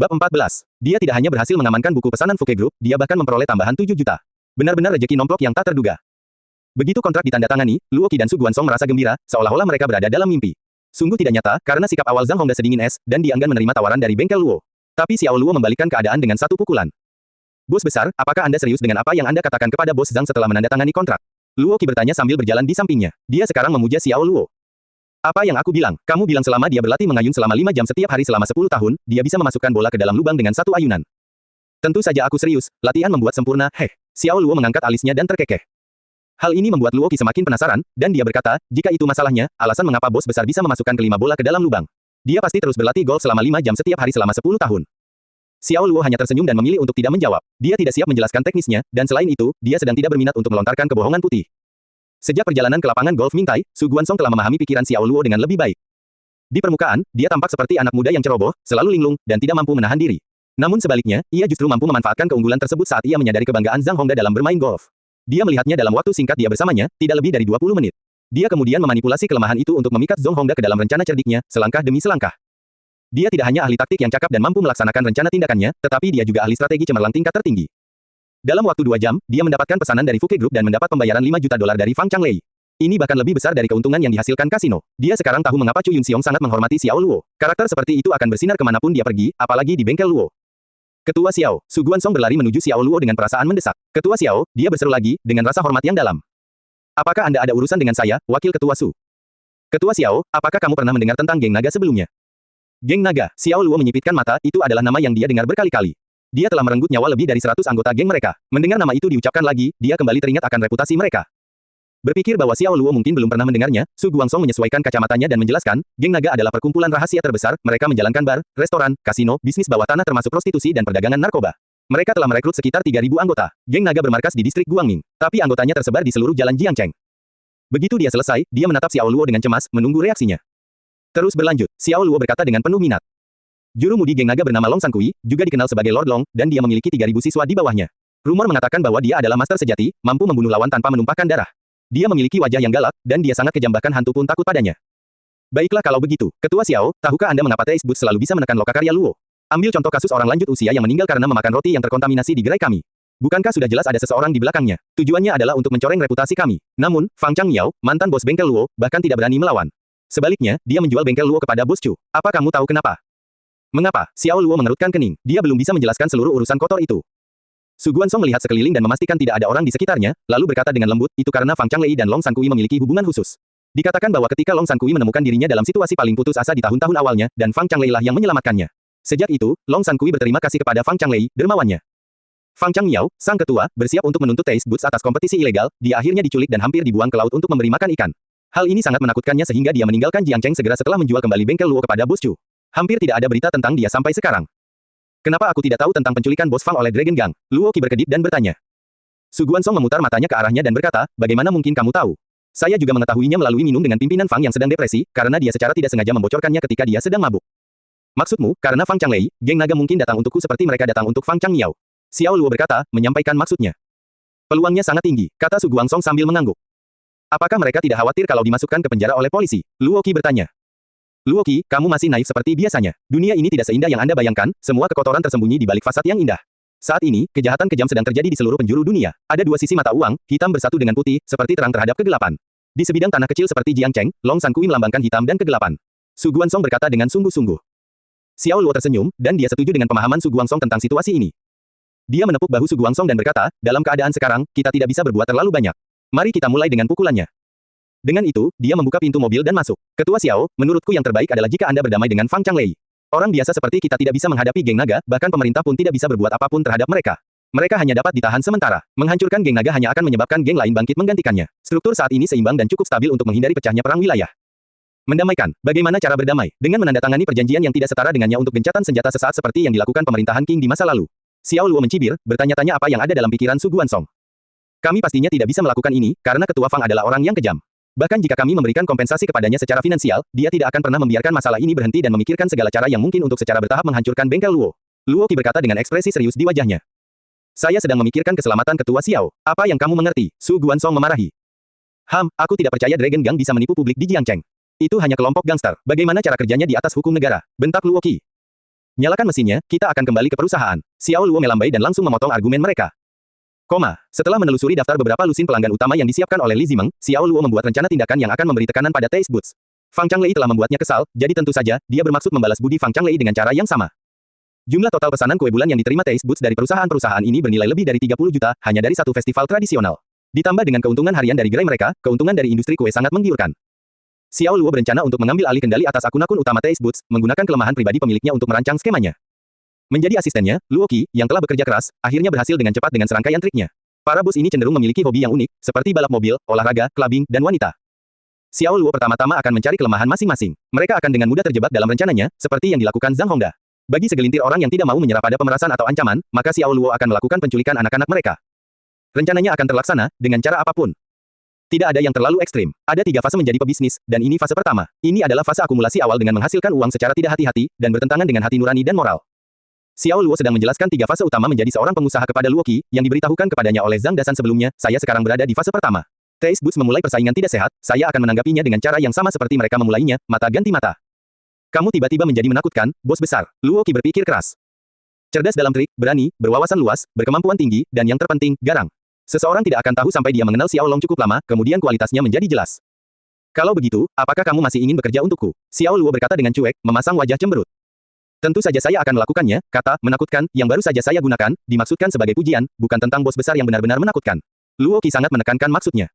Bab 14. Dia tidak hanya berhasil mengamankan buku pesanan Fuke Group, dia bahkan memperoleh tambahan 7 juta. Benar-benar rejeki nomplok yang tak terduga. Begitu kontrak ditandatangani, Luo Qi dan Su Guansong merasa gembira, seolah-olah mereka berada dalam mimpi. Sungguh tidak nyata, karena sikap awal Zhang Hongda sedingin es, dan dia enggan menerima tawaran dari bengkel Luo. Tapi Xiao Luo membalikkan keadaan dengan satu pukulan. Bos besar, apakah Anda serius dengan apa yang Anda katakan kepada Bos Zhang setelah menandatangani kontrak? Luo Qi bertanya sambil berjalan di sampingnya. Dia sekarang memuja Xiao Luo. Apa yang aku bilang? Kamu bilang selama dia berlatih mengayun selama 5 jam setiap hari selama 10 tahun, dia bisa memasukkan bola ke dalam lubang dengan satu ayunan. Tentu saja aku serius, latihan membuat sempurna, heh. Xiao Luo mengangkat alisnya dan terkekeh. Hal ini membuat Luo Qi semakin penasaran, dan dia berkata, jika itu masalahnya, alasan mengapa bos besar bisa memasukkan kelima bola ke dalam lubang. Dia pasti terus berlatih golf selama 5 jam setiap hari selama 10 tahun. Xiao Luo hanya tersenyum dan memilih untuk tidak menjawab. Dia tidak siap menjelaskan teknisnya, dan selain itu, dia sedang tidak berminat untuk melontarkan kebohongan putih. Sejak perjalanan ke lapangan golf Mingtai, Su Guansong telah memahami pikiran Xiao Luo dengan lebih baik. Di permukaan, dia tampak seperti anak muda yang ceroboh, selalu linglung, dan tidak mampu menahan diri. Namun sebaliknya, ia justru mampu memanfaatkan keunggulan tersebut saat ia menyadari kebanggaan Zhang Hongda dalam bermain golf. Dia melihatnya dalam waktu singkat dia bersamanya, tidak lebih dari 20 menit. Dia kemudian memanipulasi kelemahan itu untuk memikat Zhang Hongda ke dalam rencana cerdiknya, selangkah demi selangkah. Dia tidak hanya ahli taktik yang cakap dan mampu melaksanakan rencana tindakannya, tetapi dia juga ahli strategi cemerlang tingkat tertinggi. Dalam waktu 2 jam, dia mendapatkan pesanan dari Fuke Group dan mendapat pembayaran 5 juta dolar dari Fang Changlei. Ini bahkan lebih besar dari keuntungan yang dihasilkan kasino. Dia sekarang tahu mengapa Chu Yunxiong sangat menghormati Xiao Luo. Karakter seperti itu akan bersinar kemanapun dia pergi, apalagi di bengkel Luo. Ketua Xiao, Su Guansong berlari menuju Xiao Luo dengan perasaan mendesak. Ketua Xiao, dia berseru lagi, dengan rasa hormat yang dalam. Apakah Anda ada urusan dengan saya, Wakil Ketua Su? Ketua Xiao, apakah kamu pernah mendengar tentang geng naga sebelumnya? Geng naga, Xiao Luo menyipitkan mata, itu adalah nama yang dia dengar berkali-kali. Dia telah merenggut nyawa lebih dari 100 anggota geng mereka. Mendengar nama itu diucapkan lagi, dia kembali teringat akan reputasi mereka. Berpikir bahwa Xiao Luo mungkin belum pernah mendengarnya, Su Guansong menyesuaikan kacamatanya dan menjelaskan, geng naga adalah perkumpulan rahasia terbesar, mereka menjalankan bar, restoran, kasino, bisnis bawah tanah termasuk prostitusi dan perdagangan narkoba. Mereka telah merekrut sekitar 3.000 anggota. Geng naga bermarkas di distrik Guangming, tapi anggotanya tersebar di seluruh jalan Jiangcheng. Begitu dia selesai, dia menatap Xiao Luo dengan cemas, menunggu reaksinya. Terus berlanjut, Xiao Luo berkata dengan penuh minat. Juru mudi geng naga bernama Long Sankui, juga dikenal sebagai Lord Long, dan dia memiliki 3.000 siswa di bawahnya. Rumor mengatakan bahwa dia adalah master sejati, mampu membunuh lawan tanpa menumpahkan darah. Dia memiliki wajah yang galak, dan dia sangat kejam bahkan hantu pun takut padanya. Baiklah kalau begitu, Ketua Xiao, tahukah Anda mengapa Taste Boots selalu bisa menekan lokakarya Luo? Ambil contoh kasus orang lanjut usia yang meninggal karena memakan roti yang terkontaminasi di gerai kami. Bukankah sudah jelas ada seseorang di belakangnya? Tujuannya adalah untuk mencoreng reputasi kami. Namun, Fang Changyao, mantan bos bengkel Luo, bahkan tidak berani melawan. Sebaliknya, dia menjual bengkel Luo kepada bos Chu. Apa kamu tahu kenapa? Mengapa? Xiao Luo mengerutkan kening. Dia belum bisa menjelaskan seluruh urusan kotor itu. Su Guansong melihat sekeliling dan memastikan tidak ada orang di sekitarnya, lalu berkata dengan lembut, itu karena Fang Changlei dan Long Sankui memiliki hubungan khusus. Dikatakan bahwa ketika Long Sankui menemukan dirinya dalam situasi paling putus asa di tahun-tahun awalnya, dan Fang Changlei lah yang menyelamatkannya. Sejak itu, Long Sankui berterima kasih kepada Fang Changlei, dermawannya. Fang Changyao, sang ketua, bersiap untuk menuntut Taste Boots atas kompetisi ilegal, dia akhirnya diculik dan hampir dibuang ke laut untuk memberi makan ikan. Hal ini sangat menakutkannya sehingga dia meninggalkan Jiangcheng segera setelah menjual kembali bengkel Luo kepada bos Chu. Hampir tidak ada berita tentang dia sampai sekarang. Kenapa aku tidak tahu tentang penculikan bos Fang oleh Dragon Gang? Luo Qi berkedip dan bertanya. Su Guansong memutar matanya ke arahnya dan berkata, bagaimana mungkin kamu tahu? Saya juga mengetahuinya melalui minum dengan pimpinan Fang yang sedang depresi, karena dia secara tidak sengaja membocorkannya ketika dia sedang mabuk. Maksudmu, karena Fang Changlei, geng naga mungkin datang untukku seperti mereka datang untuk Fang Changyao. Xiao Luo berkata, menyampaikan maksudnya. Peluangnya sangat tinggi, kata Su Guansong sambil mengangguk. Apakah mereka tidak khawatir kalau dimasukkan ke penjara oleh polisi? Luo Qi bertanya. Luo Qi, kamu masih naif seperti biasanya. Dunia ini tidak seindah yang Anda bayangkan, semua kekotoran tersembunyi di balik fasad yang indah. Saat ini, kejahatan kejam sedang terjadi di seluruh penjuru dunia. Ada dua sisi mata uang, hitam bersatu dengan putih, seperti terang terhadap kegelapan. Di sebidang tanah kecil seperti Jiangcheng, Long Sankui melambangkan hitam dan kegelapan. Su Guansong berkata dengan sungguh-sungguh. Xiao Luo tersenyum, dan dia setuju dengan pemahaman Su Guansong tentang situasi ini. Dia menepuk bahu Su Guansong dan berkata, dalam keadaan sekarang, kita tidak bisa berbuat terlalu banyak. Mari kita mulai dengan pukulannya. Dengan itu, dia membuka pintu mobil dan masuk. Ketua Xiao, menurutku yang terbaik adalah jika Anda berdamai dengan Fang Changlei. Orang biasa seperti kita tidak bisa menghadapi geng naga, bahkan pemerintah pun tidak bisa berbuat apapun terhadap mereka. Mereka hanya dapat ditahan sementara. Menghancurkan geng naga hanya akan menyebabkan geng lain bangkit menggantikannya. Struktur saat ini seimbang dan cukup stabil untuk menghindari pecahnya perang wilayah. Mendamaikan. Bagaimana cara berdamai? Dengan menandatangani perjanjian yang tidak setara dengannya untuk gencatan senjata sesaat seperti yang dilakukan pemerintahan Qing di masa lalu. Xiao Luo mencibir, bertanya-tanya apa yang ada dalam pikiran Su Guansong. Kami pastinya tidak bisa melakukan ini, karena Ketua Fang adalah orang yang kejam. Bahkan jika kami memberikan kompensasi kepadanya secara finansial, dia tidak akan pernah membiarkan masalah ini berhenti dan memikirkan segala cara yang mungkin untuk secara bertahap menghancurkan bengkel Luo. Luo Qi berkata dengan ekspresi serius di wajahnya. Saya sedang memikirkan keselamatan Ketua Xiao. Apa yang kamu mengerti? Su Guansong memarahi. Aku tidak percaya Dragon Gang bisa menipu publik di Jiangcheng. Itu hanya kelompok gangster. Bagaimana cara kerjanya di atas hukum negara? Bentak Luo Qi. Nyalakan mesinnya, kita akan kembali ke perusahaan. Xiao Luo melambai dan langsung memotong argumen mereka. Setelah menelusuri daftar beberapa lusin pelanggan utama yang disiapkan oleh Li Zimeng, Xiao Luo membuat rencana tindakan yang akan memberi tekanan pada Taste Boots. Fang Changlei telah membuatnya kesal, jadi tentu saja, dia bermaksud membalas budi Fang Changlei dengan cara yang sama. Jumlah total pesanan kue bulan yang diterima Taste Boots dari perusahaan-perusahaan ini bernilai lebih dari 30 juta, hanya dari satu festival tradisional. Ditambah dengan keuntungan harian dari gerai mereka, keuntungan dari industri kue sangat menggiurkan. Xiao Luo berencana untuk mengambil alih kendali atas akun-akun utama Taste Boots, menggunakan kelemahan pribadi pemiliknya untuk merancang skemanya. Menjadi asistennya, Luo Qi, yang telah bekerja keras, akhirnya berhasil dengan cepat dengan serangkaian triknya. Para bos ini cenderung memiliki hobi yang unik, seperti balap mobil, olahraga, clubbing, dan wanita. Xiao Luo pertama-tama akan mencari kelemahan masing-masing. Mereka akan dengan mudah terjebak dalam rencananya, seperti yang dilakukan Zhang Hongda. Bagi segelintir orang yang tidak mau menyerah pada pemerasan atau ancaman, maka Xiao Luo akan melakukan penculikan anak-anak mereka. Rencananya akan terlaksana, dengan cara apapun. Tidak ada yang terlalu ekstrim. Ada 3 fase menjadi pebisnis, dan ini fase pertama. Ini adalah fase akumulasi awal dengan menghasilkan uang secara tidak hati-hati, dan bertentangan dengan hati nurani dan moral. Xiao Luo sedang menjelaskan 3 fase utama menjadi seorang pengusaha kepada Luo Qi, yang diberitahukan kepadanya oleh Zhang Dasan sebelumnya. Saya sekarang berada di fase pertama. Taste Boots memulai persaingan tidak sehat, saya akan menanggapinya dengan cara yang sama seperti mereka memulainya, mata ganti mata. Kamu tiba-tiba menjadi menakutkan, bos besar. Luo Qi berpikir keras. Cerdas dalam trik, berani, berwawasan luas, berkemampuan tinggi, dan yang terpenting, garang. Seseorang tidak akan tahu sampai dia mengenal Xiao Long cukup lama, kemudian kualitasnya menjadi jelas. Kalau begitu, apakah kamu masih ingin bekerja untukku? Xiao Luo berkata dengan cuek, memasang wajah cemberut. Tentu saja saya akan melakukannya, kata, menakutkan, yang baru saja saya gunakan, dimaksudkan sebagai pujian, bukan tentang bos besar yang benar-benar menakutkan. Luo Qi sangat menekankan maksudnya.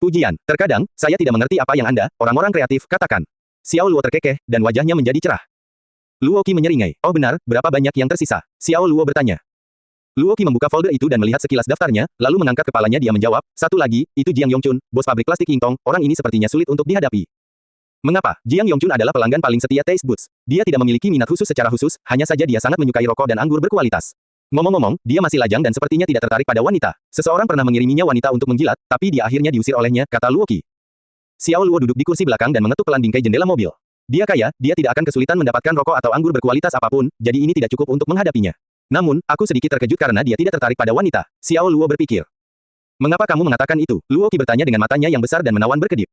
Pujian, terkadang, saya tidak mengerti apa yang Anda, orang-orang kreatif, katakan. Xiao Luo terkekeh, dan wajahnya menjadi cerah. Luo Qi menyeringai. Oh benar, berapa banyak yang tersisa? Xiao Luo bertanya. Luo Qi membuka folder itu dan melihat sekilas daftarnya, lalu mengangkat kepalanya dia menjawab, satu lagi, itu Jiang Yongchun, bos pabrik plastik Yingtong, orang ini sepertinya sulit untuk dihadapi. Mengapa? Jiang Yongchun adalah pelanggan paling setia Taste Boots. Dia tidak memiliki minat khusus secara khusus, hanya saja dia sangat menyukai rokok dan anggur berkualitas. Ngomong-ngomong, dia masih lajang dan sepertinya tidak tertarik pada wanita. Seseorang pernah mengiriminya wanita untuk menjilat, tapi dia akhirnya diusir olehnya, kata Luo Qi. Xiao Luo duduk di kursi belakang dan mengetuk pelan bingkai jendela mobil. Dia kaya, dia tidak akan kesulitan mendapatkan rokok atau anggur berkualitas apapun, jadi ini tidak cukup untuk menghadapinya. Namun, aku sedikit terkejut karena dia tidak tertarik pada wanita. Xiao Luo berpikir. Mengapa kamu mengatakan itu? Luo Qi bertanya dengan matanya yang besar dan menawan berkedip.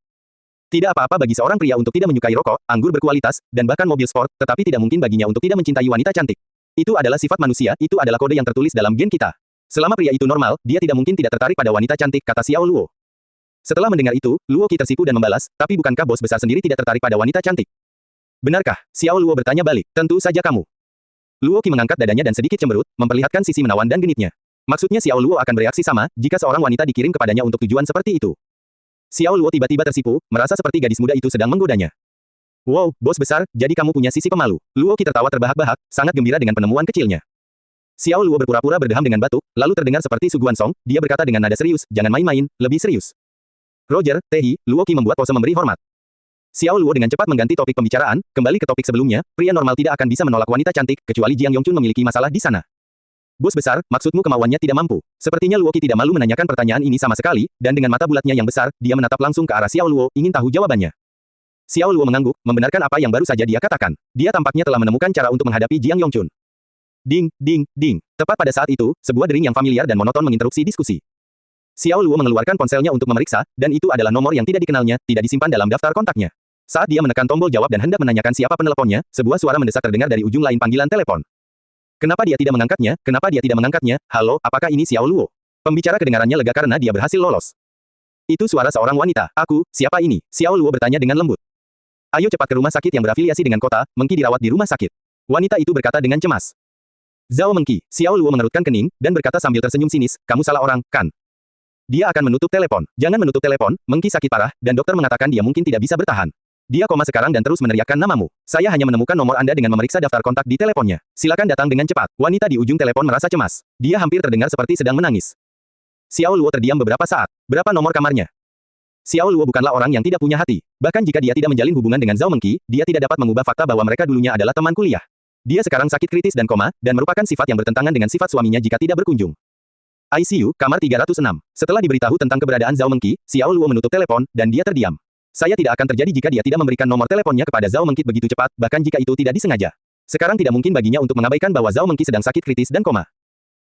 Tidak apa-apa bagi seorang pria untuk tidak menyukai rokok, anggur berkualitas, dan bahkan mobil sport, tetapi tidak mungkin baginya untuk tidak mencintai wanita cantik. Itu adalah sifat manusia, itu adalah kode yang tertulis dalam gen kita. Selama pria itu normal, dia tidak mungkin tidak tertarik pada wanita cantik, kata Xiao Luo. Setelah mendengar itu, Luo Qi tersipu dan membalas, tapi bukankah bos besar sendiri tidak tertarik pada wanita cantik? Benarkah? Xiao Luo bertanya balik, tentu saja kamu. Luo Qi mengangkat dadanya dan sedikit cemberut, memperlihatkan sisi menawan dan genitnya. Maksudnya Xiao Luo akan bereaksi sama, jika seorang wanita dikirim kepadanya untuk tujuan seperti itu. Xiao Luo tiba-tiba tersipu, merasa seperti gadis muda itu sedang menggodanya. Wow, bos besar, jadi kamu punya sisi pemalu. Luo Qi tertawa terbahak-bahak, sangat gembira dengan penemuan kecilnya. Xiao Luo berpura-pura berdeham dengan batuk, lalu terdengar seperti Su Guansong, dia berkata dengan nada serius, jangan main-main, lebih serius. Roger, Tehi, Luo Qi membuat pose memberi hormat. Xiao Luo dengan cepat mengganti topik pembicaraan, kembali ke topik sebelumnya, pria normal tidak akan bisa menolak wanita cantik, kecuali Jiang Yongchun memiliki masalah di sana. Bos besar, maksudmu kemauannya tidak mampu. Sepertinya Luo Qi tidak malu menanyakan pertanyaan ini sama sekali, dan dengan mata bulatnya yang besar, dia menatap langsung ke arah Xiao Luo, ingin tahu jawabannya. Xiao Luo mengangguk, membenarkan apa yang baru saja dia katakan. Dia tampaknya telah menemukan cara untuk menghadapi Jiang Yongchun. Ding, ding, ding. Tepat pada saat itu, sebuah dering yang familiar dan monoton menginterupsi diskusi. Xiao Luo mengeluarkan ponselnya untuk memeriksa, dan itu adalah nomor yang tidak dikenalnya, tidak disimpan dalam daftar kontaknya. Saat dia menekan tombol jawab dan hendak menanyakan siapa peneleponnya, sebuah suara mendesak terdengar dari ujung lain panggilan telepon. Kenapa dia tidak mengangkatnya? Kenapa dia tidak mengangkatnya? Halo, apakah ini Xiao Luo? Pembicara kedengarannya lega karena dia berhasil lolos. Itu suara seorang wanita. Aku, siapa ini? Xiao Luo bertanya dengan lembut. Ayo cepat ke rumah sakit yang berafiliasi dengan kota, Mengki dirawat di rumah sakit. Wanita itu berkata dengan cemas. Zhao Mengki, Xiao Luo mengerutkan kening, dan berkata sambil tersenyum sinis, kamu salah orang, kan? Dia akan menutup telepon. Jangan menutup telepon, Mengki sakit parah, dan dokter mengatakan dia mungkin tidak bisa bertahan. Dia koma sekarang dan terus meneriakkan namamu. Saya hanya menemukan nomor Anda dengan memeriksa daftar kontak di teleponnya. Silakan datang dengan cepat. Wanita di ujung telepon merasa cemas. Dia hampir terdengar seperti sedang menangis. Xiao Luo terdiam beberapa saat. Berapa nomor kamarnya? Xiao Luo bukanlah orang yang tidak punya hati. Bahkan jika dia tidak menjalin hubungan dengan Zhao Mengki, dia tidak dapat mengubah fakta bahwa mereka dulunya adalah teman kuliah. Dia sekarang sakit kritis dan koma, dan merupakan sifat yang bertentangan dengan sifat suaminya jika tidak berkunjung. ICU, kamar 306. Setelah diberitahu tentang keberadaan Zhao Mengki, Xiao Luo menutup telepon, dan dia terdiam. Saya tidak akan terjadi jika dia tidak memberikan nomor teleponnya kepada Zhao Mengki begitu cepat, bahkan jika itu tidak disengaja. Sekarang tidak mungkin baginya untuk mengabaikan bahwa Zhao Mengki sedang sakit kritis dan koma.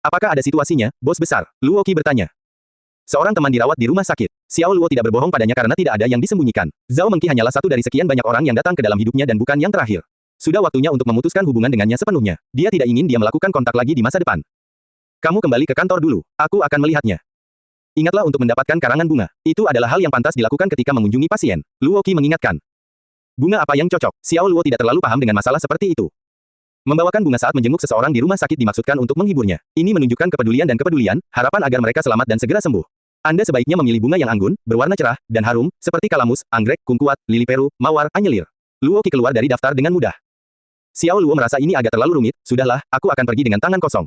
Apakah ada situasinya, bos besar? Luo Qi bertanya. Seorang teman dirawat di rumah sakit. Xiao Luo tidak berbohong padanya karena tidak ada yang disembunyikan. Zhao Mengki hanyalah satu dari sekian banyak orang yang datang ke dalam hidupnya dan bukan yang terakhir. Sudah waktunya untuk memutuskan hubungan dengannya sepenuhnya. Dia tidak ingin dia melakukan kontak lagi di masa depan. Kamu kembali ke kantor dulu. Aku akan melihatnya. Ingatlah untuk mendapatkan karangan bunga. Itu adalah hal yang pantas dilakukan ketika mengunjungi pasien. Luo Qi mengingatkan. Bunga apa yang cocok? Xiao Luo tidak terlalu paham dengan masalah seperti itu. Membawakan bunga saat menjenguk seseorang di rumah sakit dimaksudkan untuk menghiburnya. Ini menunjukkan kepedulian dan kepedulian, harapan agar mereka selamat dan segera sembuh. Anda sebaiknya memilih bunga yang anggun, berwarna cerah, dan harum, seperti kalamus, anggrek, kungkuat, lili peru, mawar, anyelir. Luo Qi keluar dari daftar dengan mudah. Xiao Luo merasa ini agak terlalu rumit, sudahlah, aku akan pergi dengan tangan kosong.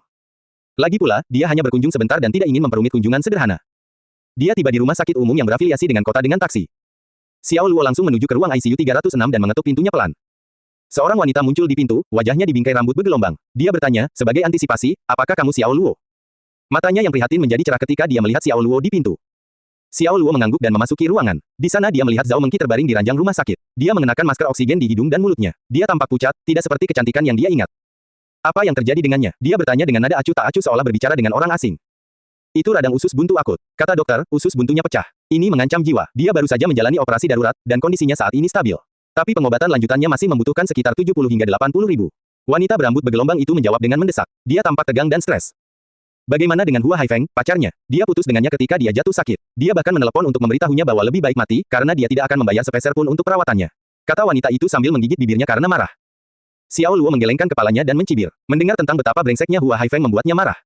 Lagi pula, dia hanya berkunjung sebentar dan tidak ingin memperumit kunjungan sederhana. Dia tiba di rumah sakit umum yang berafiliasi dengan kota dengan taksi. Xiao Luo langsung menuju ke ruang ICU 306 dan mengetuk pintunya pelan. Seorang wanita muncul di pintu, wajahnya dibingkai rambut bergelombang. Dia bertanya, sebagai antisipasi, apakah kamu Xiao Luo? Matanya yang prihatin menjadi cerah ketika dia melihat Xiao Luo di pintu. Xiao Luo mengangguk dan memasuki ruangan. Di sana dia melihat Zhao Mengqi terbaring di ranjang rumah sakit. Dia mengenakan masker oksigen di hidung dan mulutnya. Dia tampak pucat, tidak seperti kecantikan yang dia ingat. Apa yang terjadi dengannya? Dia bertanya dengan nada acuh tak acuh seolah berbicara dengan orang asing. Itu radang usus buntu akut. Kata dokter, usus buntunya pecah. Ini mengancam jiwa. Dia baru saja menjalani operasi darurat, dan kondisinya saat ini stabil. Tapi pengobatan lanjutannya masih membutuhkan sekitar 70 hingga 80 ribu. Wanita berambut bergelombang itu menjawab dengan mendesak. Dia tampak tegang dan stres. Bagaimana dengan Hua Haifeng, pacarnya? Dia putus dengannya ketika dia jatuh sakit. Dia bahkan menelepon untuk memberitahunya bahwa lebih baik mati, karena dia tidak akan membayar sepeser pun untuk perawatannya. Kata wanita itu sambil menggigit bibirnya karena marah. Xiao Luo menggelengkan kepalanya dan mencibir. Mendengar tentang betapa brengseknya Hua Haifeng membuatnya marah.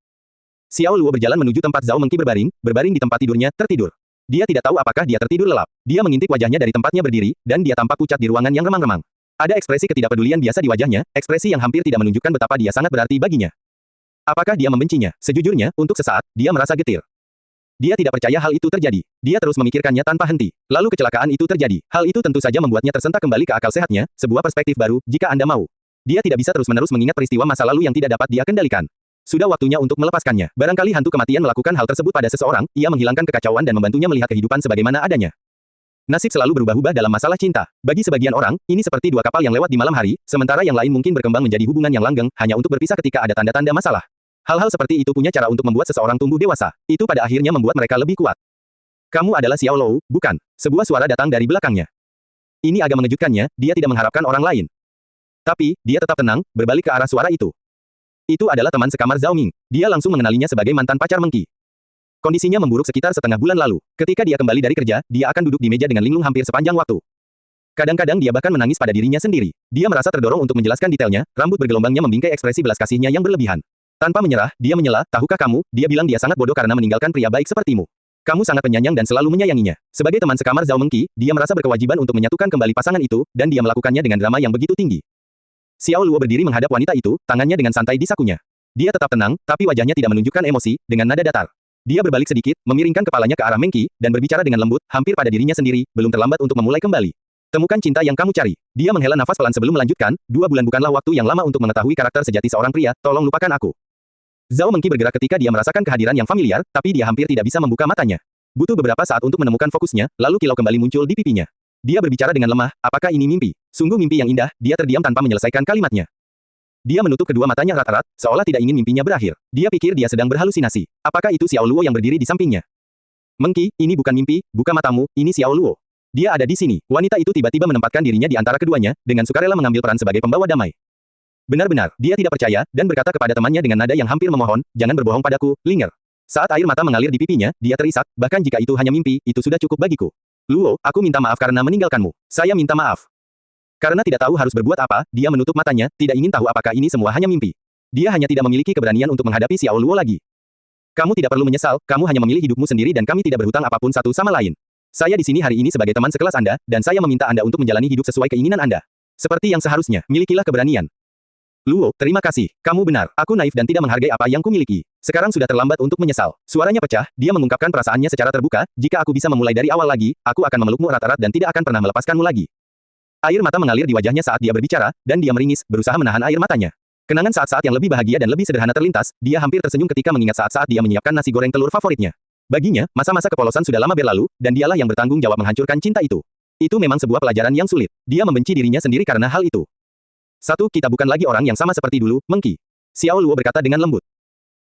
Xiao Luo berjalan menuju tempat Zhao Mengqi berbaring di tempat tidurnya, tertidur. Dia tidak tahu apakah dia tertidur lelap. Dia mengintip wajahnya dari tempatnya berdiri, dan dia tampak pucat di ruangan yang remang-remang. Ada ekspresi ketidakpedulian biasa di wajahnya, ekspresi yang hampir tidak menunjukkan betapa dia sangat berarti baginya. Apakah dia membencinya? Sejujurnya, untuk sesaat, dia merasa getir. Dia tidak percaya hal itu terjadi. Dia terus memikirkannya tanpa henti. Lalu kecelakaan itu terjadi. Hal itu tentu saja membuatnya tersentak kembali ke akal sehatnya, sebuah perspektif baru, jika Anda mau. Dia tidak bisa terus-menerus mengingat peristiwa masa lalu yang tidak dapat dia kendalikan. Sudah waktunya untuk melepaskannya. Barangkali hantu kematian melakukan hal tersebut pada seseorang, ia menghilangkan kekacauan dan membantunya melihat kehidupan sebagaimana adanya. Nasib selalu berubah-ubah dalam masalah cinta. Bagi sebagian orang, ini seperti dua kapal yang lewat di malam hari, sementara yang lain mungkin berkembang menjadi hubungan yang langgeng, hanya untuk berpisah ketika ada tanda-tanda masalah. Hal-hal seperti itu punya cara untuk membuat seseorang tumbuh dewasa. Itu pada akhirnya membuat mereka lebih kuat. Kamu adalah Xiao Luo, bukan? Sebuah suara datang dari belakangnya. Ini agak mengejutkannya, dia tidak mengharapkan orang lain. Tapi, dia tetap tenang, berbalik ke arah suara itu. Itu adalah teman sekamar Zhao Ming. Dia langsung mengenalinya sebagai mantan pacar Mengqi. Kondisinya memburuk sekitar setengah bulan lalu. Ketika dia kembali dari kerja, dia akan duduk di meja dengan linglung hampir sepanjang waktu. Kadang-kadang dia bahkan menangis pada dirinya sendiri. Dia merasa terdorong untuk menjelaskan detailnya, rambut bergelombangnya membingkai ekspresi belas kasihnya yang berlebihan. Tanpa menyerah, dia menyela, tahukah kamu, dia bilang dia sangat bodoh karena meninggalkan pria baik sepertimu. Kamu sangat penyayang dan selalu menyayanginya. Sebagai teman sekamar Zhao Mengqi, dia merasa berkewajiban untuk menyatukan kembali pasangan itu, dan dia melakukannya dengan drama yang begitu tinggi. Xiao Luo berdiri menghadap wanita itu, tangannya dengan santai di sakunya. Dia tetap tenang, tapi wajahnya tidak menunjukkan emosi, dengan nada datar. Dia berbalik sedikit, memiringkan kepalanya ke arah Mengqi, dan berbicara dengan lembut, hampir pada dirinya sendiri, belum terlambat untuk memulai kembali. Temukan cinta yang kamu cari. Dia menghela nafas pelan sebelum melanjutkan, 2 bulan bukanlah waktu yang lama untuk mengetahui karakter sejati seorang pria, tolong lupakan aku. Zhao Mengqi bergerak ketika dia merasakan kehadiran yang familiar, tapi dia hampir tidak bisa membuka matanya. Butuh beberapa saat untuk menemukan fokusnya, lalu kilau kembali muncul di pipinya. Dia berbicara dengan lemah, apakah ini mimpi? Sungguh mimpi yang indah, dia terdiam tanpa menyelesaikan kalimatnya. Dia menutup kedua matanya erat-erat, seolah tidak ingin mimpinya berakhir. Dia pikir dia sedang berhalusinasi. Apakah itu Xiao Luo yang berdiri di sampingnya? Mengqi, ini bukan mimpi, buka matamu, ini Xiao Luo. Dia ada di sini. Wanita itu tiba-tiba menempatkan dirinya di antara keduanya, dengan sukarela mengambil peran sebagai pembawa damai. Benar-benar, dia tidak percaya, dan berkata kepada temannya dengan nada yang hampir memohon, jangan berbohong padaku, Linger. Saat air mata mengalir di pipinya, dia terisak, bahkan jika itu hanya mimpi, itu sudah cukup bagiku. Luo, aku minta maaf karena meninggalkanmu. Saya minta maaf. Karena tidak tahu harus berbuat apa, dia menutup matanya, tidak ingin tahu apakah ini semua hanya mimpi. Dia hanya tidak memiliki keberanian untuk menghadapi Xiao Luo lagi. Kamu tidak perlu menyesal, kamu hanya memilih hidupmu sendiri dan kami tidak berhutang apapun satu sama lain. Saya di sini hari ini sebagai teman sekelas Anda, dan saya meminta Anda untuk menjalani hidup sesuai keinginan Anda. Seperti yang seharusnya, milikilah keberanian. Luo, terima kasih. Kamu benar. Aku naif dan tidak menghargai apa yang kumiliki. Sekarang sudah terlambat untuk menyesal. Suaranya pecah, dia mengungkapkan perasaannya secara terbuka, jika aku bisa memulai dari awal lagi, aku akan memelukmu erat-erat dan tidak akan pernah melepaskanmu lagi. Air mata mengalir di wajahnya saat dia berbicara, dan dia meringis, berusaha menahan air matanya. Kenangan saat-saat yang lebih bahagia dan lebih sederhana terlintas, dia hampir tersenyum ketika mengingat saat-saat dia menyiapkan nasi goreng telur favoritnya. Baginya, masa-masa kepolosan sudah lama berlalu, dan dialah yang bertanggung jawab menghancurkan cinta itu. Itu memang sebuah pelajaran yang sulit. Dia membenci dirinya sendiri karena hal itu. Kita bukan lagi orang yang sama seperti dulu, Mengqi. Xiao Luo berkata dengan lembut.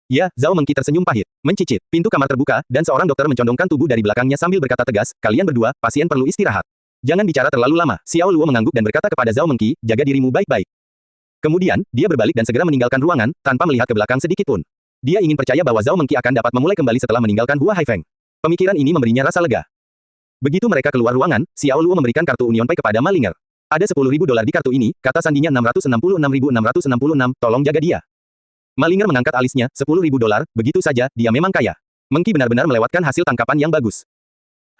Ya, Zhao Mengqi tersenyum pahit, mencicit. Pintu kamar terbuka, dan seorang dokter mencondongkan tubuh dari belakangnya sambil berkata tegas, kalian berdua, pasien perlu istirahat. Jangan bicara terlalu lama. Xiao Luo mengangguk dan berkata kepada Zhao Mengqi, jaga dirimu baik-baik. Kemudian, dia berbalik dan segera meninggalkan ruangan, tanpa melihat ke belakang sedikit pun. Dia ingin percaya bahwa Zhao Mengqi akan dapat memulai kembali setelah meninggalkan Hua Haifeng. Pemikiran ini memberinya rasa lega. Begitu mereka keluar ruangan, Xiao Luo memberikan kartu Union Pay kepada Malinger. Ada $10.000 di kartu ini, kata sandinya 666.666, tolong jaga dia. Malinger mengangkat alisnya, $10.000, begitu saja, dia memang kaya. Mengqi benar-benar melewatkan hasil tangkapan yang bagus.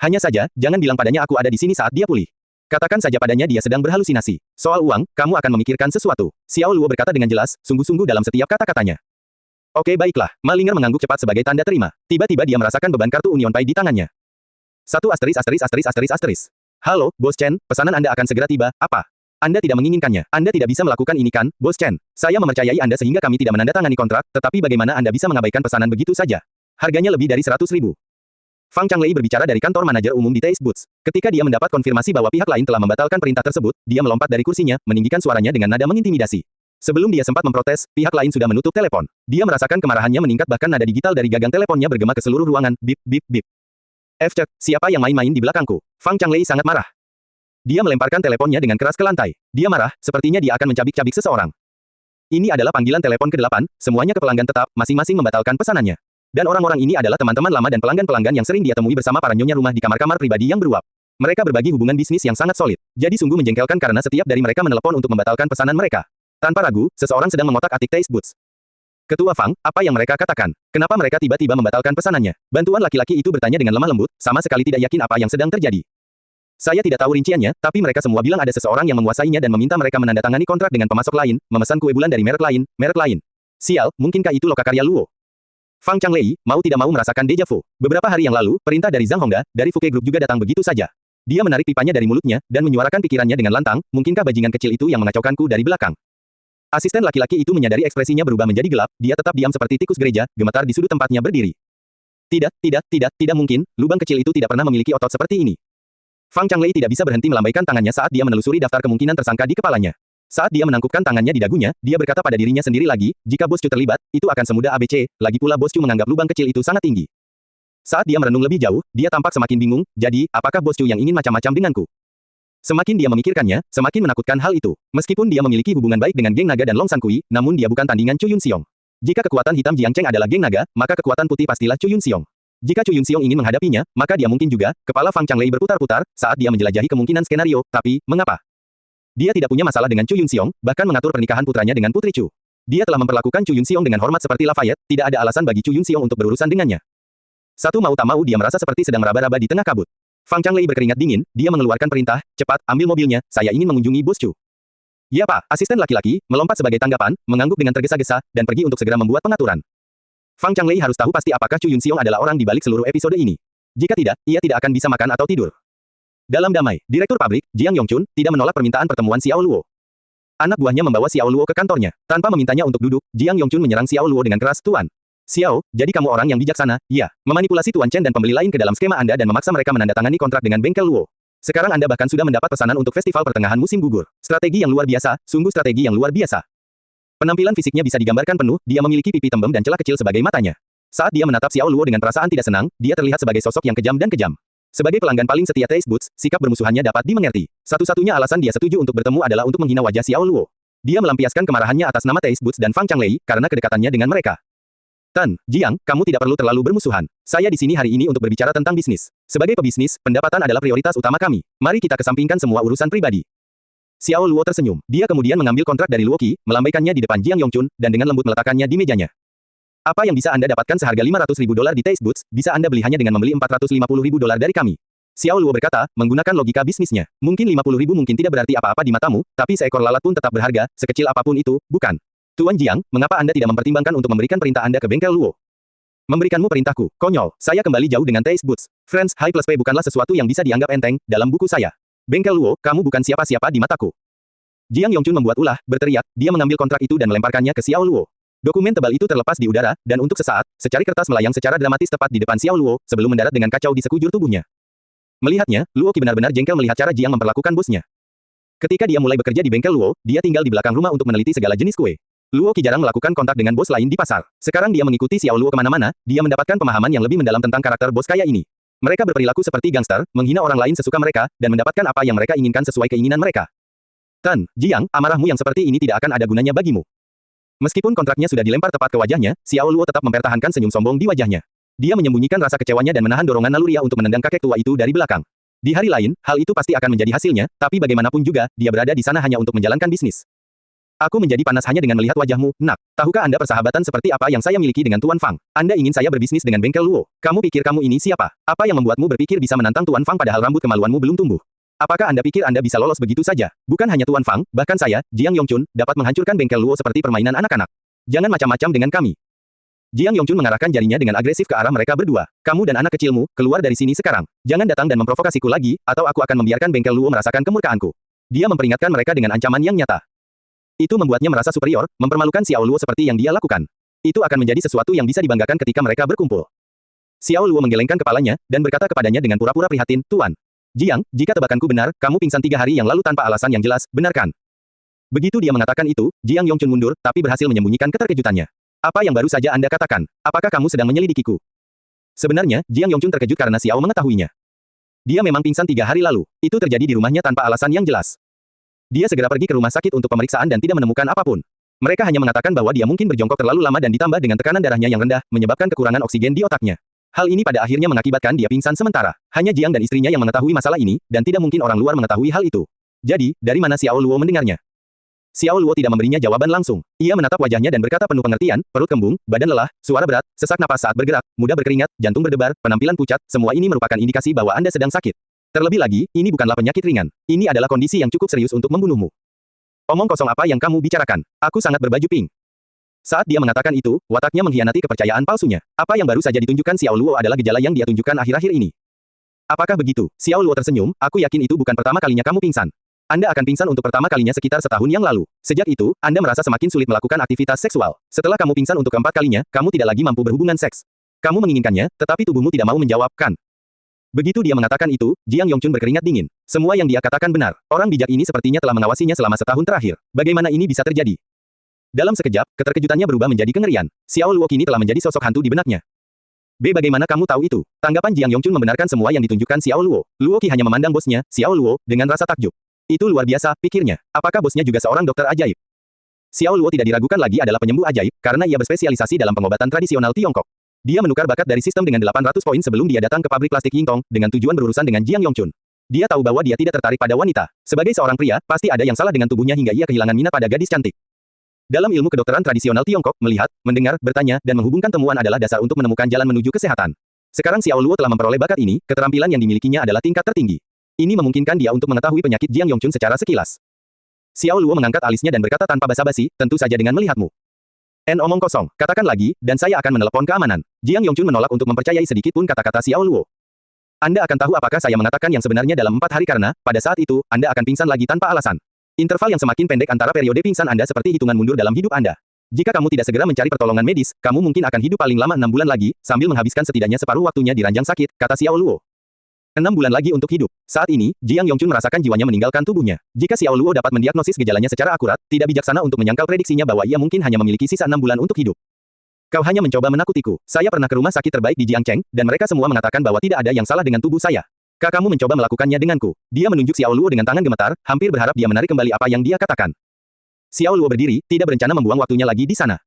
Hanya saja, jangan bilang padanya aku ada di sini saat dia pulih. Katakan saja padanya dia sedang berhalusinasi. Soal uang, kamu akan memikirkan sesuatu. Xiao Luo berkata dengan jelas, sungguh-sungguh dalam setiap kata-katanya. Oke baiklah, Malinger mengangguk cepat sebagai tanda terima. Tiba-tiba dia merasakan beban kartu Union Pay di tangannya. Halo, Bos Chen, pesanan Anda akan segera tiba, apa? Anda tidak menginginkannya. Anda tidak bisa melakukan ini kan, Bos Chen? Saya mempercayai Anda sehingga kami tidak menandatangani kontrak, tetapi bagaimana Anda bisa mengabaikan pesanan begitu saja? Harganya lebih dari 100.000. Fang Changlei berbicara dari kantor manajer umum di Taste Boots. Ketika dia mendapat konfirmasi bahwa pihak lain telah membatalkan perintah tersebut, dia melompat dari kursinya, meninggikan suaranya dengan nada mengintimidasi. Sebelum dia sempat memprotes, pihak lain sudah menutup telepon. Dia merasakan kemarahannya meningkat bahkan nada digital dari gagang teleponnya bergema ke seluruh ruangan, bip bip bip. Cek, siapa yang main-main di belakangku? Fang Changlei sangat marah. Dia melemparkan teleponnya dengan keras ke lantai. Dia marah, sepertinya dia akan mencabik-cabik seseorang. Ini adalah panggilan telepon ke-8, semuanya ke pelanggan tetap, masing-masing membatalkan pesanannya. Dan orang-orang ini adalah teman-teman lama dan pelanggan-pelanggan yang sering dia temui bersama para nyonya rumah di kamar-kamar pribadi yang beruap. Mereka berbagi hubungan bisnis yang sangat solid. Jadi sungguh menjengkelkan karena setiap dari mereka menelepon untuk membatalkan pesanan mereka. Tanpa ragu, seseorang sedang mengotak-atik Taste Boots. Ketua Fang, apa yang mereka katakan? Kenapa mereka tiba-tiba membatalkan pesanannya? Bantuan laki-laki itu bertanya dengan lemah lembut, sama sekali tidak yakin apa yang sedang terjadi. Saya tidak tahu rinciannya, tapi mereka semua bilang ada seseorang yang menguasainya dan meminta mereka menandatangani kontrak dengan pemasok lain, memesan kue bulan dari merek lain. Sial, mungkinkah itu lokakarya Luo? Fang Changlei, mau tidak mau merasakan deja vu. Beberapa hari yang lalu, perintah dari Zhang Hongda, dari Fuke Group juga datang begitu saja. Dia menarik pipanya dari mulutnya, dan menyuarakan pikirannya dengan lantang, mungkinkah bajingan kecil itu yang mengacaukanku dari belakang. Asisten laki-laki itu menyadari ekspresinya berubah menjadi gelap, dia tetap diam seperti tikus gereja, gemetar di sudut tempatnya berdiri. Tidak mungkin, lubang kecil itu tidak pernah memiliki otot seperti ini. Fang Changlei tidak bisa berhenti melambaikan tangannya saat dia menelusuri daftar kemungkinan tersangka di kepalanya. Saat dia menangkupkan tangannya di dagunya, dia berkata pada dirinya sendiri lagi, jika Bos Chu terlibat, itu akan semudah ABC, lagi pula Bos Chu menganggap lubang kecil itu sangat tinggi. Saat dia merenung lebih jauh, dia tampak semakin bingung, jadi, apakah Bos Chu yang ingin macam-macam denganku? Semakin dia memikirkannya, semakin menakutkan hal itu. Meskipun dia memiliki hubungan baik dengan geng naga dan Long San Kui, namun dia bukan tandingan Chu Yun Xiong. Jika kekuatan hitam Jiang Cheng adalah geng naga, maka kekuatan putih pastilah Chu Yun Xiong. Jika Chu Yun Xiong ingin menghadapinya, maka dia mungkin juga, kepala Fang Changlei berputar-putar, saat dia menjelajahi kemungkinan skenario, tapi, mengapa? Dia tidak punya masalah dengan Chu Yun Xiong, bahkan mengatur pernikahan putranya dengan Putri Chu. Dia telah memperlakukan Chu Yun Xiong dengan hormat seperti Lafayette, tidak ada alasan bagi Chu Yun Xiong untuk berurusan dengannya. Satu mau tak mau dia merasa seperti sedang meraba-raba di tengah kabut. Fang Changlei berkeringat dingin, dia mengeluarkan perintah, cepat, ambil mobilnya, saya ingin mengunjungi Bos Chu. Ya Pak, asisten laki-laki, melompat sebagai tanggapan, mengangguk dengan tergesa-gesa, dan pergi untuk segera membuat pengaturan. Fang Changlei harus tahu pasti apakah Chu Yun Xiong adalah orang di balik seluruh episode ini. Jika tidak, ia tidak akan bisa makan atau tidur. Dalam damai, Direktur Pabrik, Jiang Yongchun, tidak menolak permintaan pertemuan Xiao Luo. Anak buahnya membawa Xiao Luo ke kantornya. Tanpa memintanya untuk duduk, Jiang Yongchun menyerang Xiao Luo dengan keras, Tuan. Xiao, jadi kamu orang yang bijaksana, ya, memanipulasi Tuan Chen dan pembeli lain ke dalam skema Anda dan memaksa mereka menandatangani kontrak dengan bengkel Luo. Sekarang Anda bahkan sudah mendapat pesanan untuk festival pertengahan musim gugur. Strategi yang luar biasa, sungguh strategi yang luar biasa. Penampilan fisiknya bisa digambarkan penuh, dia memiliki pipi tembem dan celah kecil sebagai matanya. Saat dia menatap Xiao Luo dengan perasaan tidak senang, dia terlihat sebagai sosok yang kejam dan kejam. Sebagai pelanggan paling setia Taste Boots, sikap bermusuhannya dapat dimengerti. Satu-satunya alasan dia setuju untuk bertemu adalah untuk menghina wajah Xiao Luo. Dia melampiaskan kemarahannya atas nama Taste Boots dan Fang Changlei, karena kedekatannya dengan mereka. Tan, Jiang, kamu tidak perlu terlalu bermusuhan. Saya di sini hari ini untuk berbicara tentang bisnis. Sebagai pebisnis, pendapatan adalah prioritas utama kami. Mari kita kesampingkan semua urusan pribadi. Xiao Luo tersenyum. Dia kemudian mengambil kontrak dari Luo Qi, melambaikannya di depan Jiang Yongchun, dan dengan lembut meletakkannya di mejanya. Apa yang bisa Anda dapatkan seharga $500.000 di Taste Boots, bisa Anda beli hanya dengan membeli $450.000 dari kami. Xiao Luo berkata, menggunakan logika bisnisnya. Mungkin 50.000 mungkin tidak berarti apa-apa di matamu, tapi seekor lalat pun tetap berharga, sekecil apapun itu, bukan? Tuan Jiang, mengapa Anda tidak mempertimbangkan untuk memberikan perintah Anda ke bengkel Luo? Memberikanmu perintahku, konyol. Saya kembali jauh dengan Taste Boots. Friends, High Plus Pay bukanlah sesuatu yang bisa dianggap enteng, dalam buku saya. Bengkel Luo, kamu bukan siapa-siapa di mataku. Jiang Yongchun membuat ulah, berteriak, dia mengambil kontrak itu dan melemparkannya ke Xiao Luo. Dokumen tebal itu terlepas di udara, dan untuk sesaat, secari kertas melayang secara dramatis tepat di depan Xiao Luo, sebelum mendarat dengan kacau di sekujur tubuhnya. Melihatnya, Luo Qi benar-benar jengkel melihat cara Jiang memperlakukan bosnya. Ketika dia mulai bekerja di bengkel Luo, dia tinggal di belakang rumah untuk meneliti segala jenis kue. Luo Qi jarang melakukan kontak dengan bos lain di pasar. Sekarang dia mengikuti Xiao Luo kemana-mana, dia mendapatkan pemahaman yang lebih mendalam tentang karakter bos kaya ini. Mereka berperilaku seperti gangster, menghina orang lain sesuka mereka, dan mendapatkan apa yang mereka inginkan sesuai keinginan mereka. Tan, Jiang, amarahmu yang seperti ini tidak akan ada gunanya bagimu. Meskipun kontraknya sudah dilempar tepat ke wajahnya, Xiao Luo tetap mempertahankan senyum sombong di wajahnya. Dia menyembunyikan rasa kecewanya dan menahan dorongan naluriah untuk menendang kakek tua itu dari belakang. Di hari lain, hal itu pasti akan menjadi hasilnya, tapi bagaimanapun juga, dia berada di sana hanya untuk menjalankan bisnis. Aku menjadi panas hanya dengan melihat wajahmu, nak. Tahukah Anda persahabatan seperti apa yang saya miliki dengan Tuan Fang? Anda ingin saya berbisnis dengan bengkel Luo. Kamu pikir kamu ini siapa? Apa yang membuatmu berpikir bisa menantang Tuan Fang padahal rambut kemaluanmu belum tumbuh? Apakah Anda pikir Anda bisa lolos begitu saja? Bukan hanya Tuan Fang, bahkan saya, Jiang Yongchun, dapat menghancurkan bengkel Luo seperti permainan anak-anak. Jangan macam-macam dengan kami. Jiang Yongchun mengarahkan jarinya dengan agresif ke arah mereka berdua. Kamu dan anak kecilmu, keluar dari sini sekarang. Jangan datang dan memprovokasiku lagi, atau aku akan membiarkan bengkel Luo merasakan kemurkaanku. Dia memperingatkan mereka dengan ancaman yang nyata. Itu membuatnya merasa superior, mempermalukan Xiao Luo seperti yang dia lakukan. Itu akan menjadi sesuatu yang bisa dibanggakan ketika mereka berkumpul. Xiao Luo menggelengkan kepalanya, dan berkata kepadanya dengan pura-pura prihatin, Tuan Jiang, jika tebakanku benar, kamu pingsan 3 hari yang lalu tanpa alasan yang jelas, benar kan? Begitu dia mengatakan itu, Jiang Yongchun mundur, tapi berhasil menyembunyikan keterkejutannya. Apa yang baru saja Anda katakan? Apakah kamu sedang menyelidikiku? Sebenarnya, Jiang Yongchun terkejut karena Xiao mengetahuinya. Dia memang pingsan 3 hari lalu. Itu terjadi di rumahnya tanpa alasan yang jelas. Dia segera pergi ke rumah sakit untuk pemeriksaan dan tidak menemukan apapun. Mereka hanya mengatakan bahwa dia mungkin berjongkok terlalu lama dan ditambah dengan tekanan darahnya yang rendah, menyebabkan kekurangan oksigen di otaknya. Hal ini pada akhirnya mengakibatkan dia pingsan sementara. Hanya Jiang dan istrinya yang mengetahui masalah ini, dan tidak mungkin orang luar mengetahui hal itu. Jadi, dari mana Xiao Luo mendengarnya? Xiao Luo tidak memberinya jawaban langsung. Ia menatap wajahnya dan berkata penuh pengertian, perut kembung, badan lelah, suara berat, sesak napas saat bergerak, mudah berkeringat, jantung berdebar, penampilan pucat, semua ini merupakan indikasi bahwa Anda sedang sakit. Terlebih lagi, ini bukanlah penyakit ringan. Ini adalah kondisi yang cukup serius untuk membunuhmu. Omong kosong apa yang kamu bicarakan? Aku sangat berbaju pink. Saat dia mengatakan itu, wataknya mengkhianati kepercayaan palsunya. Apa yang baru saja ditunjukkan Xiao Luo adalah gejala yang dia tunjukkan akhir-akhir ini. Apakah begitu? Xiao Luo tersenyum, aku yakin itu bukan pertama kalinya kamu pingsan. Anda akan pingsan untuk pertama kalinya sekitar setahun yang lalu. Sejak itu, Anda merasa semakin sulit melakukan aktivitas seksual. Setelah kamu pingsan untuk keempat kalinya, kamu tidak lagi mampu berhubungan seks. Kamu menginginkannya, tetapi tubuhmu tidak mau menjawab, kan? Begitu dia mengatakan itu, Jiang Yongchun berkeringat dingin. Semua yang dia katakan benar. Orang bijak ini sepertinya telah mengawasinya selama setahun terakhir. Bagaimana ini bisa terjadi? Dalam sekejap, keterkejutannya berubah menjadi kengerian. Xiao Luo kini telah menjadi sosok hantu di benaknya. Bagaimana kamu tahu itu? Tanggapan Jiang Yongchun membenarkan semua yang ditunjukkan Xiao Luo. Luo Qi hanya memandang bosnya, Xiao Luo, dengan rasa takjub. Itu luar biasa, pikirnya. Apakah bosnya juga seorang dokter ajaib? Xiao Luo tidak diragukan lagi adalah penyembuh ajaib, karena ia berspesialisasi dalam pengobatan tradisional Tiongkok. Dia menukar bakat dari sistem dengan 800 poin sebelum dia datang ke pabrik plastik Yingtong, dengan tujuan berurusan dengan Jiang Yongchun. Dia tahu bahwa dia tidak tertarik pada wanita. Sebagai seorang pria, pasti ada yang salah dengan tubuhnya hingga ia kehilangan minat pada gadis cantik. Dalam ilmu kedokteran tradisional Tiongkok, melihat, mendengar, bertanya, dan menghubungkan temuan adalah dasar untuk menemukan jalan menuju kesehatan. Sekarang Xiao Luo telah memperoleh bakat ini, keterampilan yang dimilikinya adalah tingkat tertinggi. Ini memungkinkan dia untuk mengetahui penyakit Jiang Yongchun secara sekilas. Xiao Luo mengangkat alisnya dan berkata tanpa basa-basi, tentu saja dengan melihatmu. Omong kosong, katakan lagi, dan saya akan menelepon keamanan. Jiang Yongchun menolak untuk mempercayai sedikit pun kata-kata Xiao Luo. Anda akan tahu apakah saya mengatakan yang sebenarnya dalam 4 hari karena, pada saat itu, Anda akan pingsan lagi tanpa alasan. Interval yang semakin pendek antara periode pingsan Anda seperti hitungan mundur dalam hidup Anda. Jika kamu tidak segera mencari pertolongan medis, kamu mungkin akan hidup paling lama 6 bulan lagi, sambil menghabiskan setidaknya separuh waktunya di ranjang sakit, kata Xiao Luo. 6 bulan lagi untuk hidup. Saat ini, Jiang Yongchun merasakan jiwanya meninggalkan tubuhnya. Jika Xiao Luo dapat mendiagnosis gejalanya secara akurat, tidak bijaksana untuk menyangkal prediksinya bahwa ia mungkin hanya memiliki sisa 6 bulan untuk hidup. Kau hanya mencoba menakutiku. Saya pernah ke rumah sakit terbaik di Jiangcheng, dan mereka semua mengatakan bahwa tidak ada yang salah dengan tubuh saya. Kamu mencoba melakukannya denganku. Dia menunjuk Xiao Luo dengan tangan gemetar, hampir berharap dia menarik kembali apa yang dia katakan. Xiao Luo berdiri, tidak berencana membuang waktunya lagi di sana.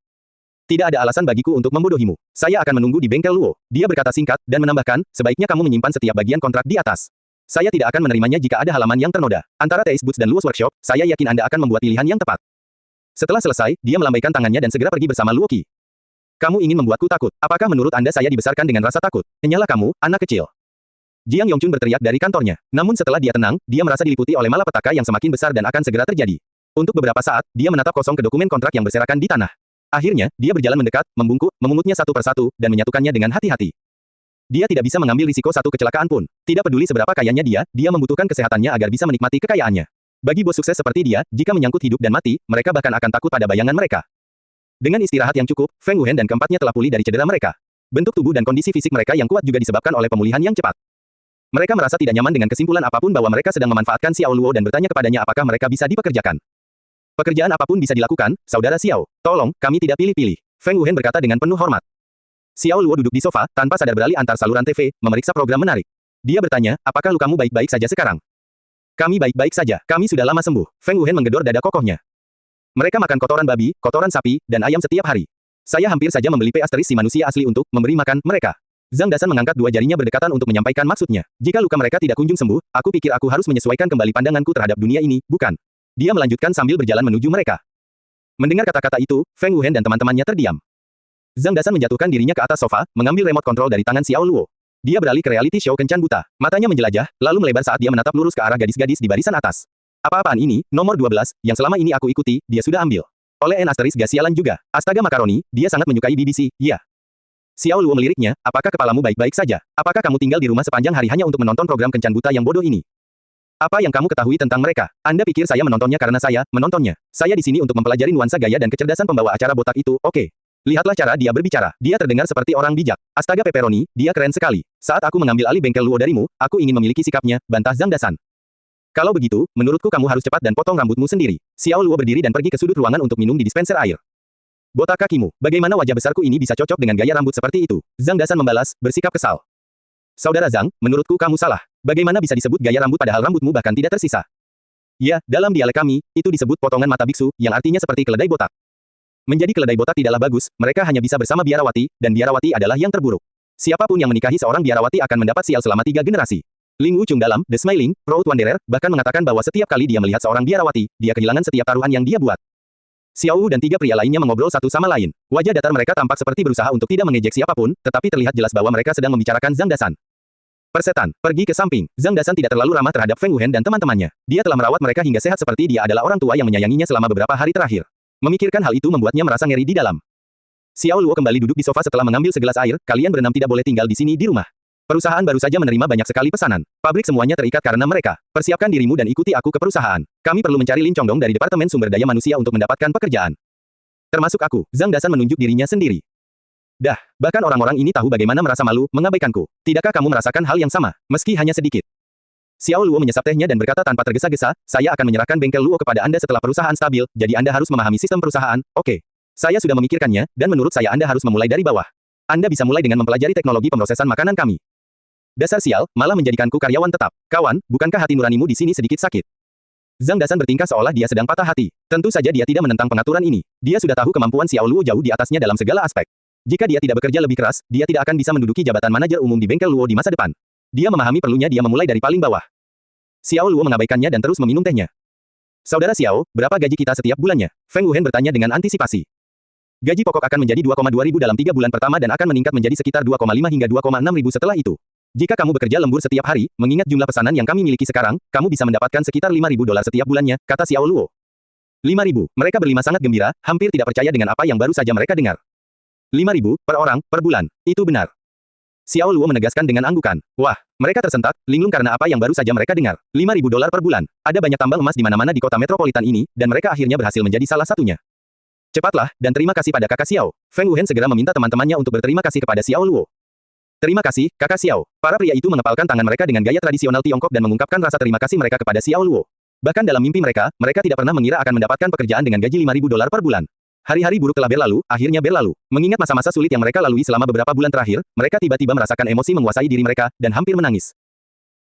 Tidak ada alasan bagiku untuk membodohimu. Saya akan menunggu di bengkel Luo. Dia berkata singkat, dan menambahkan, sebaiknya kamu menyimpan setiap bagian kontrak di atas. Saya tidak akan menerimanya jika ada halaman yang ternoda. Antara Taste Boots dan Luo's Workshop, saya yakin Anda akan membuat pilihan yang tepat. Setelah selesai, dia melambaikan tangannya dan segera pergi bersama Luo Qi. Kamu ingin membuatku takut. Apakah menurut Anda saya dibesarkan dengan rasa takut? Hanyalah kamu, anak kecil. Jiang Yongchun berteriak dari kantornya. Namun setelah dia tenang, dia merasa diliputi oleh malapetaka yang semakin besar dan akan segera terjadi. Untuk beberapa saat, dia menatap kosong ke dokumen kontrak yang berserakan di tanah. Akhirnya, dia berjalan mendekat, membungkuk, memungutnya satu persatu, dan menyatukannya dengan hati-hati. Dia tidak bisa mengambil risiko satu kecelakaan pun. Tidak peduli seberapa kayanya dia membutuhkan kesehatannya agar bisa menikmati kekayaannya. Bagi bos sukses seperti dia, jika menyangkut hidup dan mati, mereka bahkan akan takut pada bayangan mereka. Dengan istirahat yang cukup, Feng Wuhen dan keempatnya telah pulih dari cedera mereka. Bentuk tubuh dan kondisi fisik mereka yang kuat juga disebabkan oleh pemulihan yang cepat. Mereka merasa tidak nyaman dengan kesimpulan apapun bahwa mereka sedang memanfaatkan Xiao Luo dan bertanya kepadanya apakah mereka bisa dipekerjakan. Pekerjaan apapun bisa dilakukan, saudara Xiao. Tolong, kami tidak pilih-pilih. Feng Wuhen berkata dengan penuh hormat. Xiao Luo duduk di sofa, tanpa sadar beralih antar saluran TV, memeriksa program menarik. Dia bertanya, apakah lukamu baik-baik saja sekarang? Kami baik-baik saja. Kami sudah lama sembuh. Feng Wuhen menggedor dada kokohnya. Mereka makan kotoran babi, kotoran sapi, dan ayam setiap hari. Saya hampir saja membeli si manusia asli untuk memberi makan mereka. Zhang Dasan mengangkat dua jarinya berdekatan untuk menyampaikan maksudnya. Jika luka mereka tidak kunjung sembuh, aku pikir aku harus menyesuaikan kembali pandanganku terhadap dunia ini, bukan? Dia melanjutkan sambil berjalan menuju mereka. Mendengar kata-kata itu, Feng Wuhen dan teman-temannya terdiam. Zhang Dasan menjatuhkan dirinya ke atas sofa, mengambil remote control dari tangan Xiao Luo. Dia beralih ke reality show kencan buta. Matanya menjelajah, lalu melebar saat dia menatap lurus ke arah gadis-gadis di barisan atas. Apa-apaan ini, nomor 12, yang selama ini aku ikuti, dia sudah ambil. Oleh N asterisk Gasialan juga. Astaga makaroni, dia sangat menyukai BBC, iya. Xiao Luo meliriknya, apakah kepalamu baik-baik saja? Apakah kamu tinggal di rumah sepanjang hari hanya untuk menonton program kencan buta yang bodoh ini? Apa yang kamu ketahui tentang mereka? Anda pikir saya menontonnya karena saya menontonnya? Saya di sini untuk mempelajari nuansa gaya dan kecerdasan pembawa acara botak itu, oke. Lihatlah cara dia berbicara. Dia terdengar seperti orang bijak. Astaga pepperoni, dia keren sekali. Saat aku mengambil alih bengkel Luo darimu, aku ingin memiliki sikapnya, bantah Zhang Dasan. Kalau begitu, menurutku kamu harus cepat dan potong rambutmu sendiri. Xiao Luo berdiri dan pergi ke sudut ruangan untuk minum di dispenser air. Botak kakimu, bagaimana wajah besarku ini bisa cocok dengan gaya rambut seperti itu? Zhang Dasan membalas, bersikap kesal. Saudara Zhang, menurutku kamu salah. Bagaimana bisa disebut gaya rambut padahal rambutmu bahkan tidak tersisa? Ya, dalam dialek kami, itu disebut potongan mata biksu, yang artinya seperti keledai botak. Menjadi keledai botak tidaklah bagus, mereka hanya bisa bersama biarawati, dan biarawati adalah yang terburuk. Siapapun yang menikahi seorang biarawati akan mendapat sial selama 3 generasi. Ling Wuchung dalam The Smiling Road Wanderer bahkan mengatakan bahwa setiap kali dia melihat seorang biarawati, dia kehilangan setiap taruhan yang dia buat. Xiao Wu dan 3 pria lainnya mengobrol satu sama lain. Wajah datar mereka tampak seperti berusaha untuk tidak mengejek siapapun, tetapi terlihat jelas bahwa mereka sedang membicarakan Zhang Dasan. Persetan, pergi ke samping. Zhang Dasan tidak terlalu ramah terhadap Feng Wuhen dan teman-temannya. Dia telah merawat mereka hingga sehat seperti dia adalah orang tua yang menyayanginya selama beberapa hari terakhir. Memikirkan hal itu membuatnya merasa ngeri di dalam. Xiao Luo kembali duduk di sofa setelah mengambil segelas air, kalian berenam tidak boleh tinggal di sini di rumah. Perusahaan baru saja menerima banyak sekali pesanan. Pabrik semuanya terikat karena mereka. Persiapkan dirimu dan ikuti aku ke perusahaan. Kami perlu mencari Lin Chongdong dari Departemen Sumber Daya Manusia untuk mendapatkan pekerjaan. Termasuk aku. Zhang Dasan menunjuk dirinya sendiri. Dah, bahkan orang-orang ini tahu bagaimana merasa malu, mengabaikanku. Tidakkah kamu merasakan hal yang sama, meski hanya sedikit? Xiao Luo menyesap tehnya dan berkata tanpa tergesa-gesa, saya akan menyerahkan bengkel Luo kepada Anda setelah perusahaan stabil, jadi Anda harus memahami sistem perusahaan, oke. Saya sudah memikirkannya, dan menurut saya Anda harus memulai dari bawah. Anda bisa mulai dengan mempelajari teknologi pemrosesan makanan kami. Dasar sial, malah menjadikanku karyawan tetap. Kawan, bukankah hati nuranimu di sini sedikit sakit? Zhang Dasan bertingkah seolah dia sedang patah hati. Tentu saja dia tidak menentang pengaturan ini. Dia sudah tahu kemampuan Xiao Luo jauh di atasnya dalam segala aspek. Jika dia tidak bekerja lebih keras, dia tidak akan bisa menduduki jabatan manajer umum di bengkel Luo di masa depan. Dia memahami perlunya dia memulai dari paling bawah. Xiao Luo mengabaikannya dan terus meminum tehnya. Saudara Xiao, berapa gaji kita setiap bulannya? Feng Wuhen bertanya dengan antisipasi. Gaji pokok akan menjadi 2,2 ribu dalam 3 bulan pertama dan akan meningkat menjadi sekitar 2,5 hingga 2,6 ribu setelah itu. Jika kamu bekerja lembur setiap hari, mengingat jumlah pesanan yang kami miliki sekarang, kamu bisa mendapatkan sekitar 5.000 dolar setiap bulannya, kata Xiao Luo. 5.000, mereka berlima sangat gembira, hampir tidak percaya dengan apa yang baru saja mereka dengar. 5.000 per orang, per bulan, itu benar. Xiao Luo menegaskan dengan anggukan. Wah, mereka tersentak, linglung karena apa yang baru saja mereka dengar. 5.000 dolar per bulan. Ada banyak tambang emas di mana-mana di kota metropolitan ini, dan mereka akhirnya berhasil menjadi salah satunya. Cepatlah, dan terima kasih pada kakak Xiao. Feng Wuhen segera meminta teman-temannya untuk berterima kasih kepada Xiao Luo. Terima kasih, kakak Xiao. Para pria itu mengepalkan tangan mereka dengan gaya tradisional Tiongkok dan mengungkapkan rasa terima kasih mereka kepada Xiao Luo. Bahkan dalam mimpi mereka, mereka tidak pernah mengira akan mendapatkan pekerjaan dengan gaji 5.000 dolar per bulan. Hari-hari buruk telah berlalu, akhirnya berlalu. Mengingat masa-masa sulit yang mereka lalui selama beberapa bulan terakhir, mereka tiba-tiba merasakan emosi menguasai diri mereka, dan hampir menangis.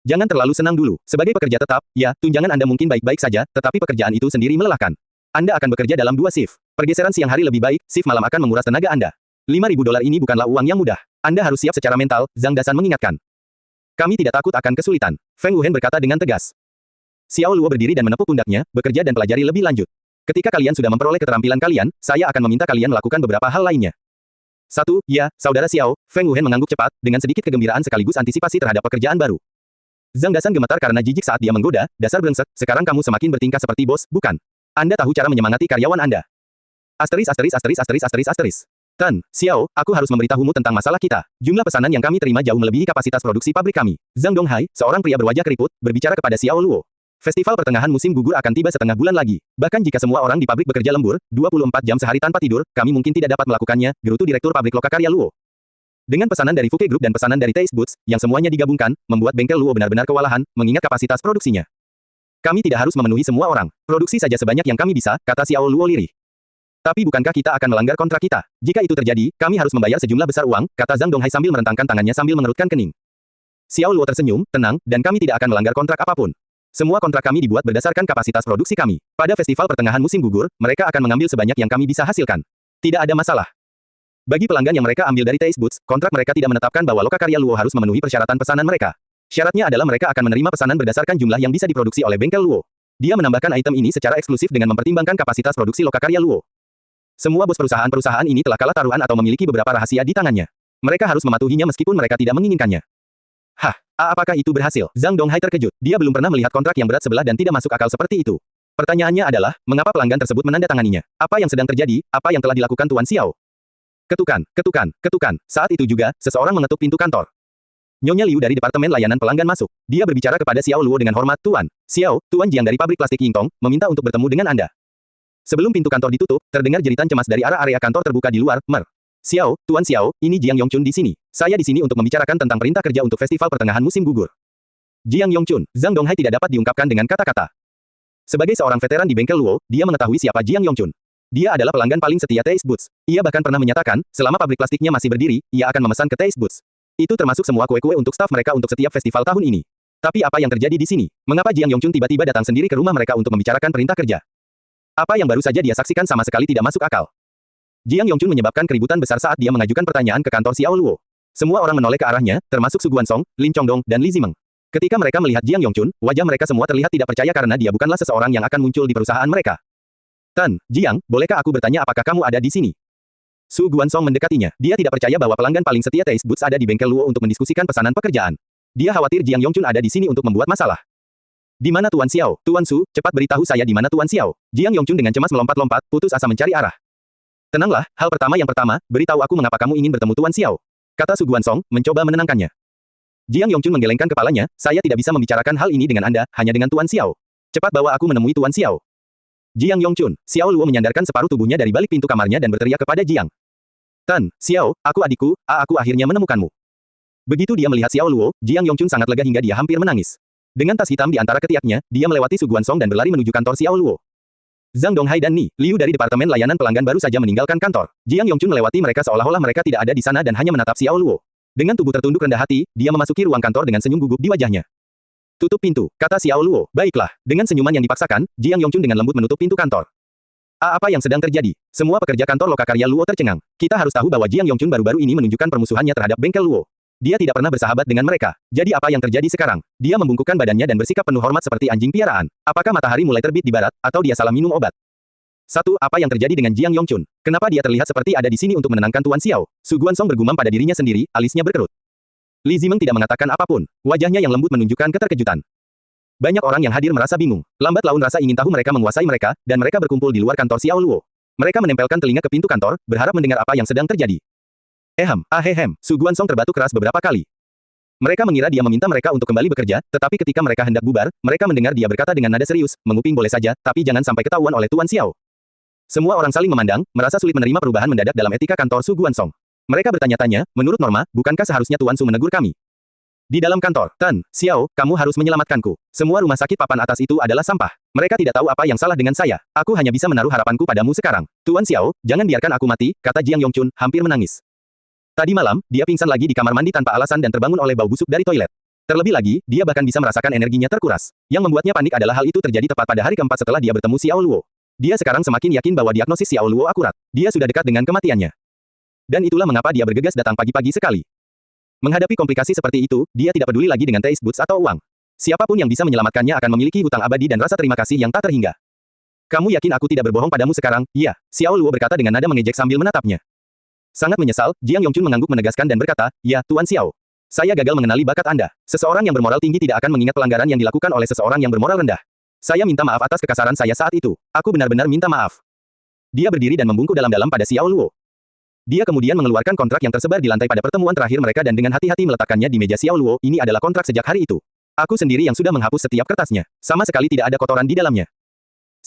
Jangan terlalu senang dulu. Sebagai pekerja tetap, ya, tunjangan Anda mungkin baik-baik saja, tetapi pekerjaan itu sendiri melelahkan. Anda akan bekerja dalam 2 shift. Pergeseran siang hari lebih baik, shift malam akan menguras tenaga Anda. 5.000 dolar ini bukanlah uang yang mudah. Anda harus siap secara mental, Zhang Dasan mengingatkan. Kami tidak takut akan kesulitan. Feng Wuhen berkata dengan tegas. Xiao Luo berdiri dan menepuk pundaknya, bekerja dan pelajari lebih lanjut. Ketika kalian sudah memperoleh keterampilan kalian, saya akan meminta kalian melakukan beberapa hal lainnya. 1. Ya, saudara Xiao, Feng Wuhen mengangguk cepat, dengan sedikit kegembiraan sekaligus antisipasi terhadap pekerjaan baru. Zhang Dasan gemetar karena jijik saat dia menggoda, dasar brengsek, sekarang kamu semakin bertingkah seperti bos, bukan? Anda tahu cara menyemangati karyawan Anda. Tan, Xiao, aku harus memberitahumu tentang masalah kita. Jumlah pesanan yang kami terima jauh melebihi kapasitas produksi pabrik kami. Zhang Donghai, seorang pria berwajah keriput, berbicara kepada Xiao Luo. Festival pertengahan musim gugur akan tiba setengah bulan lagi. Bahkan jika semua orang di pabrik bekerja lembur, 24 jam sehari tanpa tidur, kami mungkin tidak dapat melakukannya, gerutu Direktur Pabrik Lokakarya Luo. Dengan pesanan dari Fuke Group dan pesanan dari Taste Boots, yang semuanya digabungkan, membuat bengkel Luo benar-benar kewalahan, mengingat kapasitas produksinya. Kami tidak harus memenuhi semua orang. Produksi saja sebanyak yang kami bisa, kata Xiao Luo lirih. Tapi bukankah kita akan melanggar kontrak kita? Jika itu terjadi, kami harus membayar sejumlah besar uang, kata Zhang Donghai sambil merentangkan tangannya sambil mengerutkan kening. Xiao Luo tersenyum, tenang, dan kami tidak akan melanggar kontrak apapun. Semua kontrak kami dibuat berdasarkan kapasitas produksi kami. Pada festival pertengahan musim gugur, mereka akan mengambil sebanyak yang kami bisa hasilkan. Tidak ada masalah. Bagi pelanggan yang mereka ambil dari Taste Boots, kontrak mereka tidak menetapkan bahwa lokakarya Luo harus memenuhi persyaratan pesanan mereka. Syaratnya adalah mereka akan menerima pesanan berdasarkan jumlah yang bisa diproduksi oleh bengkel Luo. Dia menambahkan item ini secara eksklusif dengan mempertimbangkan kapasitas produksi lokakarya Luo. Semua bos perusahaan-perusahaan ini telah kalah taruhan atau memiliki beberapa rahasia di tangannya. Mereka harus mematuhinya meskipun mereka tidak menginginkannya. Hah, apakah itu berhasil? Zhang Donghai terkejut. Dia belum pernah melihat kontrak yang berat sebelah dan tidak masuk akal seperti itu. Pertanyaannya adalah, mengapa pelanggan tersebut menandatanganinya? Apa yang sedang terjadi? Apa yang telah dilakukan Tuan Xiao? Ketukan, ketukan, ketukan. Saat itu juga, seseorang mengetuk pintu kantor. Nyonya Liu dari Departemen Layanan Pelanggan masuk. Dia berbicara kepada Xiao Luo dengan hormat, Tuan. Xiao, Tuan Jiang dari pabrik plastik Yingtong, meminta untuk bertemu dengan Anda. Sebelum pintu kantor ditutup, terdengar jeritan cemas dari arah area kantor terbuka di luar, Mer. Xiao, Tuan Xiao, ini Jiang Yongchun di sini. Saya di sini untuk membicarakan tentang perintah kerja untuk festival pertengahan musim gugur. Jiang Yongchun, Zhang Donghai tidak dapat diungkapkan dengan kata-kata. Sebagai seorang veteran di bengkel Luo, dia mengetahui siapa Jiang Yongchun. Dia adalah pelanggan paling setia Taste Boots. Ia bahkan pernah menyatakan, selama pabrik plastiknya masih berdiri, ia akan memesan ke Taste Boots. Itu termasuk semua kue-kue untuk staf mereka untuk setiap festival tahun ini. Tapi apa yang terjadi di sini? Mengapa Jiang Yongchun tiba-tiba datang sendiri ke rumah mereka untuk membicarakan perintah kerja? Apa yang baru saja dia saksikan sama sekali tidak masuk akal. Jiang Yongchun menyebabkan keributan besar saat dia mengajukan pertanyaan ke kantor Xiao Luo. Semua orang menoleh ke arahnya, termasuk Su Guansong, Lin Chongdong, dan Li Zimeng. Ketika mereka melihat Jiang Yongchun, wajah mereka semua terlihat tidak percaya karena dia bukanlah seseorang yang akan muncul di perusahaan mereka. Tan, Jiang, bolehkah aku bertanya apakah kamu ada di sini? Su Guansong mendekatinya. Dia tidak percaya bahwa pelanggan paling setia Taste Boots ada di bengkel Luo untuk mendiskusikan pesanan pekerjaan. Dia khawatir Jiang Yongchun ada di sini untuk membuat masalah. Di mana Tuan Xiao? Tuan Su, cepat beritahu saya di mana Tuan Xiao. Jiang Yongchun dengan cemas melompat-lompat, putus asa mencari arah. Tenanglah, hal pertama yang pertama, beritahu aku mengapa kamu ingin bertemu Tuan Xiao. Kata Su Guansong, mencoba menenangkannya. Jiang Yongchun menggelengkan kepalanya, saya tidak bisa membicarakan hal ini dengan Anda, hanya dengan Tuan Xiao. Cepat bawa aku menemui Tuan Xiao. Jiang Yongchun, Xiao Luo menyandarkan separuh tubuhnya dari balik pintu kamarnya dan berteriak kepada Jiang. Tan, Xiao, aku adikku, aku akhirnya menemukanmu. Begitu dia melihat Xiao Luo, Jiang Yongchun sangat lega hingga dia hampir menangis. Dengan tas hitam di antara ketiaknya, dia melewati Su Guansong dan berlari menuju kantor Xiao Luo. Zhang Donghai dan Ni Liu dari Departemen Layanan Pelanggan baru saja meninggalkan kantor. Jiang Yongchun melewati mereka seolah-olah mereka tidak ada di sana dan hanya menatap Xiao Luo. Dengan tubuh tertunduk rendah hati, dia memasuki ruang kantor dengan senyum gugup di wajahnya. Tutup pintu, kata Xiao Luo. Baiklah, dengan senyuman yang dipaksakan, Jiang Yongchun dengan lembut menutup pintu kantor. Apa yang sedang terjadi? Semua pekerja kantor lokakarya Luo tercengang. Kita harus tahu bahwa Jiang Yongchun baru-baru ini menunjukkan permusuhannya terhadap bengkel Luo. Dia tidak pernah bersahabat dengan mereka. Jadi apa yang terjadi sekarang? Dia membungkukkan badannya dan bersikap penuh hormat seperti anjing piaraan. Apakah matahari mulai terbit di barat, atau dia salah minum obat? Apa yang terjadi dengan Jiang Yongchun? Kenapa dia terlihat seperti ada di sini untuk menenangkan Tuan Xiao? Su Guansong bergumam pada dirinya sendiri, alisnya berkerut. Li Zimeng tidak mengatakan apapun. Wajahnya yang lembut menunjukkan keterkejutan. Banyak orang yang hadir merasa bingung. Lambat laun rasa ingin tahu mereka menguasai mereka, dan mereka berkumpul di luar kantor Xiao Luo. Mereka menempelkan telinga ke pintu kantor, berharap mendengar apa yang sedang terjadi. Su Guansong terbatuk keras beberapa kali. Mereka mengira dia meminta mereka untuk kembali bekerja, tetapi ketika mereka hendak bubar, mereka mendengar dia berkata dengan nada serius, menguping boleh saja, tapi jangan sampai ketahuan oleh Tuan Xiao. Semua orang saling memandang, merasa sulit menerima perubahan mendadak dalam etika kantor Su Guansong. Mereka bertanya-tanya, menurut norma, bukankah seharusnya Tuan Su menegur kami? Di dalam kantor, Tan, Xiao, kamu harus menyelamatkanku. Semua rumah sakit papan atas itu adalah sampah. Mereka tidak tahu apa yang salah dengan saya. Aku hanya bisa menaruh harapanku padamu sekarang. Tuan Xiao, jangan biarkan aku mati, kata Jiang Yongchun, hampir menangis. Tadi malam, dia pingsan lagi di kamar mandi tanpa alasan dan terbangun oleh bau busuk dari toilet. Terlebih lagi, dia bahkan bisa merasakan energinya terkuras. Yang membuatnya panik adalah hal itu terjadi tepat pada hari keempat setelah dia bertemu Xiao Luo. Dia sekarang semakin yakin bahwa diagnosis Xiao Luo akurat. Dia sudah dekat dengan kematiannya. Dan itulah mengapa dia bergegas datang pagi-pagi sekali. Menghadapi komplikasi seperti itu, dia tidak peduli lagi dengan Taste Boots atau uang. Siapapun yang bisa menyelamatkannya akan memiliki hutang abadi dan rasa terima kasih yang tak terhingga. Kamu yakin aku tidak berbohong padamu sekarang? Iya, Xiao Luo berkata dengan nada mengejek sambil menatapnya. Sangat menyesal, Jiang Yongchun mengangguk menegaskan dan berkata, ya, Tuan Xiao. Saya gagal mengenali bakat Anda. Seseorang yang bermoral tinggi tidak akan mengingat pelanggaran yang dilakukan oleh seseorang yang bermoral rendah. Saya minta maaf atas kekasaran saya saat itu. Aku benar-benar minta maaf. Dia berdiri dan membungkuk dalam-dalam pada Xiao Luo. Dia kemudian mengeluarkan kontrak yang tersebar di lantai pada pertemuan terakhir mereka dan dengan hati-hati meletakkannya di meja Xiao Luo. Ini adalah kontrak sejak hari itu. Aku sendiri yang sudah menghapus setiap kertasnya. Sama sekali tidak ada kotoran di dalamnya.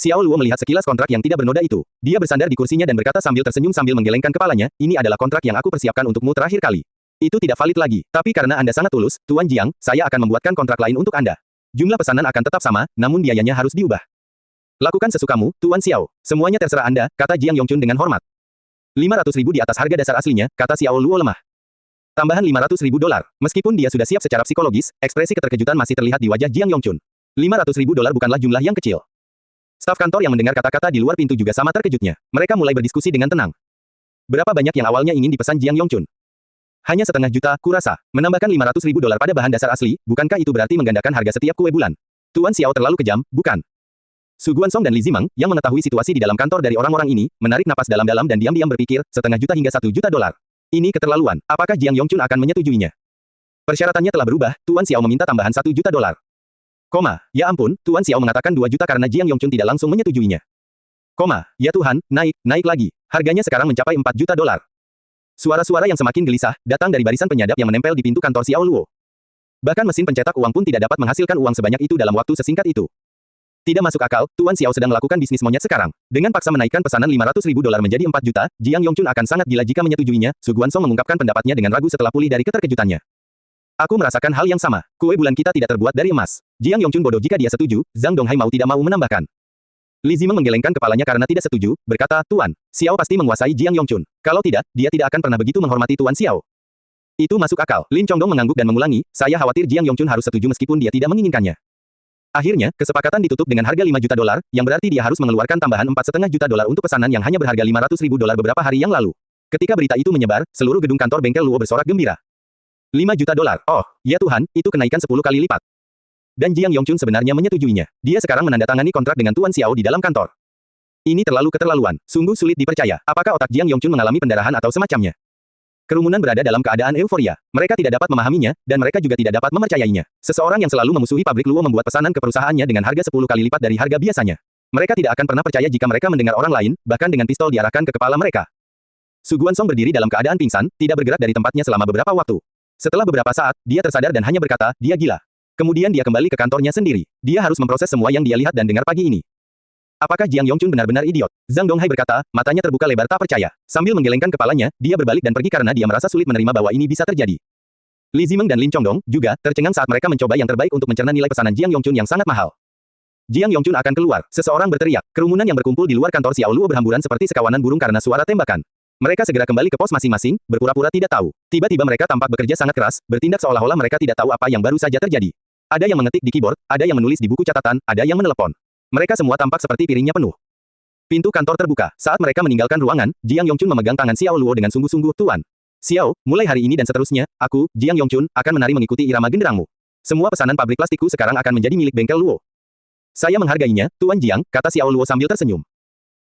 Xiao Luo melihat sekilas kontrak yang tidak bernoda itu. Dia bersandar di kursinya dan berkata sambil tersenyum sambil menggelengkan kepalanya, ini adalah kontrak yang aku persiapkan untukmu terakhir kali. Itu tidak valid lagi. Tapi karena Anda sangat tulus, Tuan Jiang, saya akan membuatkan kontrak lain untuk Anda. Jumlah pesanan akan tetap sama, namun biayanya harus diubah. Lakukan sesukamu, Tuan Xiao. Semuanya terserah Anda, kata Jiang Yongchun dengan hormat. 500.000 di atas harga dasar aslinya, kata Xiao Luo lemah. Tambahan $500.000. Meskipun dia sudah siap secara psikologis, ekspresi keterkejutan masih terlihat di wajah Jiang Yongchun. $500.000 bukanlah jumlah yang kecil. Staf kantor yang mendengar kata-kata di luar pintu juga sama terkejutnya. Mereka mulai berdiskusi dengan tenang. Berapa banyak yang awalnya ingin dipesan Jiang Yongchun? Hanya setengah juta, kurasa. Menambahkan $500.000 pada bahan dasar asli, bukankah itu berarti menggandakan harga setiap kue bulan? Tuan Xiao terlalu kejam, bukan? Su Guansong dan Li Zimeng, yang mengetahui situasi di dalam kantor dari orang-orang ini, menarik napas dalam-dalam dan diam-diam berpikir, $0,5 juta hingga $1 juta. Ini keterlaluan. Apakah Jiang Yongchun akan menyetujuinya? Persyaratannya telah berubah, Tuan Xiao meminta tambahan $1 juta. Ya ampun, Tuan Xiao mengatakan 2 juta karena Jiang Yongchun tidak langsung menyetujuinya. Ya Tuhan, naik lagi. Harganya sekarang mencapai $4 juta. Suara-suara yang semakin gelisah, datang dari barisan penyadap yang menempel di pintu kantor Xiao Luo. Bahkan mesin pencetak uang pun tidak dapat menghasilkan uang sebanyak itu dalam waktu sesingkat itu. Tidak masuk akal, Tuan Xiao sedang melakukan bisnis monyet sekarang. Dengan paksa menaikkan pesanan $500.000 menjadi 4 juta, Jiang Yongchun akan sangat gila jika menyetujuinya. Su Guansong mengungkapkan pendapatnya dengan ragu setelah pulih dari keterkejutannya. Aku merasakan hal yang sama. Kue bulan kita tidak terbuat dari emas. Jiang Yongchun bodoh jika dia setuju, Zhang Donghai mau tidak mau menambahkan. Li Zimeng menggelengkan kepalanya karena tidak setuju, berkata, Tuan, Xiao pasti menguasai Jiang Yongchun. Kalau tidak, dia tidak akan pernah begitu menghormati Tuan Xiao. Itu masuk akal. Lin Chongdong mengangguk dan mengulangi, saya khawatir Jiang Yongchun harus setuju meskipun dia tidak menginginkannya. Akhirnya, kesepakatan ditutup dengan harga $5 juta, yang berarti dia harus mengeluarkan tambahan $4,5 juta untuk pesanan yang hanya berharga $500.000 beberapa hari yang lalu. Ketika berita itu menyebar, seluruh gedung kantor bengkel Luo bersorak gembira. $5 juta. Oh, ya Tuhan, itu kenaikan 10 kali lipat. Dan Jiang Yongchun sebenarnya menyetujuinya. Dia sekarang menandatangani kontrak dengan Tuan Xiao di dalam kantor. Ini terlalu keterlaluan. Sungguh sulit dipercaya. Apakah otak Jiang Yongchun mengalami pendarahan atau semacamnya? Kerumunan berada dalam keadaan euforia. Mereka tidak dapat memahaminya, dan mereka juga tidak dapat mempercayainya. Seseorang yang selalu memusuhi pabrik Luo membuat pesanan ke perusahaannya dengan harga 10 kali lipat dari harga biasanya. Mereka tidak akan pernah percaya jika mereka mendengar orang lain, bahkan dengan pistol diarahkan ke kepala mereka. Su Guansong berdiri dalam keadaan pingsan, tidak bergerak dari tempatnya selama beberapa waktu. Setelah beberapa saat, dia tersadar dan hanya berkata, dia gila. Kemudian dia kembali ke kantornya sendiri. Dia harus memproses semua yang dia lihat dan dengar pagi ini. Apakah Jiang Yongchun benar-benar idiot? Zhang Donghai berkata, matanya terbuka lebar tak percaya. Sambil menggelengkan kepalanya, dia berbalik dan pergi karena dia merasa sulit menerima bahwa ini bisa terjadi. Li Zimeng dan Lin Chongdong juga tercengang saat mereka mencoba yang terbaik untuk mencerna nilai pesanan Jiang Yongchun yang sangat mahal. Jiang Yongchun akan keluar. Seseorang berteriak. Kerumunan yang berkumpul di luar kantor Xiao Luo berhamburan seperti sekawanan burung karena suara tembakan. Mereka segera kembali ke pos masing-masing, berpura-pura tidak tahu. Tiba-tiba mereka tampak bekerja sangat keras, bertindak seolah-olah mereka tidak tahu apa yang baru saja terjadi. Ada yang mengetik di keyboard, ada yang menulis di buku catatan, ada yang menelepon. Mereka semua tampak seperti piringnya penuh. Pintu kantor terbuka. Saat mereka meninggalkan ruangan, Jiang Yongchun memegang tangan Xiao Luo dengan sungguh-sungguh, Tuan Xiao, mulai hari ini dan seterusnya, aku, Jiang Yongchun, akan menari mengikuti irama genderangmu. Semua pesanan pabrik plastikku sekarang akan menjadi milik bengkel Luo. Saya menghargainya, Tuan Jiang, kata Xiao Luo sambil tersenyum.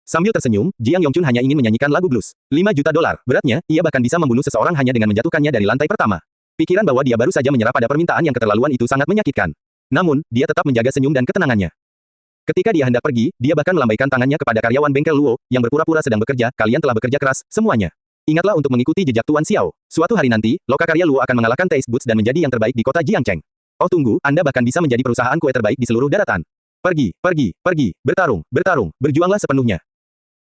Sambil tersenyum, Jiang Yongchun hanya ingin menyanyikan lagu blues. $5 juta. Beratnya, ia bahkan bisa membunuh seseorang hanya dengan menjatuhkannya dari lantai pertama. Pikiran bahwa dia baru saja menyerah pada permintaan yang keterlaluan itu sangat menyakitkan. Namun, dia tetap menjaga senyum dan ketenangannya. Ketika dia hendak pergi, dia bahkan melambaikan tangannya kepada karyawan bengkel Luo, yang berpura-pura sedang bekerja, kalian telah bekerja keras, semuanya. Ingatlah untuk mengikuti jejak Tuan Xiao. Suatu hari nanti, lokakarya Luo akan mengalahkan Taste Boots dan menjadi yang terbaik di kota Jiangcheng. Oh tunggu, Anda bahkan bisa menjadi perusahaan kue terbaik di seluruh daratan. Pergi, bertarung, berjuanglah sepenuhnya.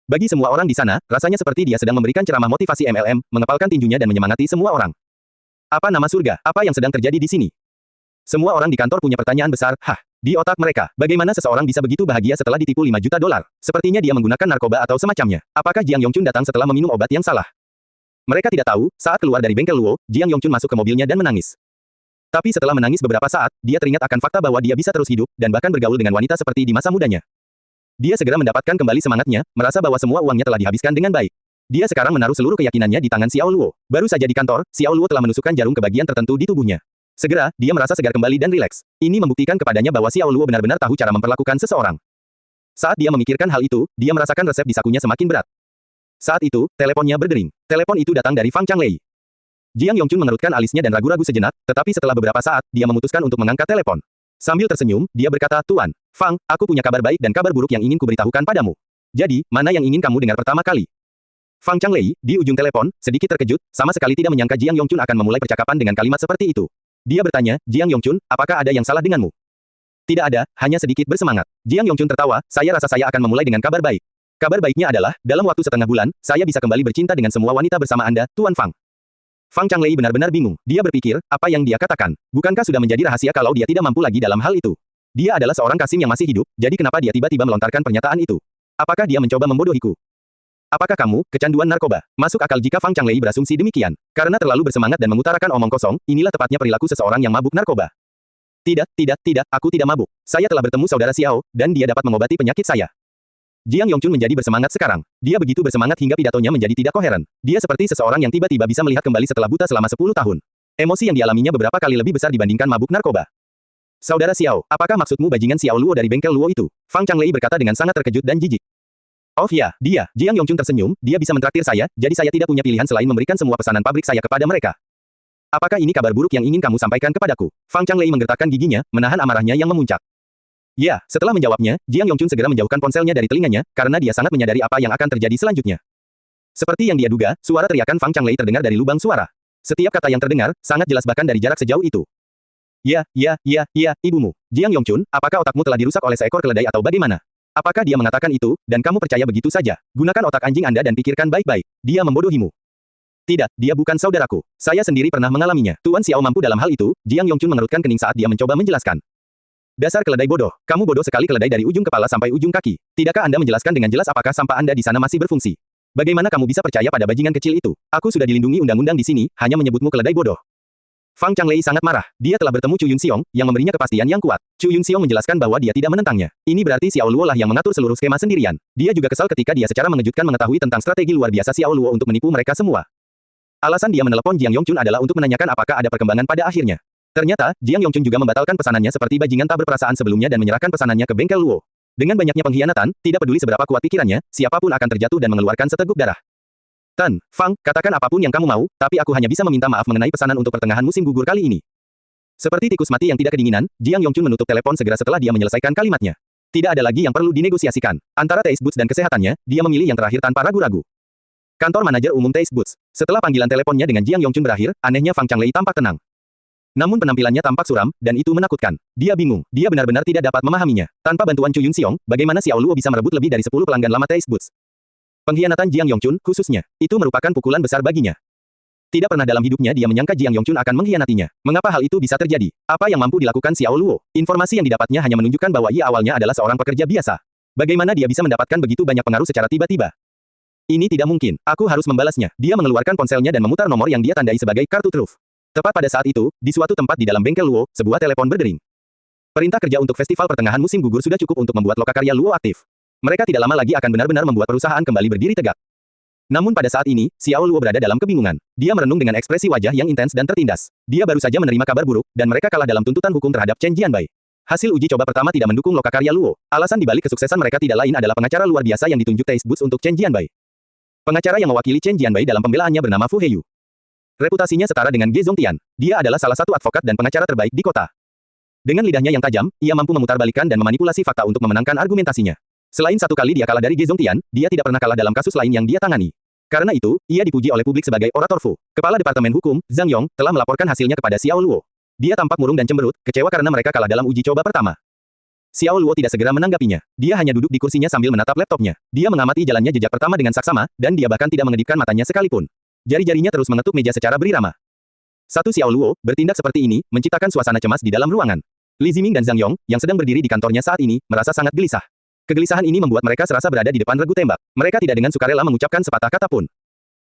Bagi semua orang di sana, rasanya seperti dia sedang memberikan ceramah motivasi MLM, mengepalkan tinjunya dan menyemangati semua orang. Apa nama surga? Apa yang sedang terjadi di sini? Semua orang di kantor punya pertanyaan besar, di otak mereka, bagaimana seseorang bisa begitu bahagia setelah ditipu $5 juta? Sepertinya dia menggunakan narkoba atau semacamnya. Apakah Jiang Yongchun datang setelah meminum obat yang salah? Mereka tidak tahu, saat keluar dari bengkel Luo, Jiang Yongchun masuk ke mobilnya dan menangis. Tapi setelah menangis beberapa saat, dia teringat akan fakta bahwa dia bisa terus hidup, dan bahkan bergaul dengan wanita seperti di masa mudanya. Dia segera mendapatkan kembali semangatnya, merasa bahwa semua uangnya telah dihabiskan dengan baik. Dia sekarang menaruh seluruh keyakinannya di tangan Xiao Luo. Baru saja di kantor, Xiao Luo telah menusukkan jarum ke bagian tertentu di tubuhnya. Segera, dia merasa segar kembali dan rileks. Ini membuktikan kepadanya bahwa Xiao Luo benar-benar tahu cara memperlakukan seseorang. Saat dia memikirkan hal itu, dia merasakan resep di sakunya semakin berat. Saat itu, teleponnya berdering. Telepon itu datang dari Fang Changlei. Jiang Yongchun mengerutkan alisnya dan ragu-ragu sejenak, tetapi setelah beberapa saat, dia memutuskan untuk mengangkat telepon. Sambil tersenyum, dia berkata, Tuan Fang, aku punya kabar baik dan kabar buruk yang ingin kuberitahukan padamu. Jadi, mana yang ingin kamu dengar pertama kali? Fang Changlei, di ujung telepon, sedikit terkejut, sama sekali tidak menyangka Jiang Yongchun akan memulai percakapan dengan kalimat seperti itu. Dia bertanya, Jiang Yongchun, apakah ada yang salah denganmu? Tidak ada, hanya sedikit bersemangat. Jiang Yongchun tertawa, saya rasa saya akan memulai dengan kabar baik. Kabar baiknya adalah, dalam waktu setengah bulan, saya bisa kembali bercinta dengan semua wanita bersama Anda, Tuan Fang. Fang Changlei benar-benar bingung. Dia berpikir, apa yang dia katakan? Bukankah sudah menjadi rahasia kalau dia tidak mampu lagi dalam hal itu? Dia adalah seorang Kasim yang masih hidup, jadi kenapa dia tiba-tiba melontarkan pernyataan itu? Apakah dia mencoba membodohiku? Apakah kamu, kecanduan narkoba? Masuk akal jika Fang Changlei berasumsi demikian. Karena terlalu bersemangat dan mengutarakan omong kosong, inilah tepatnya perilaku seseorang yang mabuk narkoba. Tidak, aku tidak mabuk. Saya telah bertemu saudara Xiao, dan dia dapat mengobati penyakit saya. Jiang Yongchun menjadi bersemangat sekarang. Dia begitu bersemangat hingga pidatonya menjadi tidak koheren. Dia seperti seseorang yang tiba-tiba bisa melihat kembali setelah buta selama 10 tahun. Emosi yang dialaminya beberapa kali lebih besar dibandingkan mabuk narkoba. Saudara Xiao, apakah maksudmu bajingan Xiao Luo dari bengkel Luo itu? Fang Changlei berkata dengan sangat terkejut dan jijik. Oh ya, dia. Jiang Yongchun tersenyum, dia bisa mentraktir saya, jadi saya tidak punya pilihan selain memberikan semua pesanan pabrik saya kepada mereka. Apakah ini kabar buruk yang ingin kamu sampaikan kepadaku? Fang Changlei menggertakkan giginya, menahan amarahnya yang memuncak. Ya, setelah menjawabnya, Jiang Yongchun segera menjauhkan ponselnya dari telinganya, karena dia sangat menyadari apa yang akan terjadi selanjutnya. Seperti yang dia duga, suara teriakan Fang Changlei terdengar dari lubang suara. Setiap kata yang terdengar, sangat jelas bahkan dari jarak sejauh itu. Ya, ibumu. Jiang Yongchun, apakah otakmu telah dirusak oleh seekor keledai atau bagaimana? Apakah dia mengatakan itu, dan kamu percaya begitu saja? Gunakan otak anjing Anda dan pikirkan baik-baik. Dia membodohimu. Tidak, dia bukan saudaraku. Saya sendiri pernah mengalaminya. Tuan Xiao mampu dalam hal itu, Jiang Yongchun mengerutkan kening saat dia mencoba menjelaskan. Dasar keledai bodoh. Kamu bodoh sekali keledai dari ujung kepala sampai ujung kaki. Tidakkah Anda menjelaskan dengan jelas apakah sampah Anda di sana masih berfungsi? Bagaimana kamu bisa percaya pada bajingan kecil itu? Aku sudah dilindungi undang-undang di sini, hanya menyebutmu keledai bodoh. Fang Changlei sangat marah. Dia telah bertemu Chu Yunxiong, yang memberinya kepastian yang kuat. Chu Yunxiong menjelaskan bahwa dia tidak menentangnya. Ini berarti Xiao Luo lah yang mengatur seluruh skema sendirian. Dia juga kesal ketika dia secara mengejutkan mengetahui tentang strategi luar biasa Xiao Luo untuk menipu mereka semua. Alasan dia menelepon Jiang Yongchun adalah untuk menanyakan apakah ada perkembangan pada akhirnya. Ternyata, Jiang Yongchun juga membatalkan pesanannya seperti bajingan tak berperasaan sebelumnya dan menyerahkan pesanannya ke bengkel Luo. Dengan banyaknya pengkhianatan, tidak peduli seberapa kuat pikirannya, siapapun akan terjatuh dan mengeluarkan seteguk darah. Tan, Fang, katakan apapun yang kamu mau, tapi aku hanya bisa meminta maaf mengenai pesanan untuk pertengahan musim gugur kali ini. Seperti tikus mati yang tidak kedinginan, Jiang Yongchun menutup telepon segera setelah dia menyelesaikan kalimatnya. Tidak ada lagi yang perlu dinegosiasikan. Antara Taste Boots dan kesehatannya, dia memilih yang terakhir tanpa ragu-ragu. Kantor manajer umum Taste Boots. Setelah panggilan teleponnya dengan Jiang Yongchun berakhir, anehnya Fang Changlei tampak tenang. Namun penampilannya tampak suram, dan itu menakutkan. Dia bingung, dia benar-benar tidak dapat memahaminya. Tanpa bantuan Chu Yunxiong, bagaimana Xiao Luo bisa merebut lebih dari 10 pelanggan lama Taste Boots? Pengkhianatan Jiang Yongchun, khususnya, itu merupakan pukulan besar baginya. Tidak pernah dalam hidupnya dia menyangka Jiang Yongchun akan mengkhianatinya. Mengapa hal itu bisa terjadi? Apa yang mampu dilakukan Xiao Luo? Informasi yang didapatnya hanya menunjukkan bahwa ia awalnya adalah seorang pekerja biasa. Bagaimana dia bisa mendapatkan begitu banyak pengaruh secara tiba-tiba? Ini tidak mungkin. Aku harus membalasnya. Dia mengeluarkan ponselnya dan memutar nomor yang dia tandai sebagai kartu truf. Tepat pada saat itu, di suatu tempat di dalam bengkel Luo, sebuah telepon berdering. Perintah kerja untuk festival pertengahan musim gugur sudah cukup untuk membuat lokakarya Luo aktif. Mereka tidak lama lagi akan benar-benar membuat perusahaan kembali berdiri tegak. Namun pada saat ini, Xiao Luo berada dalam kebingungan. Dia merenung dengan ekspresi wajah yang intens dan tertindas. Dia baru saja menerima kabar buruk, dan mereka kalah dalam tuntutan hukum terhadap Chen Jianbai. Hasil uji coba pertama tidak mendukung lokakarya Luo. Alasan dibalik kesuksesan mereka tidak lain adalah pengacara luar biasa yang ditunjuk Taste Boots untuk Chen Jianbai. Pengacara yang mewakili Chen Jianbai dalam pembelaannya bernama Fu Heiyu. Reputasinya setara dengan Ge Zongtian. Dia adalah salah satu advokat dan pengacara terbaik di kota. Dengan lidahnya yang tajam, ia mampu memutarbalikkan dan memanipulasi fakta untuk memenangkan argumentasinya. Selain satu kali dia kalah dari Ge Zongtian, dia tidak pernah kalah dalam kasus lain yang dia tangani. Karena itu, ia dipuji oleh publik sebagai orator Fu. Kepala Departemen Hukum, Zhang Yong, telah melaporkan hasilnya kepada Xiao Luo. Dia tampak murung dan cemberut, kecewa karena mereka kalah dalam uji coba pertama. Xiao Luo tidak segera menanggapinya. Dia hanya duduk di kursinya sambil menatap laptopnya. Dia mengamati jalannya jejak pertama dengan saksama, dan dia bahkan tidak mengedipkan matanya sekalipun. Jari-jarinya terus mengetuk meja secara berirama. Satu Xiao Luo, bertindak seperti ini, menciptakan suasana cemas di dalam ruangan. Li Ziming dan Zhang Yong, yang sedang berdiri di kantornya saat ini, merasa sangat gelisah. Kegelisahan ini membuat mereka serasa berada di depan regu tembak. Mereka tidak dengan sukarela mengucapkan sepatah kata pun.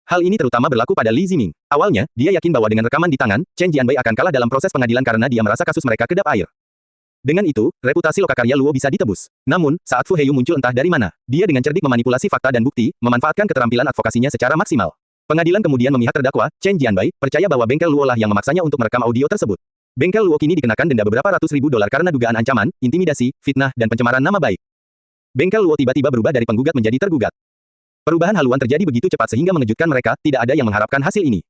Hal ini terutama berlaku pada Li Ziming. Awalnya, dia yakin bahwa dengan rekaman di tangan, Chen Jianbai akan kalah dalam proses pengadilan karena dia merasa kasus mereka kedap air. Dengan itu, reputasi lokakarya Luo bisa ditebus. Namun, saat Fu Heiyu muncul entah dari mana, dia dengan cerdik memanipulasi fakta dan bukti, memanfaatkan keterampilan advokasinya secara maksimal. Pengadilan kemudian memihak terdakwa, Chen Jianbai, percaya bahwa bengkel Luo lah yang memaksanya untuk merekam audio tersebut. Bengkel Luo kini dikenakan denda beberapa ratus ribu dolar karena dugaan ancaman, intimidasi, fitnah, dan pencemaran nama baik. Bengkel Luo tiba-tiba berubah dari penggugat menjadi tergugat. Perubahan haluan terjadi begitu cepat sehingga mengejutkan mereka, tidak ada yang mengharapkan hasil ini.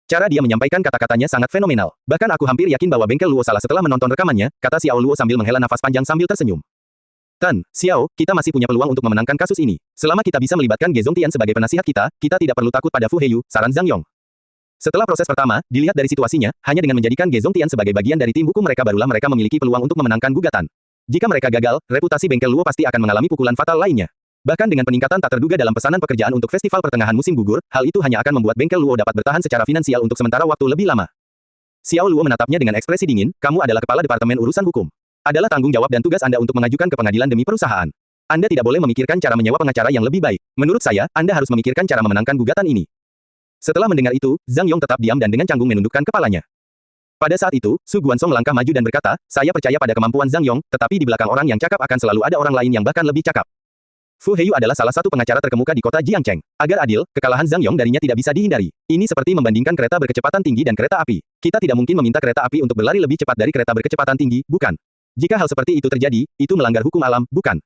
Cara dia menyampaikan kata-katanya sangat fenomenal. Bahkan aku hampir yakin bahwa bengkel Luo salah setelah menonton rekamannya, kata Xiao Luo sambil menghela nafas panjang sambil tersenyum. Tan, Xiao, kita masih punya peluang untuk memenangkan kasus ini. Selama kita bisa melibatkan Ge Zongtian sebagai penasihat kita tidak perlu takut pada Fu Heiyu, saran Zhang Yong. Setelah proses pertama, dilihat dari situasinya, hanya dengan menjadikan Ge Zongtian sebagai bagian dari tim hukum mereka barulah mereka memiliki peluang untuk memenangkan gugatan. Jika mereka gagal, reputasi bengkel Luo pasti akan mengalami pukulan fatal lainnya. Bahkan dengan peningkatan tak terduga dalam pesanan pekerjaan untuk festival pertengahan musim gugur, hal itu hanya akan membuat bengkel Luo dapat bertahan secara finansial untuk sementara waktu lebih lama. Xiao Luo menatapnya dengan ekspresi dingin, kamu adalah kepala departemen urusan hukum. Adalah tanggung jawab dan tugas Anda untuk mengajukan ke pengadilan demi perusahaan. Anda tidak boleh memikirkan cara menyewa pengacara yang lebih baik. Menurut saya, Anda harus memikirkan cara memenangkan gugatan ini. Setelah mendengar itu, Zhang Yong tetap diam dan dengan canggung menundukkan kepalanya. Pada saat itu, Su Guansong melangkah maju dan berkata, saya percaya pada kemampuan Zhang Yong, tetapi di belakang orang yang cakap akan selalu ada orang lain yang bahkan lebih cakap. Fu Heiyu adalah salah satu pengacara terkemuka di kota Jiangcheng. Agar adil, kekalahan Zhang Yong darinya tidak bisa dihindari. Ini seperti membandingkan kereta berkecepatan tinggi dan kereta api. Kita tidak mungkin meminta kereta api untuk berlari lebih cepat dari kereta berkecepatan tinggi, bukan? Jika hal seperti itu terjadi, itu melanggar hukum alam, bukan?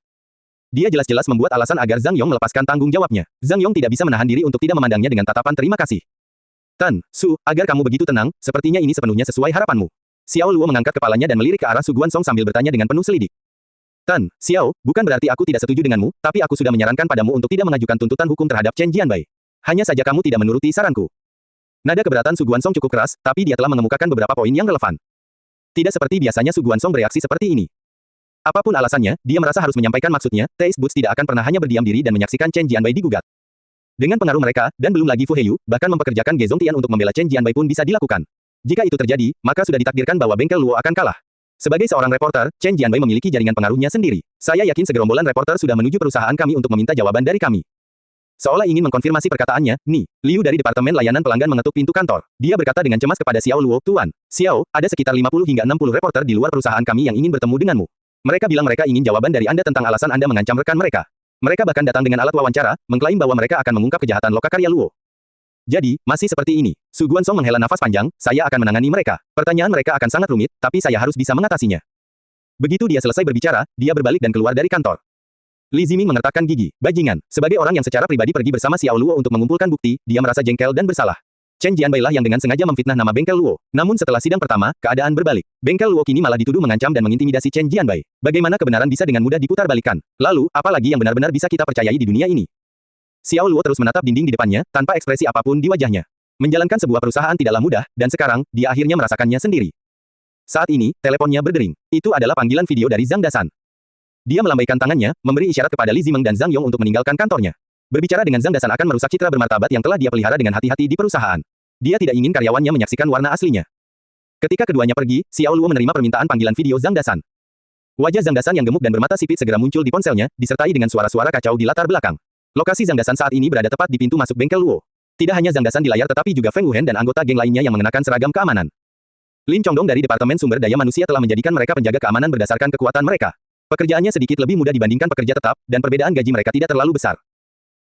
Dia jelas-jelas membuat alasan agar Zhang Yong melepaskan tanggung jawabnya. Zhang Yong tidak bisa menahan diri untuk tidak memandangnya dengan tatapan terima kasih. Tan, Su, agar kamu begitu tenang, sepertinya ini sepenuhnya sesuai harapanmu. Xiao Luo mengangkat kepalanya dan melirik ke arah Su Guansong sambil bertanya dengan penuh selidik. Tan, Xiao, bukan berarti aku tidak setuju denganmu, tapi aku sudah menyarankan padamu untuk tidak mengajukan tuntutan hukum terhadap Chen Jianbai. Hanya saja kamu tidak menuruti saranku. Nada keberatan Su Guansong cukup keras, tapi dia telah mengemukakan beberapa poin yang relevan. Tidak seperti biasanya Su Guansong bereaksi seperti ini. Apapun alasannya, dia merasa harus menyampaikan maksudnya, Taste Boots tidak akan pernah hanya berdiam diri dan menyaksikan Chen Jianbai digugat. Dengan pengaruh mereka, dan belum lagi Fu Heiyu, bahkan mempekerjakan Ge Zongtian untuk membela Chen Jianbai pun bisa dilakukan. Jika itu terjadi, maka sudah ditakdirkan bahwa bengkel Luo akan kalah. Sebagai seorang reporter, Chen Jianbai memiliki jaringan pengaruhnya sendiri. Saya yakin segerombolan reporter sudah menuju perusahaan kami untuk meminta jawaban dari kami. Seolah ingin mengkonfirmasi perkataannya, Liu dari Departemen Layanan Pelanggan mengetuk pintu kantor. Dia berkata dengan cemas kepada Xiao Luo, Tuan, Xiao, ada sekitar 50 hingga 60 reporter di luar perusahaan kami yang ingin bertemu denganmu. Mereka bilang mereka ingin jawaban dari Anda tentang alasan Anda mengancam rekan mereka. Mereka bahkan datang dengan alat wawancara, mengklaim bahwa mereka akan mengungkap kejahatan lokakarya Luo. Jadi, masih seperti ini. Su Guansong menghela nafas panjang, saya akan menangani mereka. Pertanyaan mereka akan sangat rumit, tapi saya harus bisa mengatasinya. Begitu dia selesai berbicara, dia berbalik dan keluar dari kantor. Li Ziming mengertakkan gigi. Bajingan, sebagai orang yang secara pribadi pergi bersama Xiao Luo untuk mengumpulkan bukti, dia merasa jengkel dan bersalah. Chen Jianbai lah yang dengan sengaja memfitnah nama bengkel Luo. Namun setelah sidang pertama, keadaan berbalik. Bengkel Luo kini malah dituduh mengancam dan mengintimidasi Chen Jianbai. Bagaimana kebenaran bisa dengan mudah diputarbalikkan? Lalu, apalagi yang benar-benar bisa kita percayai di dunia ini? Xiao Luo terus menatap dinding di depannya, tanpa ekspresi apapun di wajahnya. Menjalankan sebuah perusahaan tidaklah mudah, dan sekarang, dia akhirnya merasakannya sendiri. Saat ini, teleponnya berdering. Itu adalah panggilan video dari Zhang Dasan. Dia melambaikan tangannya, memberi isyarat kepada Li Zimeng dan Zhang Yong untuk meninggalkan kantornya. Berbicara dengan Zhang Dasan akan merusak citra bermartabat yang telah dia pelihara dengan hati-hati di perusahaan. Dia tidak ingin karyawannya menyaksikan warna aslinya. Ketika keduanya pergi, Xiao Luo menerima permintaan panggilan video Zhang Dasan. Wajah Zhang Dasan yang gemuk dan bermata sipit segera muncul di ponselnya, disertai dengan suara-suara kacau di latar belakang. Lokasi Zhang Dasan saat ini berada tepat di pintu masuk bengkel Luo. Tidak hanya Zhang Dasan di layar tetapi juga Feng Wuhen dan anggota geng lainnya yang mengenakan seragam keamanan. Lin Chongdong dari Departemen Sumber Daya Manusia telah menjadikan mereka penjaga keamanan berdasarkan kekuatan mereka. Pekerjaannya sedikit lebih mudah dibandingkan pekerja tetap, dan perbedaan gaji mereka tidak terlalu besar.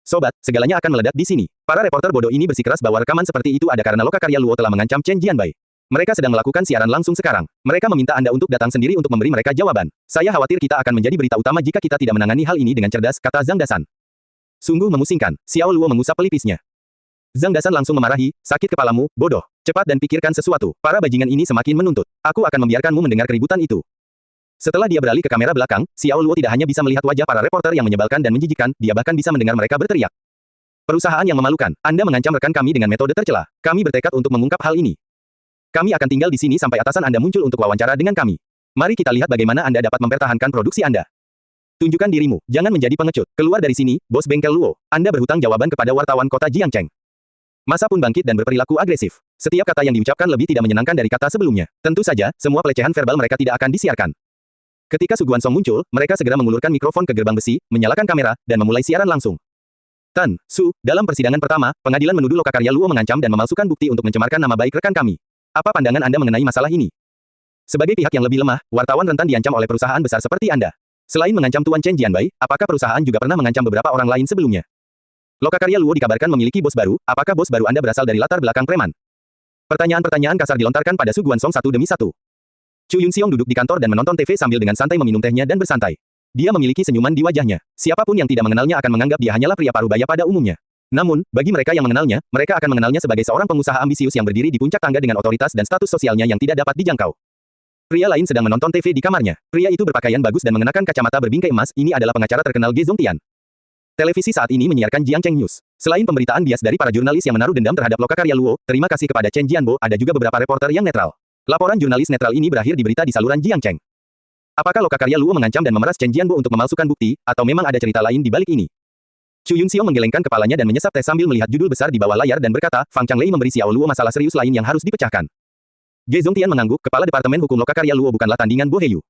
Sobat, segalanya akan meledak di sini. Para reporter bodoh ini bersikeras bahwa rekaman seperti itu ada karena lokakarya Luo telah mengancam Chen Jianbai. Mereka sedang melakukan siaran langsung sekarang. Mereka meminta Anda untuk datang sendiri untuk memberi mereka jawaban. Saya khawatir kita akan menjadi berita utama jika kita tidak menangani hal ini dengan cerdas, kata Zhang Dasan. Sungguh memusingkan. Xiao Luo mengusap pelipisnya. Zhang Dasan langsung memarahi, sakit kepalamu, bodoh. Cepat dan pikirkan sesuatu. Para bajingan ini semakin menuntut. Aku akan membiarkanmu mendengar keributan itu. Setelah dia beralih ke kamera belakang, Xiao Luo tidak hanya bisa melihat wajah para reporter yang menyebalkan dan menjijikkan, dia bahkan bisa mendengar mereka berteriak. Perusahaan yang memalukan, Anda mengancam rekan kami dengan metode tercela. Kami bertekad untuk mengungkap hal ini. Kami akan tinggal di sini sampai atasan Anda muncul untuk wawancara dengan kami. Mari kita lihat bagaimana Anda dapat mempertahankan produksi Anda. Tunjukkan dirimu, jangan menjadi pengecut. Keluar dari sini, bos bengkel Luo. Anda berhutang jawaban kepada wartawan kota Jiangcheng. Masa pun bangkit dan berperilaku agresif. Setiap kata yang diucapkan lebih tidak menyenangkan dari kata sebelumnya. Tentu saja, semua pelecehan verbal mereka tidak akan disiarkan. Ketika Su Guansong muncul, mereka segera mengulurkan mikrofon ke gerbang besi, menyalakan kamera, dan memulai siaran langsung. Tan, Su, dalam persidangan pertama, pengadilan menuduh lokakarya Luo mengancam dan memalsukan bukti untuk mencemarkan nama baik rekan kami. Apa pandangan Anda mengenai masalah ini? Sebagai pihak yang lebih lemah, wartawan rentan diancam oleh perusahaan besar seperti Anda. Selain mengancam Tuan Chen Jianbai, apakah perusahaan juga pernah mengancam beberapa orang lain sebelumnya? Lokakarya Luo dikabarkan memiliki bos baru, apakah bos baru Anda berasal dari latar belakang preman? Pertanyaan-pertanyaan kasar dilontarkan pada Su Guansong satu demi satu. Chu Yunxiong duduk di kantor dan menonton TV sambil dengan santai meminum tehnya dan bersantai. Dia memiliki senyuman di wajahnya. Siapapun yang tidak mengenalnya akan menganggap dia hanyalah pria parubaya pada umumnya. Namun, bagi mereka yang mengenalnya, mereka akan mengenalnya sebagai seorang pengusaha ambisius yang berdiri di puncak tangga dengan otoritas dan status sosialnya yang tidak dapat dijangkau. Pria lain sedang menonton TV di kamarnya. Pria itu berpakaian bagus dan mengenakan kacamata berbingkai emas. Ini adalah pengacara terkenal Ge Zongtian. Televisi saat ini menyiarkan Jiangcheng News. Selain pemberitaan bias dari para jurnalis yang menaruh dendam terhadap lokakarya Luo, terima kasih kepada Chen Jianbo, ada juga beberapa reporter yang netral. Laporan jurnalis netral ini berakhir di berita di saluran Jiangcheng. Apakah lokakarya Luo mengancam dan memeras Chen Jianbo untuk memalsukan bukti, atau memang ada cerita lain di balik ini? Chu Yunxiong menggelengkan kepalanya dan menyesap teh sambil melihat judul besar di bawah layar dan berkata, Fang Changlei memberi Xiao Luo masalah serius lain yang harus dipecahkan. Ge Zongtian mengangguk, kepala Departemen Hukum lokakarya Luo bukanlah tandingan Bo Heiyu.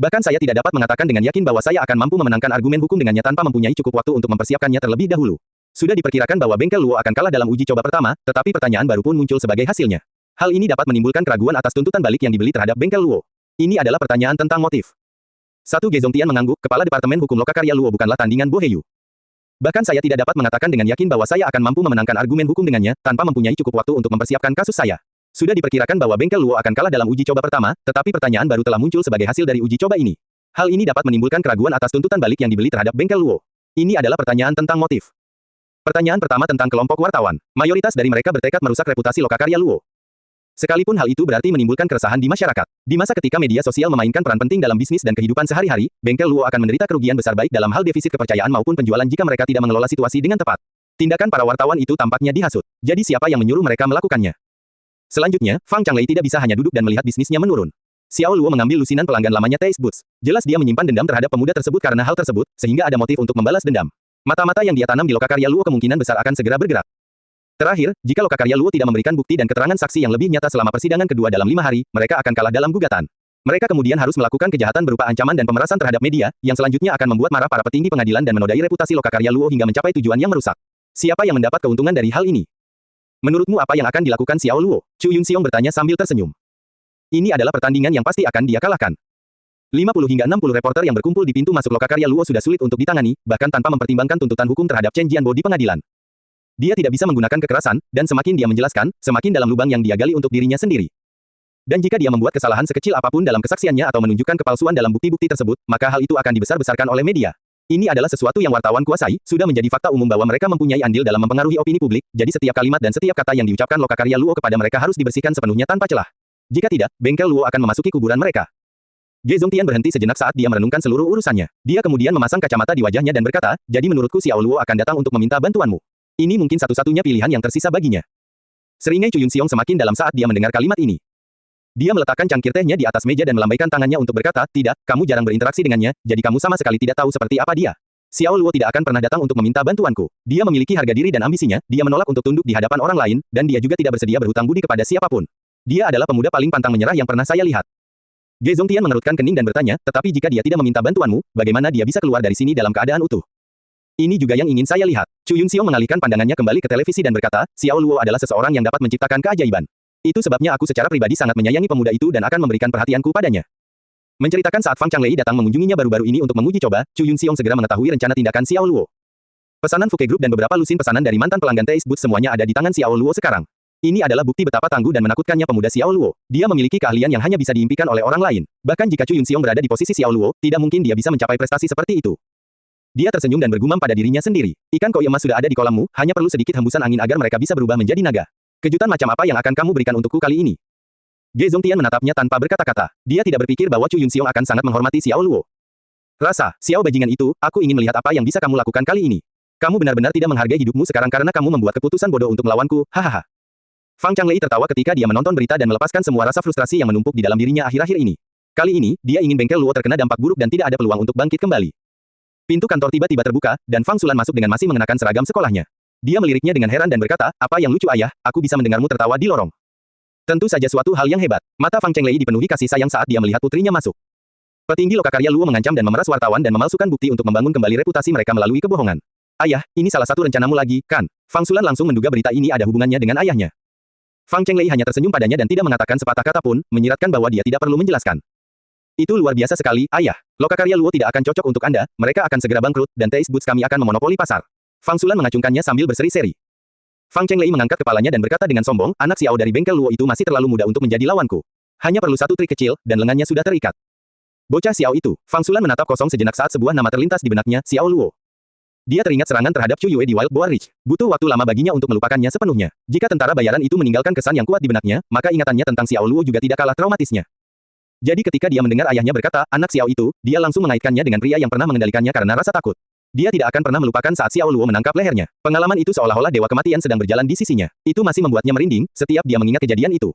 Bahkan saya tidak dapat mengatakan dengan yakin bahwa saya akan mampu memenangkan argumen hukum dengannya tanpa mempunyai cukup waktu untuk mempersiapkannya terlebih dahulu. Sudah diperkirakan bahwa bengkel Luo akan kalah dalam uji coba pertama, tetapi pertanyaan baru pun muncul sebagai hasilnya. Hal ini dapat menimbulkan keraguan atas tuntutan balik yang dibeli terhadap bengkel Luo. Ini adalah pertanyaan tentang motif. Ge Zongtian mengangguk, kepala Departemen Hukum Lokakarya Luo bukanlah tandingan Bo Heyu. Bahkan saya tidak dapat mengatakan dengan yakin bahwa saya akan mampu memenangkan argumen hukum dengannya, tanpa mempunyai cukup waktu untuk mempersiapkan kasus saya. Sudah diperkirakan bahwa bengkel Luo akan kalah dalam uji coba pertama, tetapi pertanyaan baru telah muncul sebagai hasil dari uji coba ini. Hal ini dapat menimbulkan keraguan atas tuntutan balik yang dibeli terhadap bengkel Luo. Ini adalah pertanyaan tentang motif. Pertanyaan pertama tentang kelompok wartawan. Mayoritas dari mereka bertekad merusak reputasi Lokakarya Luo. Sekalipun hal itu berarti menimbulkan keresahan di masyarakat. Di masa ketika media sosial memainkan peran penting dalam bisnis dan kehidupan sehari-hari, bengkel Luo akan menderita kerugian besar baik dalam hal defisit kepercayaan maupun penjualan jika mereka tidak mengelola situasi dengan tepat. Tindakan para wartawan itu tampaknya dihasut. Jadi siapa yang menyuruh mereka melakukannya? Selanjutnya, Fang Changlei tidak bisa hanya duduk dan melihat bisnisnya menurun. Xiao Luo mengambil lusinan pelanggan lamanya Taste Boots. Jelas dia menyimpan dendam terhadap pemuda tersebut karena hal tersebut, sehingga ada motif untuk membalas dendam. Mata-mata yang dia tanam di Lokakarya Luo kemungkinan besar akan segera bergerak. Terakhir, jika Lokakarya Luo tidak memberikan bukti dan keterangan saksi yang lebih nyata selama persidangan kedua dalam 5 hari, mereka akan kalah dalam gugatan. Mereka kemudian harus melakukan kejahatan berupa ancaman dan pemerasan terhadap media, yang selanjutnya akan membuat marah para petinggi pengadilan dan menodai reputasi Lokakarya Luo hingga mencapai tujuan yang merusak. Siapa yang mendapat keuntungan dari hal ini? Menurutmu apa yang akan dilakukan Xiao Luo? Chu Yunxiong bertanya sambil tersenyum. Ini adalah pertandingan yang pasti akan dia kalahkan. 50 hingga 60 reporter yang berkumpul di pintu masuk Lokakarya Luo sudah sulit untuk ditangani, bahkan tanpa mempertimbangkan tuntutan hukum terhadap Chen Jianbo di pengadilan. Dia tidak bisa menggunakan kekerasan, dan semakin dia menjelaskan, semakin dalam lubang yang dia gali untuk dirinya sendiri. Dan jika dia membuat kesalahan sekecil apapun dalam kesaksiannya atau menunjukkan kepalsuan dalam bukti-bukti tersebut, maka hal itu akan dibesar-besarkan oleh media. Ini adalah sesuatu yang wartawan kuasai, sudah menjadi fakta umum bahwa mereka mempunyai andil dalam mempengaruhi opini publik, jadi setiap kalimat dan setiap kata yang diucapkan Lokakarya Luo kepada mereka harus dibersihkan sepenuhnya tanpa celah. Jika tidak, bengkel Luo akan memasuki kuburan mereka. Ge Zongtian berhenti sejenak saat dia merenungkan seluruh urusannya. Dia kemudian memasang kacamata di wajahnya dan berkata, jadi menurutku Xiao Luo akan datang untuk meminta bantuanmu. Ini mungkin satu-satunya pilihan yang tersisa baginya. Seringai Chu Yunxiong semakin dalam saat dia mendengar kalimat ini. Dia meletakkan cangkir tehnya di atas meja dan melambaikan tangannya untuk berkata, tidak, kamu jarang berinteraksi dengannya, jadi kamu sama sekali tidak tahu seperti apa dia. Xiao Luo tidak akan pernah datang untuk meminta bantuanku. Dia memiliki harga diri dan ambisinya, dia menolak untuk tunduk di hadapan orang lain, dan dia juga tidak bersedia berhutang budi kepada siapapun. Dia adalah pemuda paling pantang menyerah yang pernah saya lihat. Ge Zongtian mengerutkan kening dan bertanya, tetapi jika dia tidak meminta bantuanmu, bagaimana dia bisa keluar dari sini dalam keadaan utuh? Ini juga yang ingin saya lihat. Chu Yunxiong mengalihkan pandangannya kembali ke televisi dan berkata, Xiao Luo adalah seseorang yang dapat menciptakan keajaiban. Itu sebabnya aku secara pribadi sangat menyayangi pemuda itu dan akan memberikan perhatianku padanya. Menceritakan saat Fang Changlei datang mengunjunginya baru-baru ini untuk menguji coba, Chu Yunxiong segera mengetahui rencana tindakan Xiao Luo. Pesanan Fuke Group dan beberapa lusin pesanan dari mantan pelanggan Taste Boots semuanya ada di tangan Xiao Luo sekarang. Ini adalah bukti betapa tangguh dan menakutkannya pemuda Xiao Luo. Dia memiliki keahlian yang hanya bisa diimpikan oleh orang lain. Bahkan jika Chu Yunxiong berada di posisi Xiao Luo, tidak mungkin dia bisa mencapai prestasi seperti itu. Dia tersenyum dan bergumam pada dirinya sendiri. Ikan koi emas sudah ada di kolammu, hanya perlu sedikit hembusan angin agar mereka bisa berubah menjadi naga. Kejutan macam apa yang akan kamu berikan untukku kali ini? Ge Zongtian menatapnya tanpa berkata-kata. Dia tidak berpikir bahwa Chu Yunxiong akan sangat menghormati Xiao Luo. Rasa, Xiao bajingan itu, aku ingin melihat apa yang bisa kamu lakukan kali ini. Kamu benar-benar tidak menghargai hidupmu sekarang karena kamu membuat keputusan bodoh untuk melawanku, hahaha. Fang Changlei tertawa ketika dia menonton berita dan melepaskan semua rasa frustrasi yang menumpuk di dalam dirinya akhir-akhir ini. Kali ini, dia ingin bengkel Luo terkena dampak buruk dan tidak ada peluang untuk bangkit kembali. Pintu kantor tiba-tiba terbuka, dan Fang Sulan masuk dengan masih mengenakan seragam sekolahnya. Dia meliriknya dengan heran dan berkata, apa yang lucu ayah, aku bisa mendengarmu tertawa di lorong. Tentu saja suatu hal yang hebat. Mata Fang Changlei dipenuhi kasih sayang saat dia melihat putrinya masuk. Petinggi Lokakarya Luo mengancam dan memeras wartawan dan memalsukan bukti untuk membangun kembali reputasi mereka melalui kebohongan. Ayah, ini salah satu rencanamu lagi, kan? Fang Sulan langsung menduga berita ini ada hubungannya dengan ayahnya. Fang Changlei hanya tersenyum padanya dan tidak mengatakan sepatah kata pun, menyiratkan bahwa dia tidak perlu menjelaskan. Itu luar biasa sekali, ayah. Lokakarya Luo tidak akan cocok untuk Anda, mereka akan segera bangkrut, dan Taste Boots kami akan memonopoli pasar. Fang Sulan mengacungkannya sambil berseri-seri. Fang Changlei mengangkat kepalanya dan berkata dengan sombong, anak Xiao dari bengkel Luo itu masih terlalu muda untuk menjadi lawanku. Hanya perlu satu trik kecil, dan lengannya sudah terikat. Bocah Xiao itu, Fang Sulan menatap kosong sejenak saat sebuah nama terlintas di benaknya, Xiao Luo. Dia teringat serangan terhadap Chu Yue di Wild Boar Ridge. Butuh waktu lama baginya untuk melupakannya sepenuhnya. Jika tentara bayaran itu meninggalkan kesan yang kuat di benaknya, maka ingatannya tentang Xiao Luo juga tidak kalah traumatisnya. Jadi ketika dia mendengar ayahnya berkata, anak Xiao itu, dia langsung mengaitkannya dengan pria yang pernah mengendalikannya karena rasa takut. Dia tidak akan pernah melupakan saat Xiao Luo menangkap lehernya. Pengalaman itu seolah-olah dewa kematian sedang berjalan di sisinya. Itu masih membuatnya merinding, setiap dia mengingat kejadian itu.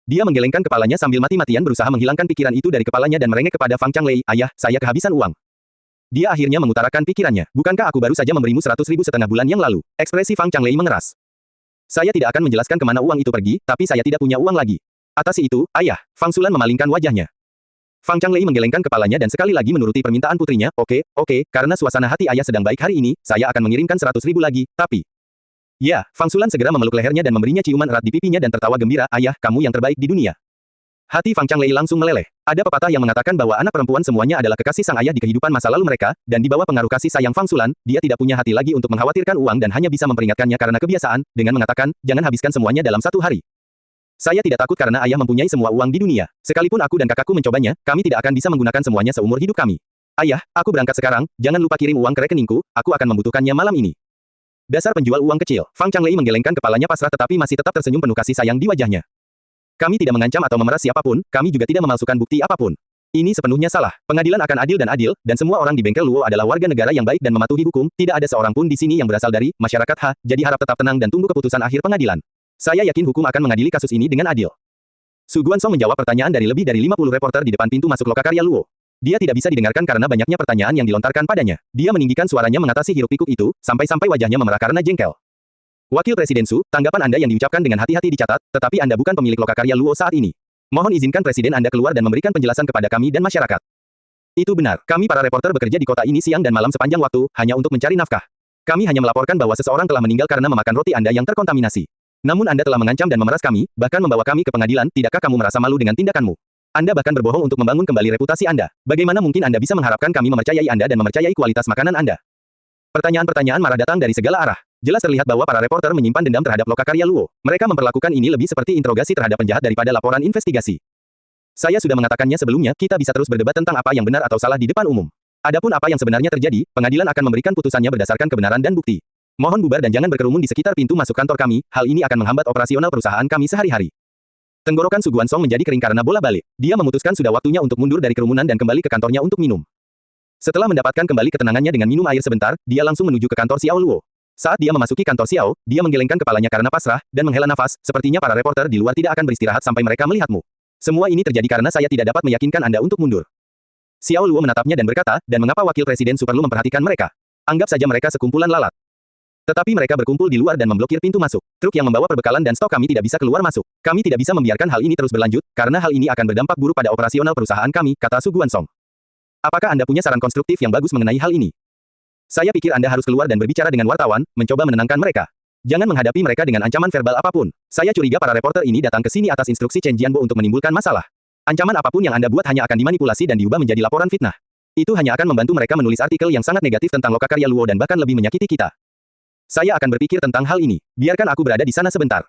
Dia menggelengkan kepalanya sambil mati-matian berusaha menghilangkan pikiran itu dari kepalanya dan merengek kepada Fang Changlei, ayah, saya kehabisan uang. Dia akhirnya mengutarakan pikirannya. Bukankah aku baru saja memberimu 100.000 setengah bulan yang lalu? Ekspresi Fang Changlei mengeras. Saya tidak akan menjelaskan kemana uang itu pergi, tapi saya tidak punya uang lagi. Atasi itu, ayah. Fang Sulan memalingkan wajahnya. Fang Changlei menggelengkan kepalanya dan sekali lagi menuruti permintaan putrinya, oke, karena suasana hati ayah sedang baik hari ini, saya akan mengirimkan 100.000 lagi, tapi... Ya, Fang Sulan segera memeluk lehernya dan memberinya ciuman erat di pipinya dan tertawa gembira, ayah, kamu yang terbaik di dunia. Hati Fang Changlei langsung meleleh. Ada pepatah yang mengatakan bahwa anak perempuan semuanya adalah kekasih sang ayah di kehidupan masa lalu mereka, dan di bawah pengaruh kasih sayang Fang Sulan, dia tidak punya hati lagi untuk mengkhawatirkan uang dan hanya bisa memperingatkannya karena kebiasaan, dengan mengatakan, jangan habiskan semuanya dalam satu hari. Saya tidak takut karena ayah mempunyai semua uang di dunia. Sekalipun aku dan kakakku mencobanya, kami tidak akan bisa menggunakan semuanya seumur hidup kami. Ayah, aku berangkat sekarang, jangan lupa kirim uang ke rekeningku, aku akan membutuhkannya malam ini. Dasar penjual uang kecil, Fang Changlei menggelengkan kepalanya pasrah tetapi masih tetap tersenyum penuh kasih sayang di wajahnya. Kami tidak mengancam atau memeras siapapun, kami juga tidak memalsukan bukti apapun. Ini sepenuhnya salah, pengadilan akan adil, dan semua orang di bengkel Luo adalah warga negara yang baik dan mematuhi hukum, tidak ada seorang pun di sini yang berasal dari masyarakat Ha, jadi harap tetap tenang dan tunggu keputusan akhir pengadilan. Saya yakin hukum akan mengadili kasus ini dengan adil. Su Guansong menjawab pertanyaan dari lebih dari 50 reporter di depan pintu masuk lokakarya Luo. Dia tidak bisa didengarkan karena banyaknya pertanyaan yang dilontarkan padanya. Dia meninggikan suaranya mengatasi hiruk-pikuk itu, sampai-sampai wajahnya memerah karena jengkel. Wakil Presiden Su, tanggapan Anda yang diucapkan dengan hati-hati dicatat, tetapi Anda bukan pemilik lokakarya Luo saat ini. Mohon izinkan Presiden Anda keluar dan memberikan penjelasan kepada kami dan masyarakat. Itu benar, kami para reporter bekerja di kota ini siang dan malam sepanjang waktu, hanya untuk mencari nafkah. Kami hanya melaporkan bahwa seseorang telah meninggal karena memakan roti Anda yang terkontaminasi. Namun Anda telah mengancam dan memeras kami, bahkan membawa kami ke pengadilan, tidakkah kamu merasa malu dengan tindakanmu? Anda bahkan berbohong untuk membangun kembali reputasi Anda. Bagaimana mungkin Anda bisa mengharapkan kami mempercayai Anda dan mempercayai kualitas makanan Anda? Pertanyaan-pertanyaan marah datang dari segala arah. Jelas terlihat bahwa para reporter menyimpan dendam terhadap lokakarya Luo. Mereka memperlakukan ini lebih seperti interogasi terhadap penjahat daripada laporan investigasi. Saya sudah mengatakannya sebelumnya, kita bisa terus berdebat tentang apa yang benar atau salah di depan umum. Adapun apa yang sebenarnya terjadi, pengadilan akan memberikan putusannya berdasarkan kebenaran dan bukti. Mohon bubar dan jangan berkerumun di sekitar pintu masuk kantor kami, hal ini akan menghambat operasional perusahaan kami sehari-hari. Tenggorokan Su Guansong menjadi kering karena bola balik. Dia memutuskan sudah waktunya untuk mundur dari kerumunan dan kembali ke kantornya untuk minum. Setelah mendapatkan kembali ketenangannya dengan minum air sebentar, dia langsung menuju ke kantor Xiao Luo. Saat dia memasuki kantor Xiao, dia menggelengkan kepalanya karena pasrah, dan menghela nafas, sepertinya para reporter di luar tidak akan beristirahat sampai mereka melihatmu. Semua ini terjadi karena saya tidak dapat meyakinkan Anda untuk mundur. Xiao Luo menatapnya dan berkata, dan mengapa wakil presiden Su perlu memperhatikan mereka? Anggap saja mereka sekumpulan lalat. Tetapi mereka berkumpul di luar dan memblokir pintu masuk. Truk yang membawa perbekalan dan stok kami tidak bisa keluar masuk. Kami tidak bisa membiarkan hal ini terus berlanjut, karena hal ini akan berdampak buruk pada operasional perusahaan kami, kata Su Guansong. Apakah Anda punya saran konstruktif yang bagus mengenai hal ini? Saya pikir Anda harus keluar dan berbicara dengan wartawan, mencoba menenangkan mereka. Jangan menghadapi mereka dengan ancaman verbal apapun. Saya curiga para reporter ini datang ke sini atas instruksi Chen Jianbo untuk menimbulkan masalah. Ancaman apapun yang Anda buat hanya akan dimanipulasi dan diubah menjadi laporan fitnah. Itu hanya akan membantu mereka menulis artikel yang sangat negatif tentang lokakarya Luo dan bahkan lebih menyakiti kita. Saya akan berpikir tentang hal ini. Biarkan aku berada di sana sebentar.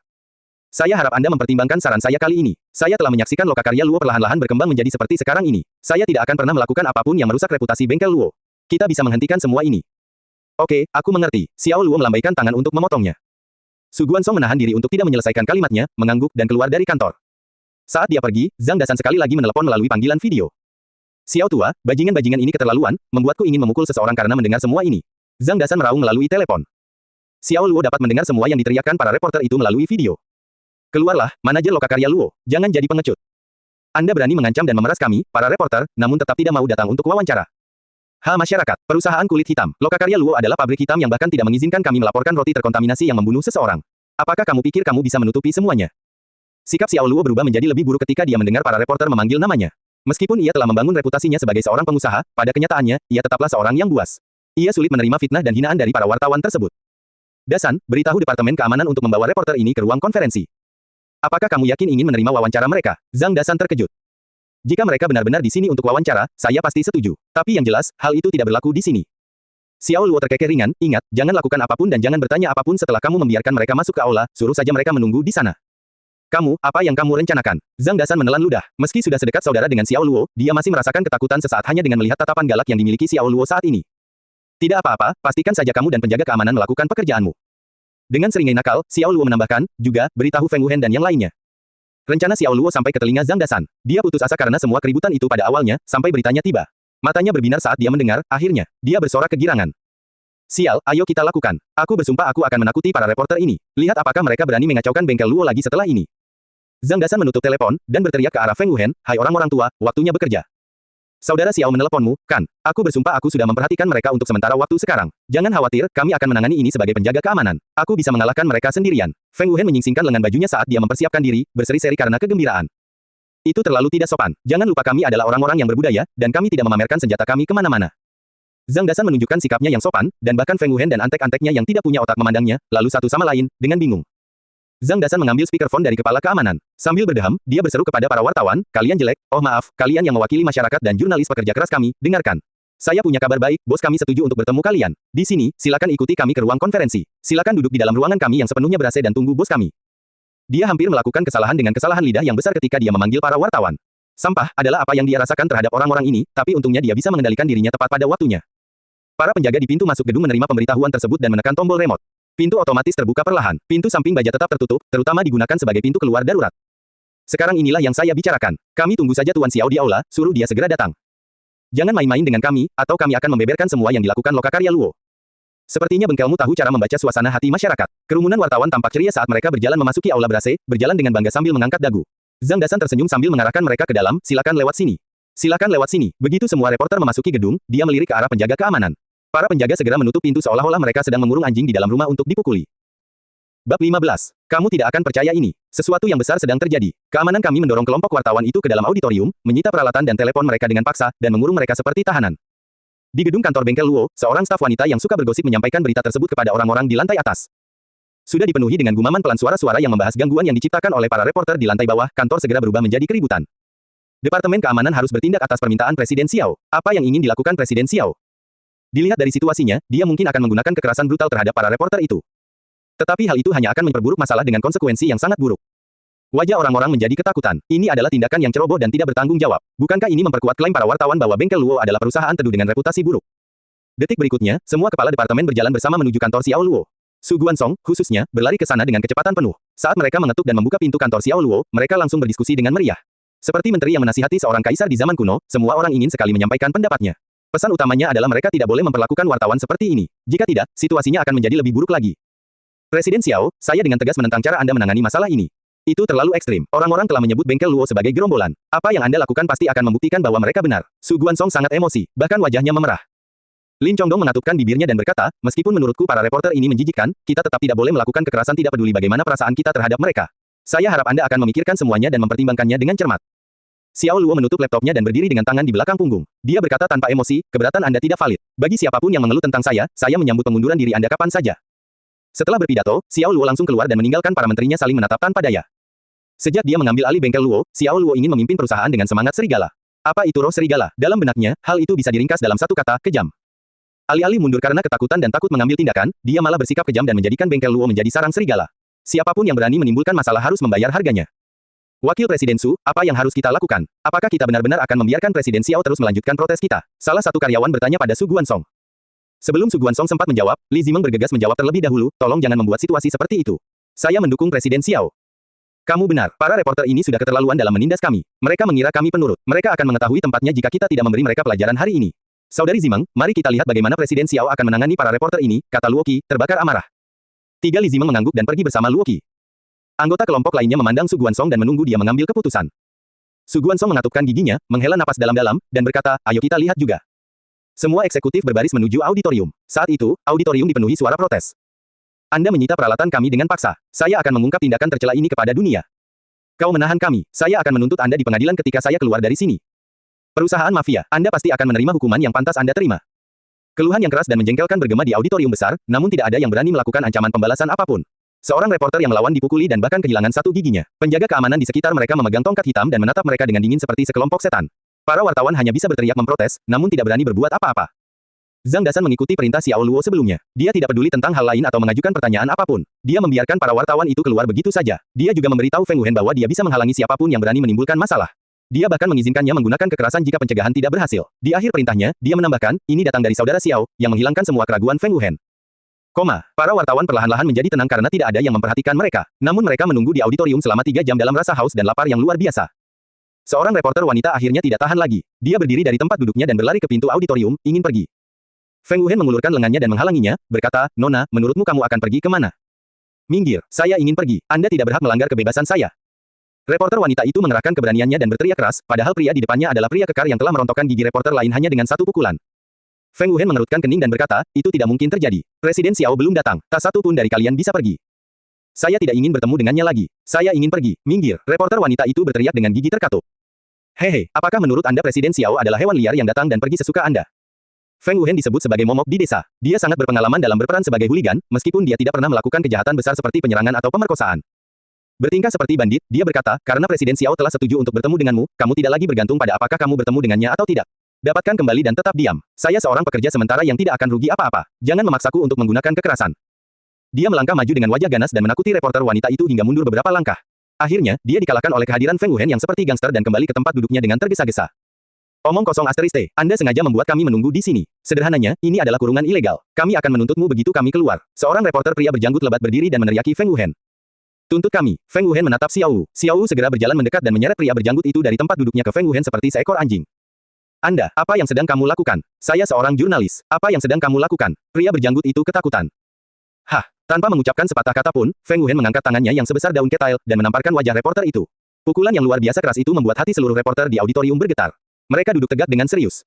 Saya harap Anda mempertimbangkan saran saya kali ini. Saya telah menyaksikan lokakarya Luo perlahan-lahan berkembang menjadi seperti sekarang ini. Saya tidak akan pernah melakukan apapun yang merusak reputasi bengkel Luo. Kita bisa menghentikan semua ini. Oke, aku mengerti. Xiao Luo melambaikan tangan untuk memotongnya. Su Guansong menahan diri untuk tidak menyelesaikan kalimatnya, mengangguk dan keluar dari kantor. Saat dia pergi, Zhang Dasan sekali lagi menelepon melalui panggilan video. Xiao tua, bajingan-bajingan ini keterlaluan, membuatku ingin memukul seseorang karena mendengar semua ini. Zhang Dasan meraung melalui telepon. Xiao Luo dapat mendengar semua yang diteriakkan para reporter itu melalui video. Keluarlah, manajer lokakarya Luo, jangan jadi pengecut. Anda berani mengancam dan memeras kami, para reporter, namun tetap tidak mau datang untuk wawancara. Masyarakat, perusahaan kulit hitam, lokakarya Luo adalah pabrik hitam yang bahkan tidak mengizinkan kami melaporkan roti terkontaminasi yang membunuh seseorang. Apakah kamu pikir kamu bisa menutupi semuanya? Sikap Xiao Luo berubah menjadi lebih buruk ketika dia mendengar para reporter memanggil namanya. Meskipun ia telah membangun reputasinya sebagai seorang pengusaha, pada kenyataannya, ia tetaplah seorang yang buas. Ia sulit menerima fitnah dan hinaan dari para wartawan tersebut. Dasan, beritahu Departemen Keamanan untuk membawa reporter ini ke ruang konferensi. Apakah kamu yakin ingin menerima wawancara mereka? Zhang Dasan terkejut. Jika mereka benar-benar di sini untuk wawancara, saya pasti setuju. Tapi yang jelas, hal itu tidak berlaku di sini. Xiao Luo terkekeh ringan, ingat, jangan lakukan apapun dan jangan bertanya apapun setelah kamu membiarkan mereka masuk ke aula, suruh saja mereka menunggu di sana. Kamu, apa yang kamu rencanakan? Zhang Dasan menelan ludah. Meski sudah sedekat saudara dengan Xiao Luo, dia masih merasakan ketakutan sesaat hanya dengan melihat tatapan galak yang dimiliki Xiao Luo saat ini. Tidak apa-apa, pastikan saja kamu dan penjaga keamanan melakukan pekerjaanmu. Dengan seringai nakal, Xiao Luo menambahkan, juga, beritahu Feng Wuhen dan yang lainnya. Rencana Xiao Luo sampai ke telinga Zhang Dasan. Dia putus asa karena semua keributan itu pada awalnya, sampai beritanya tiba. Matanya berbinar saat dia mendengar, akhirnya, dia bersorak kegirangan. Sial, ayo kita lakukan. Aku bersumpah aku akan menakuti para reporter ini. Lihat apakah mereka berani mengacaukan bengkel Luo lagi setelah ini. Zhang Dasan menutup telepon, dan berteriak ke arah Feng Wuhen, hai orang-orang tua, waktunya bekerja. Saudara Xiao meneleponmu, kan? Aku bersumpah aku sudah memperhatikan mereka untuk sementara waktu sekarang. Jangan khawatir, kami akan menangani ini sebagai penjaga keamanan. Aku bisa mengalahkan mereka sendirian. Feng Wuhen menyingsingkan lengan bajunya saat dia mempersiapkan diri, berseri-seri karena kegembiraan. Itu terlalu tidak sopan. Jangan lupa kami adalah orang-orang yang berbudaya, dan kami tidak memamerkan senjata kami kemana-mana. Zhang Dasan menunjukkan sikapnya yang sopan, dan bahkan Feng Wuhen dan antek-anteknya yang tidak punya otak memandangnya, lalu satu sama lain, dengan bingung. Zhang Dasan mengambil speakerphone dari kepala keamanan. Sambil berdeham, dia berseru kepada para wartawan, kalian jelek, oh maaf, kalian yang mewakili masyarakat dan jurnalis pekerja keras kami, dengarkan. Saya punya kabar baik, bos kami setuju untuk bertemu kalian. Di sini, silakan ikuti kami ke ruang konferensi. Silakan duduk di dalam ruangan kami yang sepenuhnya ber-AC dan tunggu bos kami. Dia hampir melakukan kesalahan dengan kesalahan lidah yang besar ketika dia memanggil para wartawan. Sampah adalah apa yang dia rasakan terhadap orang-orang ini, tapi untungnya dia bisa mengendalikan dirinya tepat pada waktunya. Para penjaga di pintu masuk gedung menerima pemberitahuan tersebut dan menekan tombol remote. Pintu otomatis terbuka perlahan. Pintu samping baja tetap tertutup, terutama digunakan sebagai pintu keluar darurat. Sekarang inilah yang saya bicarakan. Kami tunggu saja Tuan Xiao di aula, suruh dia segera datang. Jangan main-main dengan kami, atau kami akan membeberkan semua yang dilakukan Lokakarya Luo. Sepertinya bengkelmu tahu cara membaca suasana hati masyarakat. Kerumunan wartawan tampak ceria saat mereka berjalan memasuki aula ber-AC, berjalan dengan bangga sambil mengangkat dagu. Zhang Dasan tersenyum sambil mengarahkan mereka ke dalam, silakan lewat sini. Silakan lewat sini. Begitu semua reporter memasuki gedung, dia melirik ke arah penjaga keamanan. Para penjaga segera menutup pintu seolah-olah mereka sedang mengurung anjing di dalam rumah untuk dipukuli. Bab 15. Kamu tidak akan percaya ini. Sesuatu yang besar sedang terjadi. Keamanan kami mendorong kelompok wartawan itu ke dalam auditorium, menyita peralatan dan telepon mereka dengan paksa, dan mengurung mereka seperti tahanan. Di gedung kantor bengkel Luo, seorang staf wanita yang suka bergosip menyampaikan berita tersebut kepada orang-orang di lantai atas. Sudah dipenuhi dengan gumaman pelan suara-suara yang membahas gangguan yang diciptakan oleh para reporter di lantai bawah, kantor segera berubah menjadi keributan. Departemen keamanan harus bertindak atas permintaan Presiden Xiao. Apa yang ingin dilakukan Presiden Xiao? Dilihat dari situasinya, dia mungkin akan menggunakan kekerasan brutal terhadap para reporter itu. Tetapi hal itu hanya akan memperburuk masalah dengan konsekuensi yang sangat buruk. Wajah orang-orang menjadi ketakutan. Ini adalah tindakan yang ceroboh dan tidak bertanggung jawab. Bukankah ini memperkuat klaim para wartawan bahwa bengkel Luo adalah perusahaan teduh dengan reputasi buruk? Detik berikutnya, semua kepala departemen berjalan bersama menuju kantor Xiao Luo. Su Guansong, khususnya, berlari ke sana dengan kecepatan penuh. Saat mereka mengetuk dan membuka pintu kantor Xiao Luo, mereka langsung berdiskusi dengan meriah. Seperti menteri yang menasihati seorang kaisar di zaman kuno, semua orang ingin sekali menyampaikan pendapatnya. Pesan utamanya adalah mereka tidak boleh memperlakukan wartawan seperti ini. Jika tidak, situasinya akan menjadi lebih buruk lagi. Presiden Xiao, saya dengan tegas menentang cara Anda menangani masalah ini. Itu terlalu ekstrim. Orang-orang telah menyebut bengkel Luo sebagai gerombolan. Apa yang Anda lakukan pasti akan membuktikan bahwa mereka benar. Su Guansong sangat emosi, bahkan wajahnya memerah. Lin Chongdong mengatupkan bibirnya dan berkata, meskipun menurutku para reporter ini menjijikkan, kita tetap tidak boleh melakukan kekerasan tidak peduli bagaimana perasaan kita terhadap mereka. Saya harap Anda akan memikirkan semuanya dan mempertimbangkannya dengan cermat. Xiao Luo menutup laptopnya dan berdiri dengan tangan di belakang punggung. Dia berkata tanpa emosi, keberatan Anda tidak valid. Bagi siapapun yang mengeluh tentang saya menyambut pengunduran diri Anda kapan saja. Setelah berpidato, Xiao Luo langsung keluar dan meninggalkan para menterinya saling menatap tanpa daya. Sejak dia mengambil alih bengkel Luo, Xiao Luo ingin memimpin perusahaan dengan semangat serigala. Apa itu roh serigala? Dalam benaknya, hal itu bisa diringkas dalam satu kata, kejam. Alih-alih mundur karena ketakutan dan takut mengambil tindakan, dia malah bersikap kejam dan menjadikan bengkel Luo menjadi sarang serigala. Siapapun yang berani menimbulkan masalah harus membayar harganya. Wakil Presiden Su, apa yang harus kita lakukan? Apakah kita benar-benar akan membiarkan Presiden Xiao terus melanjutkan protes kita? Salah satu karyawan bertanya pada Su Guansong. Sebelum Su Guansong sempat menjawab, Li Zimeng bergegas menjawab terlebih dahulu, tolong jangan membuat situasi seperti itu. Saya mendukung Presiden Xiao. Kamu benar, para reporter ini sudah keterlaluan dalam menindas kami. Mereka mengira kami penurut. Mereka akan mengetahui tempatnya jika kita tidak memberi mereka pelajaran hari ini. Saudari Zimeng, mari kita lihat bagaimana Presiden Xiao akan menangani para reporter ini, kata Luo Qi, terbakar amarah. Li Zimeng mengangguk dan pergi bersama Luo Qi. Anggota kelompok lainnya memandang Su Guansong dan menunggu dia mengambil keputusan. Su Guansong mengatupkan giginya, menghela napas dalam-dalam, dan berkata, ayo kita lihat juga. Semua eksekutif berbaris menuju auditorium. Saat itu, auditorium dipenuhi suara protes. Anda menyita peralatan kami dengan paksa. Saya akan mengungkap tindakan tercela ini kepada dunia. Kau menahan kami. Saya akan menuntut Anda di pengadilan ketika saya keluar dari sini. Perusahaan mafia, Anda pasti akan menerima hukuman yang pantas Anda terima. Keluhan yang keras dan menjengkelkan bergema di auditorium besar, namun tidak ada yang berani melakukan ancaman pembalasan apapun. Seorang reporter yang melawan dipukuli dan bahkan kehilangan satu giginya. Penjaga keamanan di sekitar mereka memegang tongkat hitam dan menatap mereka dengan dingin seperti sekelompok setan. Para wartawan hanya bisa berteriak memprotes, namun tidak berani berbuat apa-apa. Zhang Dasan mengikuti perintah Xiao Luo sebelumnya. Dia tidak peduli tentang hal lain atau mengajukan pertanyaan apapun. Dia membiarkan para wartawan itu keluar begitu saja. Dia juga memberitahu Feng Wuhen bahwa dia bisa menghalangi siapapun yang berani menimbulkan masalah. Dia bahkan mengizinkannya menggunakan kekerasan jika pencegahan tidak berhasil. Di akhir perintahnya, dia menambahkan, ini datang dari saudara Xiao, yang menghilangkan semua keraguan Feng Wuhen. Para wartawan perlahan-lahan menjadi tenang karena tidak ada yang memperhatikan mereka. Namun mereka menunggu di auditorium selama 3 jam dalam rasa haus dan lapar yang luar biasa. Seorang reporter wanita akhirnya tidak tahan lagi. Dia berdiri dari tempat duduknya dan berlari ke pintu auditorium, ingin pergi. Feng Wuhen mengulurkan lengannya dan menghalanginya, berkata, Nona, menurutmu kamu akan pergi kemana? Minggir, saya ingin pergi. Anda tidak berhak melanggar kebebasan saya. Reporter wanita itu mengerahkan keberaniannya dan berteriak keras, padahal pria di depannya adalah pria kekar yang telah merontokkan gigi reporter lain hanya dengan satu pukulan. Feng Wuhen mengerutkan kening dan berkata, itu tidak mungkin terjadi. Presiden Xiao belum datang, tak satu pun dari kalian bisa pergi. Saya tidak ingin bertemu dengannya lagi. Saya ingin pergi. Minggir. Reporter wanita itu berteriak dengan gigi terkatup. Hehe, apakah menurut Anda Presiden Xiao adalah hewan liar yang datang dan pergi sesuka Anda? Feng Wuhen disebut sebagai momok di desa. Dia sangat berpengalaman dalam berperan sebagai hooligan, meskipun dia tidak pernah melakukan kejahatan besar seperti penyerangan atau pemerkosaan. Bertingkah seperti bandit, dia berkata, karena Presiden Xiao telah setuju untuk bertemu denganmu, kamu tidak lagi bergantung pada apakah kamu bertemu dengannya atau tidak. Dapatkan kembali dan tetap diam. Saya seorang pekerja sementara yang tidak akan rugi apa-apa. Jangan memaksaku untuk menggunakan kekerasan. Dia melangkah maju dengan wajah ganas dan menakuti reporter wanita itu hingga mundur beberapa langkah. Akhirnya, dia dikalahkan oleh kehadiran Feng Wuhen yang seperti gangster dan kembali ke tempat duduknya dengan tergesa-gesa. Omong kosong *. Anda sengaja membuat kami menunggu di sini. Sederhananya, ini adalah kurungan ilegal. Kami akan menuntutmu begitu kami keluar. Seorang reporter pria berjanggut lebat berdiri dan meneriaki Feng Wuhen. Tuntut kami. Feng Wuhen menatap Xiao Wu. Xiao Wu segera berjalan mendekat dan menyeret pria berjanggut itu dari tempat duduknya ke Feng Wuhen seperti seekor anjing. Anda, apa yang sedang kamu lakukan? Saya seorang jurnalis. Apa yang sedang kamu lakukan? Pria berjanggut itu ketakutan. Hah, tanpa mengucapkan sepatah kata pun, Feng Wuhen mengangkat tangannya yang sebesar daun ketail dan menamparkan wajah reporter itu. Pukulan yang luar biasa keras itu membuat hati seluruh reporter di auditorium bergetar. Mereka duduk tegak dengan serius.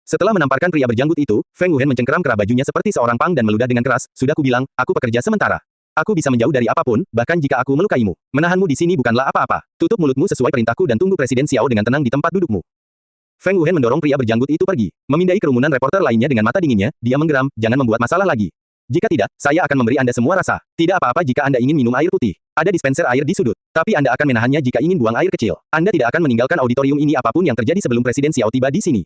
Setelah menamparkan pria berjanggut itu, Feng Wuhen mencengkeram kerah bajunya seperti seorang pang dan meludah dengan keras, "Sudah kubilang, aku pekerja sementara. Aku bisa menjauh dari apapun, bahkan jika aku melukaimu. Menahanmu di sini bukanlah apa-apa. Tutup mulutmu sesuai perintahku dan tunggu Presiden Xiao dengan tenang di tempat dudukmu." Feng Wuhen mendorong pria berjanggut itu pergi. Memindai kerumunan reporter lainnya dengan mata dinginnya, dia menggeram, "Jangan membuat masalah lagi. Jika tidak, saya akan memberi Anda semua rasa. Tidak apa-apa jika Anda ingin minum air putih. Ada dispenser air di sudut. Tapi Anda akan menahannya jika ingin buang air kecil. Anda tidak akan meninggalkan auditorium ini apapun yang terjadi sebelum Presiden Xiao tiba di sini."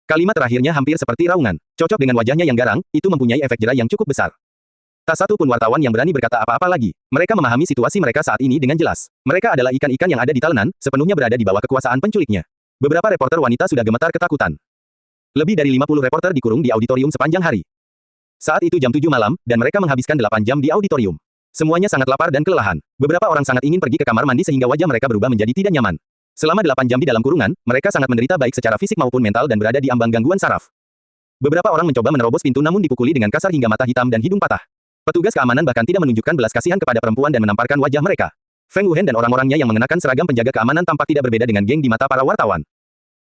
Kalimat terakhirnya hampir seperti raungan. Cocok dengan wajahnya yang garang, itu mempunyai efek jera yang cukup besar. Tak satu pun wartawan yang berani berkata apa-apa lagi. Mereka memahami situasi mereka saat ini dengan jelas. Mereka adalah ikan-ikan yang ada di talenan, sepenuhnya berada di bawah kekuasaan penculiknya. Beberapa reporter wanita sudah gemetar ketakutan. Lebih dari 50 reporter dikurung di auditorium sepanjang hari. Saat itu jam 7 malam, dan mereka menghabiskan 8 jam di auditorium. Semuanya sangat lapar dan kelelahan. Beberapa orang sangat ingin pergi ke kamar mandi sehingga wajah mereka berubah menjadi tidak nyaman. Selama 8 jam di dalam kurungan, mereka sangat menderita baik secara fisik maupun mental dan berada di ambang gangguan saraf. Beberapa orang mencoba menerobos pintu namun dipukuli dengan kasar hingga mata hitam dan hidung patah. Petugas keamanan bahkan tidak menunjukkan belas kasihan kepada perempuan dan menamparkan wajah mereka. Feng Wuhen dan orang-orangnya yang mengenakan seragam penjaga keamanan tampak tidak berbeda dengan geng di mata para wartawan.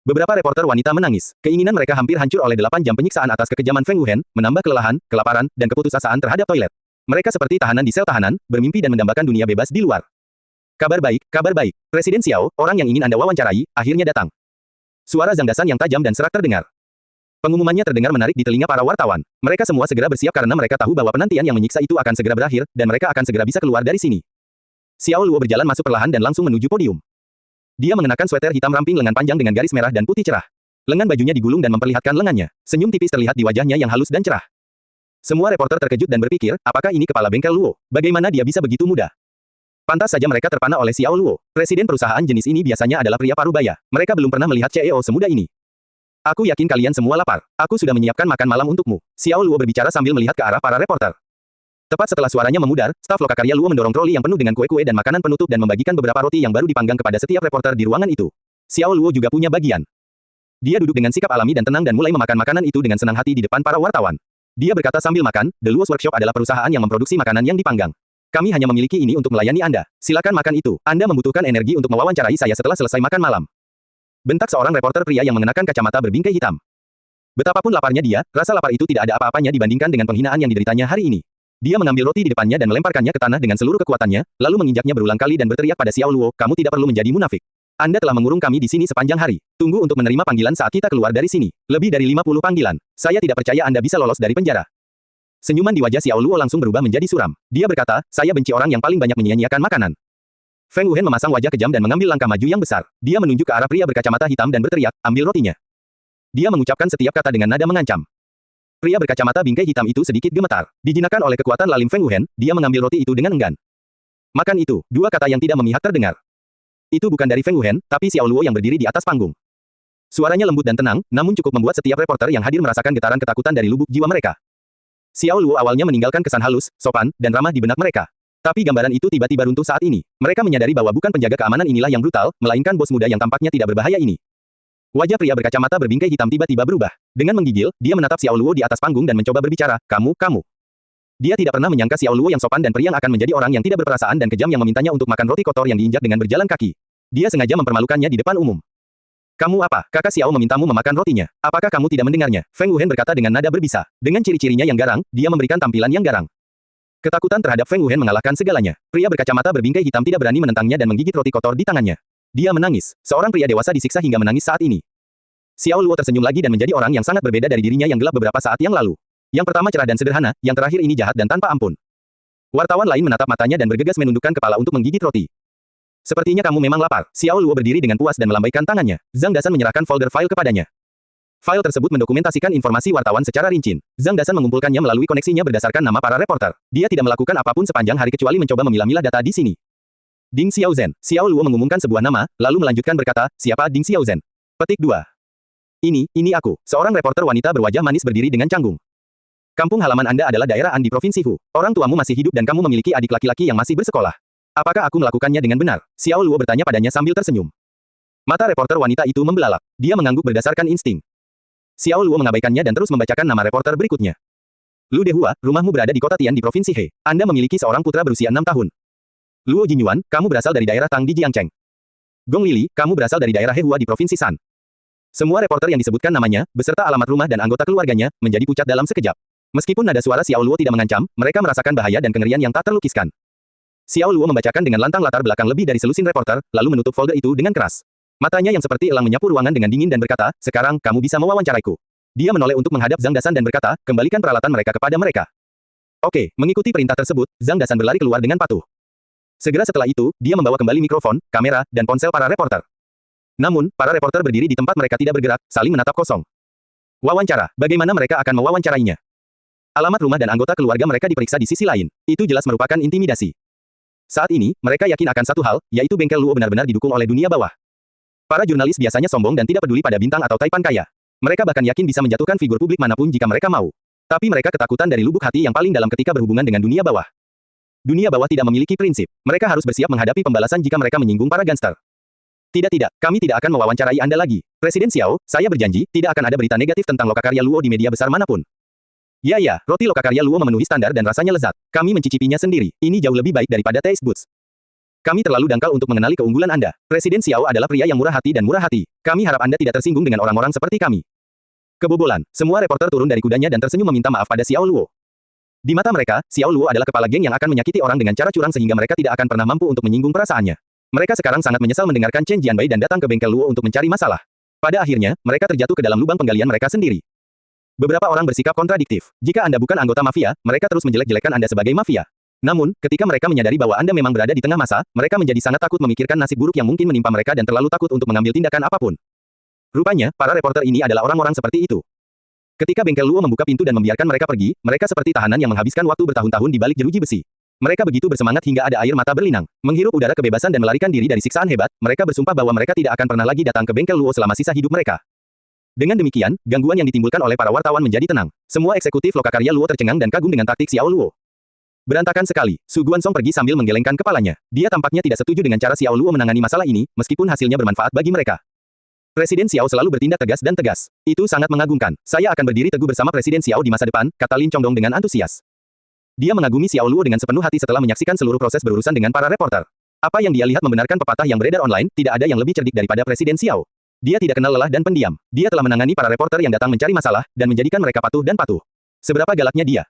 Beberapa reporter wanita menangis. Keinginan mereka hampir hancur oleh 8 jam penyiksaan atas kekejaman Feng Wuhen, menambah kelelahan, kelaparan, dan keputusasaan terhadap toilet. Mereka seperti tahanan di sel tahanan, bermimpi dan mendambakan dunia bebas di luar. Kabar baik, kabar baik. Presiden Xiao, orang yang ingin Anda wawancarai, akhirnya datang. Suara Zhang Dasan yang tajam dan serak terdengar. Pengumumannya terdengar menarik di telinga para wartawan. Mereka semua segera bersiap karena mereka tahu bahwa penantian yang menyiksa itu akan segera berakhir, dan mereka akan segera bisa keluar dari sini. Xiao Luo berjalan masuk perlahan dan langsung menuju podium. Dia mengenakan sweater hitam ramping lengan panjang dengan garis merah dan putih cerah. Lengan bajunya digulung dan memperlihatkan lengannya. Senyum tipis terlihat di wajahnya yang halus dan cerah. Semua reporter terkejut dan berpikir, apakah ini kepala bengkel Luo? Bagaimana dia bisa begitu muda? Pantas saja mereka terpana oleh Xiao Luo. Presiden perusahaan jenis ini biasanya adalah pria parubaya. Mereka belum pernah melihat CEO semuda ini. Aku yakin kalian semua lapar. Aku sudah menyiapkan makan malam untukmu. Xiao Luo berbicara sambil melihat ke arah para reporter. Tepat setelah suaranya memudar, staf lokakarya Luo mendorong troli yang penuh dengan kue-kue dan makanan penutup dan membagikan beberapa roti yang baru dipanggang kepada setiap reporter di ruangan itu. Xiao Luo juga punya bagian. Dia duduk dengan sikap alami dan tenang dan mulai memakan makanan itu dengan senang hati di depan para wartawan. Dia berkata sambil makan, The Luo's Workshop adalah perusahaan yang memproduksi makanan yang dipanggang. Kami hanya memiliki ini untuk melayani Anda. Silakan makan itu. Anda membutuhkan energi untuk mewawancarai saya setelah selesai makan malam. Bentak seorang reporter pria yang mengenakan kacamata berbingkai hitam. Betapapun laparnya dia, rasa lapar itu tidak ada apa-apanya dibandingkan dengan penghinaan yang dideritanya hari ini. Dia mengambil roti di depannya dan melemparkannya ke tanah dengan seluruh kekuatannya, lalu menginjaknya berulang kali dan berteriak pada Xiao Luo, "Kamu tidak perlu menjadi munafik. Anda telah mengurung kami di sini sepanjang hari. Tunggu untuk menerima panggilan saat kita keluar dari sini. Lebih dari 50 panggilan. Saya tidak percaya Anda bisa lolos dari penjara." Senyuman di wajah Xiao Luo langsung berubah menjadi suram. Dia berkata, "Saya benci orang yang paling banyak menyia-nyiakan makanan." Feng Wuhen memasang wajah kejam dan mengambil langkah maju yang besar. Dia menunjuk ke arah pria berkacamata hitam dan berteriak, "Ambil rotinya." Dia mengucapkan setiap kata dengan nada mengancam. Pria berkacamata bingkai hitam itu sedikit gemetar. Dijinakkan oleh kekuatan lalim Feng Wuhen, dia mengambil roti itu dengan enggan. "Makan itu," dua kata yang tidak memihak terdengar. Itu bukan dari Feng Wuhen, tapi Xiao Luo yang berdiri di atas panggung. Suaranya lembut dan tenang, namun cukup membuat setiap reporter yang hadir merasakan getaran ketakutan dari lubuk jiwa mereka. Xiao Luo awalnya meninggalkan kesan halus, sopan, dan ramah di benak mereka. Tapi gambaran itu tiba-tiba runtuh saat ini. Mereka menyadari bahwa bukan penjaga keamanan inilah yang brutal, melainkan bos muda yang tampaknya tidak berbahaya ini. Wajah pria berkacamata berbingkai hitam tiba-tiba berubah. Dengan menggigil, dia menatap Xiao Luo di atas panggung dan mencoba berbicara, kamu. Dia tidak pernah menyangka Xiao Luo yang sopan dan periang akan menjadi orang yang tidak berperasaan dan kejam yang memintanya untuk makan roti kotor yang diinjak dengan berjalan kaki. Dia sengaja mempermalukannya di depan umum. "Kamu apa? Kakak Xiao memintamu memakan rotinya. Apakah kamu tidak mendengarnya?" Feng Wuhen berkata dengan nada berbisa. Dengan ciri-cirinya yang garang, dia memberikan tampilan yang garang. Ketakutan terhadap Feng Wuhen mengalahkan segalanya. Pria berkacamata berbingkai hitam tidak berani menentangnya dan menggigit roti kotor di tangannya. Dia menangis. Seorang pria dewasa disiksa hingga menangis saat ini. Xiao Luo tersenyum lagi dan menjadi orang yang sangat berbeda dari dirinya yang gelap beberapa saat yang lalu. Yang pertama cerah dan sederhana, yang terakhir ini jahat dan tanpa ampun. Wartawan lain menatap matanya dan bergegas menundukkan kepala untuk menggigit roti. Sepertinya kamu memang lapar. Xiao Luo berdiri dengan puas dan melambaikan tangannya. Zhang Dasan menyerahkan folder file kepadanya. File tersebut mendokumentasikan informasi wartawan secara rinci. Zhang Dasan mengumpulkannya melalui koneksinya berdasarkan nama para reporter. Dia tidak melakukan apapun sepanjang hari kecuali mencoba memilah-milah data di sini. Ding Xiaozhen. Xiao Luo mengumumkan sebuah nama, lalu melanjutkan berkata, siapa Ding Xiaozhen? Petik 2. Ini aku. Seorang reporter wanita berwajah manis berdiri dengan canggung. Kampung halaman Anda adalah daerah An di Provinsi Hu. Orang tuamu masih hidup dan kamu memiliki adik laki-laki yang masih bersekolah. Apakah aku melakukannya dengan benar? Xiao Luo bertanya padanya sambil tersenyum. Mata reporter wanita itu membelalak. Dia mengangguk berdasarkan insting. Xiao Luo mengabaikannya dan terus membacakan nama reporter berikutnya. Lu Dehua, rumahmu berada di kota Tian di Provinsi He. Anda memiliki seorang putra berusia 6 tahun. Luo Jinyuan, kamu berasal dari daerah Tang di Jiangcheng. Gong Lili, kamu berasal dari daerah Hehua di Provinsi Shan. Semua reporter yang disebutkan namanya, beserta alamat rumah dan anggota keluarganya, menjadi pucat dalam sekejap. Meskipun nada suara Xiao Luo tidak mengancam, mereka merasakan bahaya dan kengerian yang tak terlukiskan. Xiao Luo membacakan dengan lantang latar belakang lebih dari selusin reporter, lalu menutup folder itu dengan keras. Matanya yang seperti elang menyapu ruangan dengan dingin dan berkata, sekarang, kamu bisa mewawancaraiku. Dia menoleh untuk menghadap Zhang Dasan dan berkata, kembalikan peralatan mereka kepada mereka. Oke, mengikuti perintah tersebut, Zhang Dasan berlari keluar dengan patuh. Segera setelah itu, dia membawa kembali mikrofon, kamera, dan ponsel para reporter. Namun, para reporter berdiri di tempat mereka tidak bergerak, saling menatap kosong. Wawancara, bagaimana mereka akan mewawancarainya? Alamat rumah dan anggota keluarga mereka diperiksa di sisi lain. Itu jelas merupakan intimidasi. Saat ini, mereka yakin akan satu hal, yaitu bengkel Luo benar-benar didukung oleh dunia bawah. Para jurnalis biasanya sombong dan tidak peduli pada bintang atau taipan kaya. Mereka bahkan yakin bisa menjatuhkan figur publik manapun jika mereka mau. Tapi mereka ketakutan dari lubuk hati yang paling dalam ketika berhubungan dengan dunia bawah. Dunia bawah tidak memiliki prinsip. Mereka harus bersiap menghadapi pembalasan jika mereka menyinggung para gangster. Tidak, kami tidak akan mewawancarai Anda lagi. Presiden Xiao, saya berjanji, tidak akan ada berita negatif tentang lokakarya Luo di media besar manapun. Ya, roti lokakarya Luo memenuhi standar dan rasanya lezat. Kami mencicipinya sendiri. Ini jauh lebih baik daripada Taste Boots. Kami terlalu dangkal untuk mengenali keunggulan Anda. Presiden Xiao adalah pria yang murah hati dan murah hati. Kami harap Anda tidak tersinggung dengan orang-orang seperti kami. Kebobolan. Semua reporter turun dari kudanya dan tersenyum meminta maaf pada Xiao Luo. Di mata mereka, Xiao Luo adalah kepala geng yang akan menyakiti orang dengan cara curang sehingga mereka tidak akan pernah mampu untuk menyinggung perasaannya. Mereka sekarang sangat menyesal mendengarkan Chen Jianbai dan datang ke bengkel Luo untuk mencari masalah. Pada akhirnya, mereka terjatuh ke dalam lubang penggalian mereka sendiri. Beberapa orang bersikap kontradiktif. Jika Anda bukan anggota mafia, mereka terus menjelek-jelekan Anda sebagai mafia. Namun, ketika mereka menyadari bahwa Anda memang berada di tengah masa, mereka menjadi sangat takut memikirkan nasib buruk yang mungkin menimpa mereka dan terlalu takut untuk mengambil tindakan apapun. Rupanya, para reporter ini adalah orang-orang seperti itu. Ketika bengkel Luo membuka pintu dan membiarkan mereka pergi, mereka seperti tahanan yang menghabiskan waktu bertahun-tahun di balik jeruji besi. Mereka begitu bersemangat hingga ada air mata berlinang. Menghirup udara kebebasan dan melarikan diri dari siksaan hebat, mereka bersumpah bahwa mereka tidak akan pernah lagi datang ke bengkel Luo selama sisa hidup mereka. Dengan demikian, gangguan yang ditimbulkan oleh para wartawan menjadi tenang. Semua eksekutif lokakarya Luo tercengang dan kagum dengan taktik Xiao Luo. Berantakan sekali. Su Guansong pergi sambil menggelengkan kepalanya. Dia tampaknya tidak setuju dengan cara Xiao Luo menangani masalah ini, meskipun hasilnya bermanfaat bagi mereka. Presiden Xiao selalu bertindak tegas dan tegas. Itu sangat mengagumkan. Saya akan berdiri teguh bersama Presiden Xiao di masa depan, kata Lin Chongdong dengan antusias. Dia mengagumi Xiao Luo dengan sepenuh hati setelah menyaksikan seluruh proses berurusan dengan para reporter. Apa yang dia lihat membenarkan pepatah yang beredar online, tidak ada yang lebih cerdik daripada Presiden Xiao. Dia tidak kenal lelah dan pendiam. Dia telah menangani para reporter yang datang mencari masalah, dan menjadikan mereka patuh dan patuh. Seberapa galaknya dia?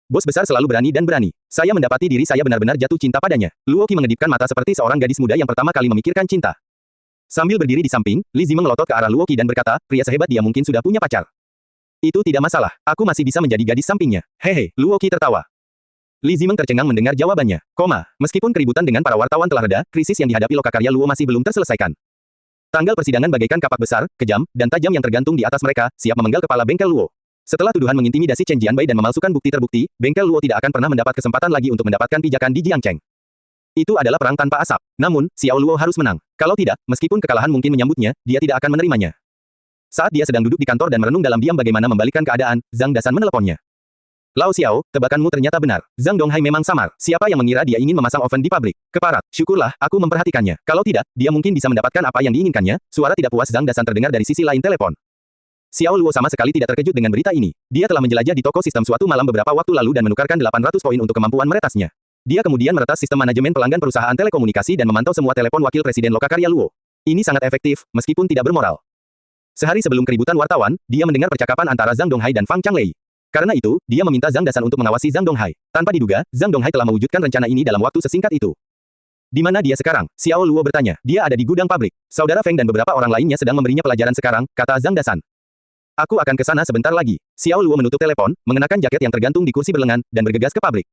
Bos besar selalu berani dan berani. Saya mendapati diri saya benar-benar jatuh cinta padanya. Luo Qi mengedipkan mata seperti seorang gadis muda yang pertama kali memikirkan cinta. Sambil berdiri di samping, Li Zimeng melotot ke arah Luo Qi dan berkata, pria sehebat dia mungkin sudah punya pacar. Itu tidak masalah. Aku masih bisa menjadi gadis sampingnya. Hehe, Luo Qi tertawa. Li Zimeng tercengang mendengar jawabannya. Meskipun keributan dengan para wartawan telah reda, krisis yang dihadapi lokakarya Luo masih belum terselesaikan. Tanggal persidangan bagaikan kapak besar, kejam, dan tajam yang tergantung di atas mereka, siap memenggal kepala bengkel Luo. Setelah tuduhan mengintimidasi Chen Jianbai dan memalsukan bukti terbukti, bengkel Luo tidak akan pernah mendapat kesempatan lagi untuk mendapatkan pijakan di Jiangcheng. Itu adalah perang tanpa asap. Namun, Xiao Luo harus menang. Kalau tidak, meskipun kekalahan mungkin menyambutnya, dia tidak akan menerimanya. Saat dia sedang duduk di kantor dan merenung dalam diam bagaimana membalikkan keadaan, Zhang Dasan meneleponnya. Lao Xiao, tebakanmu ternyata benar. Zhang Donghai memang samar. Siapa yang mengira dia ingin memasang oven di pabrik? Keparat. Syukurlah, aku memperhatikannya. Kalau tidak, dia mungkin bisa mendapatkan apa yang diinginkannya. Suara tidak puas Zhang Dasan terdengar dari sisi lain telepon. Xiao Luo sama sekali tidak terkejut dengan berita ini. Dia telah menjelajah di toko sistem suatu malam beberapa waktu lalu dan menukarkan 800 poin untuk kemampuan meretasnya. Dia kemudian meretas sistem manajemen pelanggan perusahaan telekomunikasi dan memantau semua telepon wakil presiden lokakarya Luo. Ini sangat efektif, meskipun tidak bermoral. Sehari sebelum keributan wartawan, dia mendengar percakapan antara Zhang Donghai dan Fang Changlei. Karena itu, dia meminta Zhang Dasan untuk mengawasi Zhang Donghai. Tanpa diduga, Zhang Donghai telah mewujudkan rencana ini dalam waktu sesingkat itu. Di mana dia sekarang? Xiao Luo bertanya. Dia ada di gudang pabrik. Saudara Feng dan beberapa orang lainnya sedang memberinya pelajaran sekarang, kata Zhang Dasan. Aku akan ke sana sebentar lagi. Xiao Luo menutup telepon, mengenakan jaket yang tergantung di kursi berlengan, dan bergegas ke pabrik.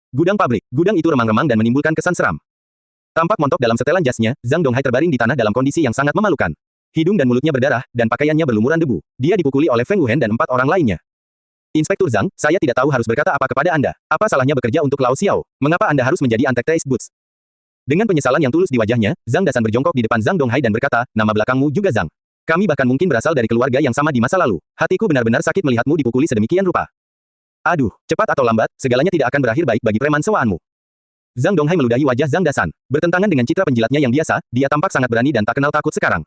Gudang pabrik. Gudang itu remang-remang dan menimbulkan kesan seram. Tampak montok dalam setelan jasnya, Zhang Donghai terbaring di tanah dalam kondisi yang sangat memalukan. Hidung dan mulutnya berdarah, dan pakaiannya berlumuran debu. Dia dipukuli oleh Feng Wuhen dan 4 orang lainnya. Inspektur Zhang, saya tidak tahu harus berkata apa kepada Anda. Apa salahnya bekerja untuk Lao Xiao? Mengapa Anda harus menjadi Antek Taste Boots? Dengan penyesalan yang tulus di wajahnya, Zhang Dasan berjongkok di depan Zhang Donghai dan berkata, nama belakangmu juga Zhang. Kami bahkan mungkin berasal dari keluarga yang sama di masa lalu. Hatiku benar-benar sakit melihatmu dipukuli sedemikian rupa. Aduh, cepat atau lambat, segalanya tidak akan berakhir baik bagi preman sewaanmu. Zhang Donghai meludahi wajah Zhang Dasan. Bertentangan dengan citra penjilatnya yang biasa, dia tampak sangat berani dan tak kenal takut sekarang.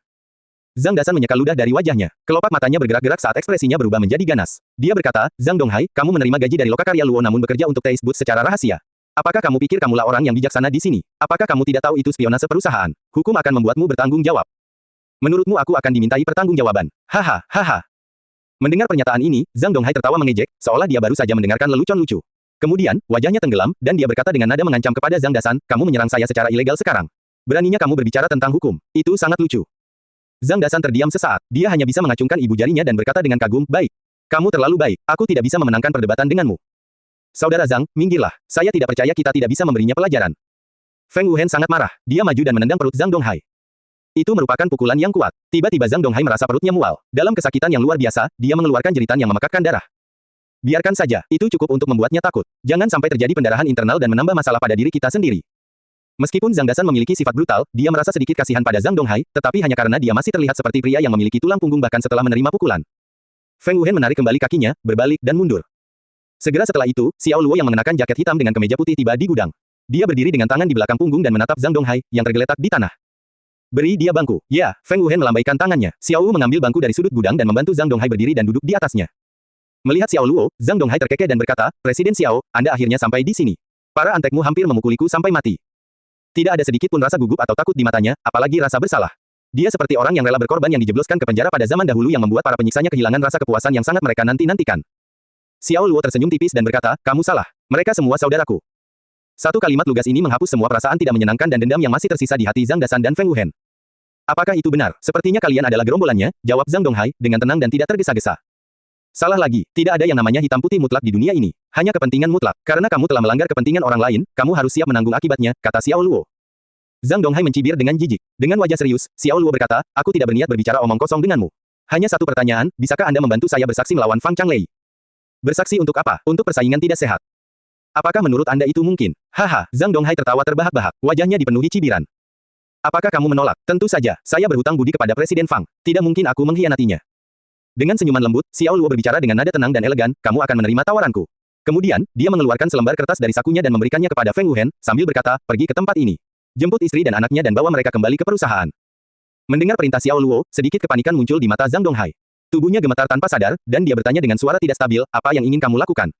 Zhang Dasan menyeka ludah dari wajahnya. Kelopak matanya bergerak-gerak saat ekspresinya berubah menjadi ganas. Dia berkata, Zhang Donghai, kamu menerima gaji dari lokakarya Luo namun bekerja untuk Taste Boots secara rahasia. Apakah kamu pikir kamulah orang yang bijaksana di sini? Apakah kamu tidak tahu itu spionase perusahaan? Hukum akan membuatmu bertanggung jawab. Menurutmu aku akan dimintai pertanggungjawaban? Haha, haha. Mendengar pernyataan ini, Zhang Donghai tertawa mengejek, seolah dia baru saja mendengarkan lelucon lucu. Kemudian, wajahnya tenggelam, dan dia berkata dengan nada mengancam kepada Zhang Dasan, kamu menyerang saya secara ilegal sekarang. Beraninya kamu berbicara tentang hukum. Itu sangat lucu. Zhang Dasan terdiam sesaat. Dia hanya bisa mengacungkan ibu jarinya dan berkata dengan kagum, baik. Kamu terlalu baik. Aku tidak bisa memenangkan perdebatan denganmu. Saudara Zhang, minggirlah. Saya tidak percaya kita tidak bisa memberinya pelajaran. Feng Wuhen sangat marah. Dia maju dan menendang perut Zhang Donghai. Itu merupakan pukulan yang kuat. Tiba-tiba Zhang Donghai merasa perutnya mual. Dalam kesakitan yang luar biasa, dia mengeluarkan jeritan yang memekakkan darah. Biarkan saja, itu cukup untuk membuatnya takut. Jangan sampai terjadi pendarahan internal dan menambah masalah pada diri kita sendiri. Meskipun Zhang Dasan memiliki sifat brutal, dia merasa sedikit kasihan pada Zhang Donghai, tetapi hanya karena dia masih terlihat seperti pria yang memiliki tulang punggung bahkan setelah menerima pukulan. Feng Wuhen menarik kembali kakinya, berbalik dan mundur. Segera setelah itu, Xiao Luo yang mengenakan jaket hitam dengan kemeja putih tiba di gudang. Dia berdiri dengan tangan di belakang punggung dan menatap Zhang Donghai, yang tergeletak di tanah. Beri dia bangku. Ya, Feng Wuhen melambaikan tangannya. Xiao Luo mengambil bangku dari sudut gudang dan membantu Zhang Donghai berdiri dan duduk di atasnya. Melihat Xiao Luo, Zhang Donghai terkekeh dan berkata, Presiden Xiao, Anda akhirnya sampai di sini. Para antekmu hampir memukuliku sampai mati. Tidak ada sedikit pun rasa gugup atau takut di matanya, apalagi rasa bersalah. Dia seperti orang yang rela berkorban yang dijebloskan ke penjara pada zaman dahulu yang membuat para penyiksanya kehilangan rasa kepuasan yang sangat mereka nanti-nantikan. Xiao Luo tersenyum tipis dan berkata, kamu salah. Mereka semua saudaraku. Satu kalimat lugas ini menghapus semua perasaan tidak menyenangkan dan dendam yang masih tersisa di hati Zhang Dasan dan Feng Wuhen. Apakah itu benar? Sepertinya kalian adalah gerombolannya, jawab Zhang Donghai, dengan tenang dan tidak tergesa-gesa. Salah lagi, tidak ada yang namanya hitam putih mutlak di dunia ini. Hanya kepentingan mutlak. Karena kamu telah melanggar kepentingan orang lain, kamu harus siap menanggung akibatnya, kata Xiao Luo. Zhang Donghai mencibir dengan jijik. Dengan wajah serius, Xiao Luo berkata, aku tidak berniat berbicara omong kosong denganmu. Hanya satu pertanyaan, bisakah Anda membantu saya bersaksi melawan Fang Changlei? Bersaksi untuk apa? Untuk persaingan tidak sehat. Apakah menurut Anda itu mungkin? Haha, Zhang Donghai tertawa terbahak-bahak. Wajahnya dipenuhi cibiran. Apakah kamu menolak? Tentu saja, saya berhutang budi kepada Presiden Fang. Tidak mungkin aku mengkhianatinya. Dengan senyuman lembut, Xiao Luo berbicara dengan nada tenang dan elegan, kamu akan menerima tawaranku. Kemudian, dia mengeluarkan selembar kertas dari sakunya dan memberikannya kepada Feng Wuhen, sambil berkata, pergi ke tempat ini. Jemput istri dan anaknya dan bawa mereka kembali ke perusahaan. Mendengar perintah Xiao Luo, sedikit kepanikan muncul di mata Zhang Donghai. Tubuhnya gemetar tanpa sadar, dan dia bertanya dengan suara tidak stabil, apa yang ingin kamu lakukan?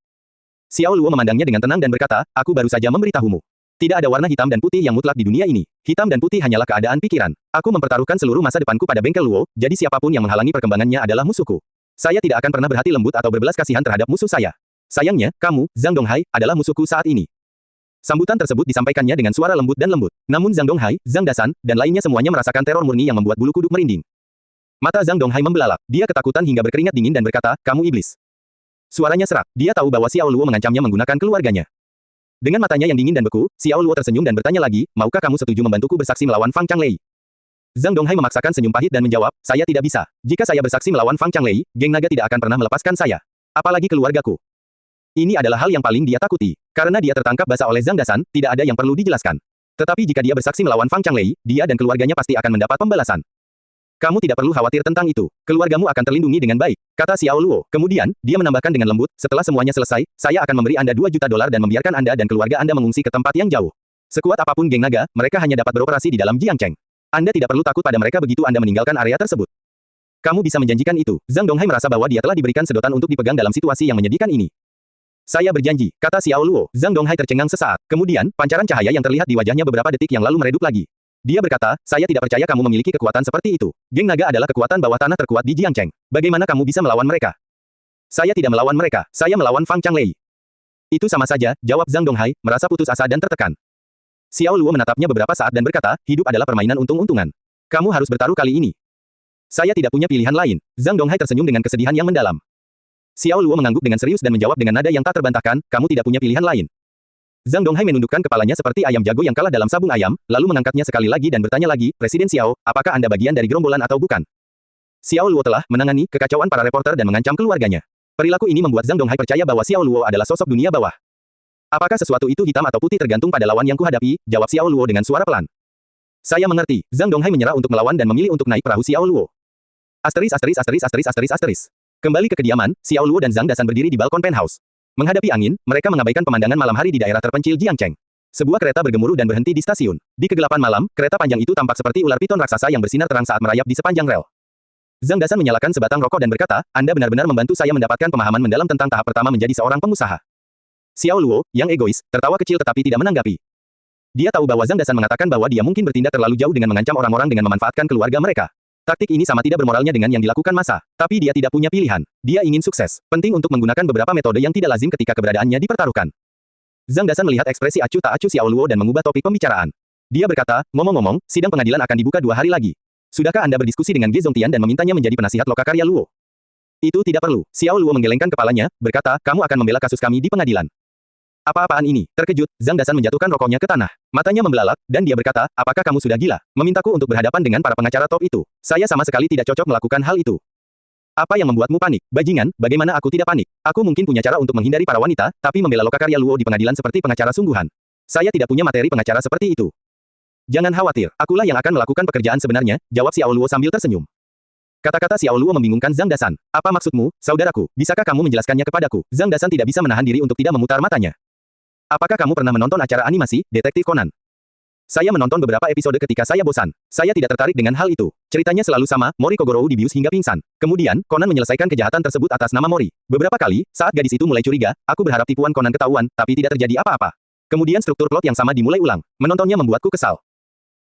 Xiao Luo memandangnya dengan tenang dan berkata, aku baru saja memberitahumu. Tidak ada warna hitam dan putih yang mutlak di dunia ini. Hitam dan putih hanyalah keadaan pikiran. Aku mempertaruhkan seluruh masa depanku pada bengkel Luo, jadi siapapun yang menghalangi perkembangannya adalah musuhku. Saya tidak akan pernah berhati lembut atau berbelas kasihan terhadap musuh saya. Sayangnya, kamu, Zhang Donghai, adalah musuhku saat ini. Sambutan tersebut disampaikannya dengan suara lembut dan lembut. Namun Zhang Donghai, Zhang Dasan, dan lainnya semuanya merasakan teror murni yang membuat bulu kuduk merinding. Mata Zhang Donghai membelalak. Dia ketakutan hingga berkeringat dingin dan berkata, kamu iblis. Suaranya serak. Dia tahu bahwa Xiao Luo mengancamnya menggunakan keluarganya. Dengan matanya yang dingin dan beku, Xiao Luo tersenyum dan bertanya lagi, maukah kamu setuju membantuku bersaksi melawan Fang Changlei? Zhang Donghai memaksakan senyum pahit dan menjawab, saya tidak bisa. Jika saya bersaksi melawan Fang Changlei, geng naga tidak akan pernah melepaskan saya. Apalagi keluargaku. Ini adalah hal yang paling dia takuti. Karena dia tertangkap basah oleh Zhang Dasan, tidak ada yang perlu dijelaskan. Tetapi jika dia bersaksi melawan Fang Changlei, dia dan keluarganya pasti akan mendapat pembalasan. Kamu tidak perlu khawatir tentang itu. Keluargamu akan terlindungi dengan baik, kata Xiao Luo. Kemudian, dia menambahkan dengan lembut, setelah semuanya selesai, saya akan memberi Anda 2 juta dolar dan membiarkan Anda dan keluarga Anda mengungsi ke tempat yang jauh. Sekuat apapun geng naga, mereka hanya dapat beroperasi di dalam Jiangcheng. Anda tidak perlu takut pada mereka begitu Anda meninggalkan area tersebut. Kamu bisa menjanjikan itu. Zhang Donghai merasa bahwa dia telah diberikan sedotan untuk dipegang dalam situasi yang menyedihkan ini. Saya berjanji, kata Xiao Luo. Zhang Donghai tercengang sesaat. Kemudian, pancaran cahaya yang terlihat di wajahnya beberapa detik yang lalu meredup lagi. Dia berkata, saya tidak percaya kamu memiliki kekuatan seperti itu. Geng naga adalah kekuatan bawah tanah terkuat di Jiangcheng. Bagaimana kamu bisa melawan mereka? Saya tidak melawan mereka, saya melawan Fang Changlei. Itu sama saja, jawab Zhang Donghai, merasa putus asa dan tertekan. Xiao Luo menatapnya beberapa saat dan berkata, hidup adalah permainan untung-untungan. Kamu harus bertaruh kali ini. Saya tidak punya pilihan lain. Zhang Donghai tersenyum dengan kesedihan yang mendalam. Xiao Luo mengangguk dengan serius dan menjawab dengan nada yang tak terbantahkan, kamu tidak punya pilihan lain. Zhang Donghai menundukkan kepalanya seperti ayam jago yang kalah dalam sabung ayam, lalu mengangkatnya sekali lagi dan bertanya lagi, Presiden Xiao, apakah Anda bagian dari gerombolan atau bukan? Xiao Luo telah menangani kekacauan para reporter dan mengancam keluarganya. Perilaku ini membuat Zhang Donghai percaya bahwa Xiao Luo adalah sosok dunia bawah. Apakah sesuatu itu hitam atau putih tergantung pada lawan yang kuhadapi, jawab Xiao Luo dengan suara pelan. Saya mengerti, Zhang Donghai menyerah untuk melawan dan memilih untuk naik perahu Xiao Luo. Kembali ke kediaman, Xiao Luo dan Zhang Dasan berdiri di balkon penthouse. Menghadapi angin, mereka mengabaikan pemandangan malam hari di daerah terpencil Jiangcheng. Sebuah kereta bergemuruh dan berhenti di stasiun. Di kegelapan malam, kereta panjang itu tampak seperti ular piton raksasa yang bersinar terang saat merayap di sepanjang rel. Zhang Dasan menyalakan sebatang rokok dan berkata, Anda benar-benar membantu saya mendapatkan pemahaman mendalam tentang tahap pertama menjadi seorang pengusaha. Xiao Luo, yang egois, tertawa kecil tetapi tidak menanggapi. Dia tahu bahwa Zhang Dasan mengatakan bahwa dia mungkin bertindak terlalu jauh dengan mengancam orang-orang dengan memanfaatkan keluarga mereka. Taktik ini sama tidak bermoralnya dengan yang dilakukan massa, tapi dia tidak punya pilihan. Dia ingin sukses. Penting untuk menggunakan beberapa metode yang tidak lazim ketika keberadaannya dipertaruhkan. Zhang Dasan melihat ekspresi acuh tak acuh Xiao Luo dan mengubah topik pembicaraan. Dia berkata, ngomong-ngomong, sidang pengadilan akan dibuka 2 hari lagi. Sudahkah Anda berdiskusi dengan Ge Zongtian dan memintanya menjadi penasihat lokakarya Luo? Itu tidak perlu. Xiao Luo menggelengkan kepalanya, berkata, kamu akan membela kasus kami di pengadilan. Apa-apaan ini? Terkejut, Zhang Dasan menjatuhkan rokoknya ke tanah. Matanya membelalak, dan dia berkata, apakah kamu sudah gila? Memintaku untuk berhadapan dengan para pengacara top itu. Saya sama sekali tidak cocok melakukan hal itu. Apa yang membuatmu panik? Bajingan, bagaimana aku tidak panik? Aku mungkin punya cara untuk menghindari para wanita, tapi membela lokakarya Luo di pengadilan seperti pengacara sungguhan. Saya tidak punya materi pengacara seperti itu. Jangan khawatir, akulah yang akan melakukan pekerjaan sebenarnya, jawab Xiao Luo sambil tersenyum. Kata-kata Xiao Luo membingungkan Zhang Dasan. Apa maksudmu, saudaraku? Bisakah kamu menjelaskannya kepadaku? Zhang Dasan tidak bisa menahan diri untuk tidak memutar matanya. Apakah kamu pernah menonton acara animasi, Detektif Conan? Saya menonton beberapa episode ketika saya bosan. Saya tidak tertarik dengan hal itu. Ceritanya selalu sama, Mori Kogoro dibius hingga pingsan. Kemudian, Conan menyelesaikan kejahatan tersebut atas nama Mori. Beberapa kali, saat gadis itu mulai curiga, aku berharap tipuan Conan ketahuan, tapi tidak terjadi apa-apa. Kemudian struktur plot yang sama dimulai ulang. Menontonnya membuatku kesal.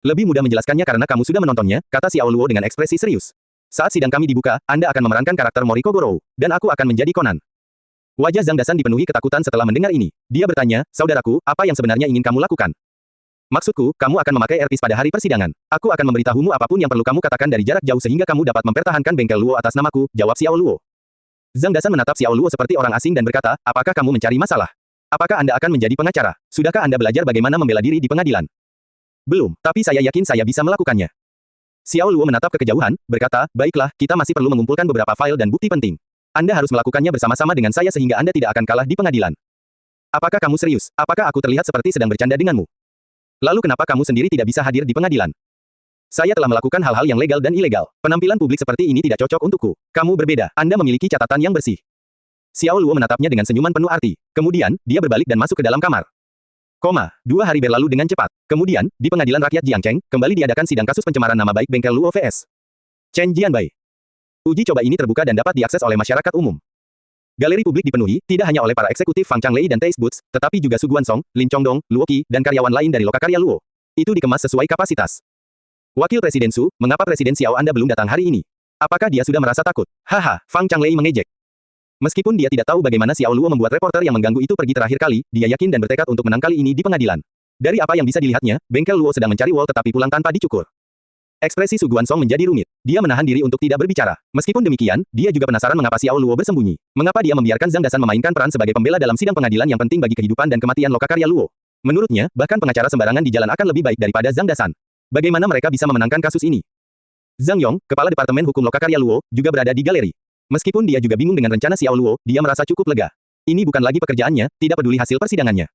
Lebih mudah menjelaskannya karena kamu sudah menontonnya, kata Xiao Luo dengan ekspresi serius. Saat sidang kami dibuka, Anda akan memerankan karakter Mori Kogoro, dan aku akan menjadi Conan. Wajah Zhang Dasan dipenuhi ketakutan setelah mendengar ini. Dia bertanya, saudaraku, apa yang sebenarnya ingin kamu lakukan? Maksudku, kamu akan memakai earpiece pada hari persidangan. Aku akan memberitahumu apapun yang perlu kamu katakan dari jarak jauh sehingga kamu dapat mempertahankan bengkel Luo atas namaku, jawab Xiao Luo. Zhang Dasan menatap Xiao Luo seperti orang asing dan berkata, apakah kamu mencari masalah? Apakah Anda akan menjadi pengacara? Sudahkah Anda belajar bagaimana membela diri di pengadilan? Belum, tapi saya yakin saya bisa melakukannya. Xiao Luo menatap ke kejauhan, berkata, baiklah, kita masih perlu mengumpulkan beberapa file dan bukti penting. Anda harus melakukannya bersama-sama dengan saya sehingga Anda tidak akan kalah di pengadilan. Apakah kamu serius? Apakah aku terlihat seperti sedang bercanda denganmu? Lalu kenapa kamu sendiri tidak bisa hadir di pengadilan? Saya telah melakukan hal-hal yang legal dan ilegal. Penampilan publik seperti ini tidak cocok untukku. Kamu berbeda. Anda memiliki catatan yang bersih. Xiao Luo menatapnya dengan senyuman penuh arti. Kemudian, dia berbalik dan masuk ke dalam kamar. 2 hari berlalu dengan cepat. Kemudian, di pengadilan rakyat Jiangcheng, kembali diadakan sidang kasus pencemaran nama baik bengkel Luo vs. Chen Jianbai. Uji coba ini terbuka dan dapat diakses oleh masyarakat umum. Galeri publik dipenuhi, tidak hanya oleh para eksekutif Fang Changlei dan Taste Boots, tetapi juga Su Guansong, Lin Chongdong, Luo Qi, dan karyawan lain dari lokakarya Luo. Itu dikemas sesuai kapasitas. Wakil Presiden Su, mengapa Presiden Xiao Anda belum datang hari ini? Apakah dia sudah merasa takut? Haha, Fang Changlei mengejek. Meskipun dia tidak tahu bagaimana Xiao Luo membuat reporter yang mengganggu itu pergi terakhir kali, dia yakin dan bertekad untuk menang kali ini di pengadilan. Dari apa yang bisa dilihatnya, bengkel Luo sedang mencari Wall tetapi pulang tanpa dicukur. Ekspresi Su Guansong menjadi rumit. Dia menahan diri untuk tidak berbicara. Meskipun demikian, dia juga penasaran mengapa Xiao Luo bersembunyi. Mengapa dia membiarkan Zhang Dasan memainkan peran sebagai pembela dalam sidang pengadilan yang penting bagi kehidupan dan kematian lokakarya Luo. Menurutnya, bahkan pengacara sembarangan di jalan akan lebih baik daripada Zhang Dasan. Bagaimana mereka bisa memenangkan kasus ini? Zhang Yong, kepala Departemen Hukum Lokakarya Luo, juga berada di galeri. Meskipun dia juga bingung dengan rencana Xiao Luo, dia merasa cukup lega. Ini bukan lagi pekerjaannya, tidak peduli hasil persidangannya.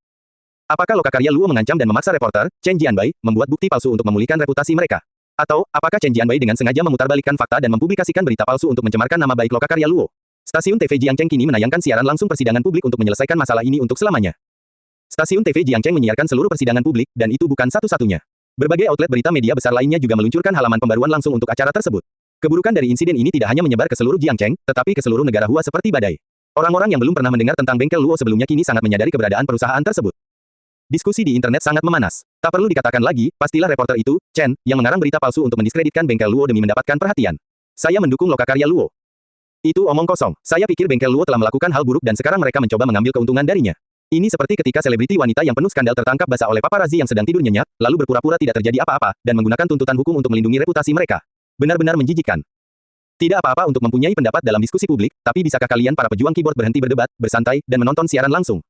Apakah lokakarya Luo mengancam dan memaksa reporter, Chen Jianbai, membuat bukti palsu untuk memulihkan reputasi mereka? Atau, apakah Chen Jianbai dengan sengaja memutarbalikkan fakta dan mempublikasikan berita palsu untuk mencemarkan nama baik lokakarya Luo? Stasiun TV Jiangcheng kini menayangkan siaran langsung persidangan publik untuk menyelesaikan masalah ini untuk selamanya. Stasiun TV Jiangcheng menyiarkan seluruh persidangan publik, dan itu bukan satu-satunya. Berbagai outlet berita media besar lainnya juga meluncurkan halaman pembaruan langsung untuk acara tersebut. Keburukan dari insiden ini tidak hanya menyebar ke seluruh Jiangcheng, tetapi ke seluruh negara Hua seperti badai. Orang-orang yang belum pernah mendengar tentang bengkel Luo sebelumnya kini sangat menyadari keberadaan perusahaan tersebut. Diskusi di internet sangat memanas. Tak perlu dikatakan lagi, pastilah reporter itu, Chen, yang mengarang berita palsu untuk mendiskreditkan bengkel Luo demi mendapatkan perhatian. Saya mendukung lokakarya Luo. Itu omong kosong. Saya pikir bengkel Luo telah melakukan hal buruk dan sekarang mereka mencoba mengambil keuntungan darinya. Ini seperti ketika selebriti wanita yang penuh skandal tertangkap basah oleh paparazi yang sedang tidur nyenyak, lalu berpura-pura tidak terjadi apa-apa, dan menggunakan tuntutan hukum untuk melindungi reputasi mereka. Benar-benar menjijikkan. Tidak apa-apa untuk mempunyai pendapat dalam diskusi publik, tapi bisakah kalian para pejuang keyboard berhenti berdebat, bersantai, dan menonton siaran langsung?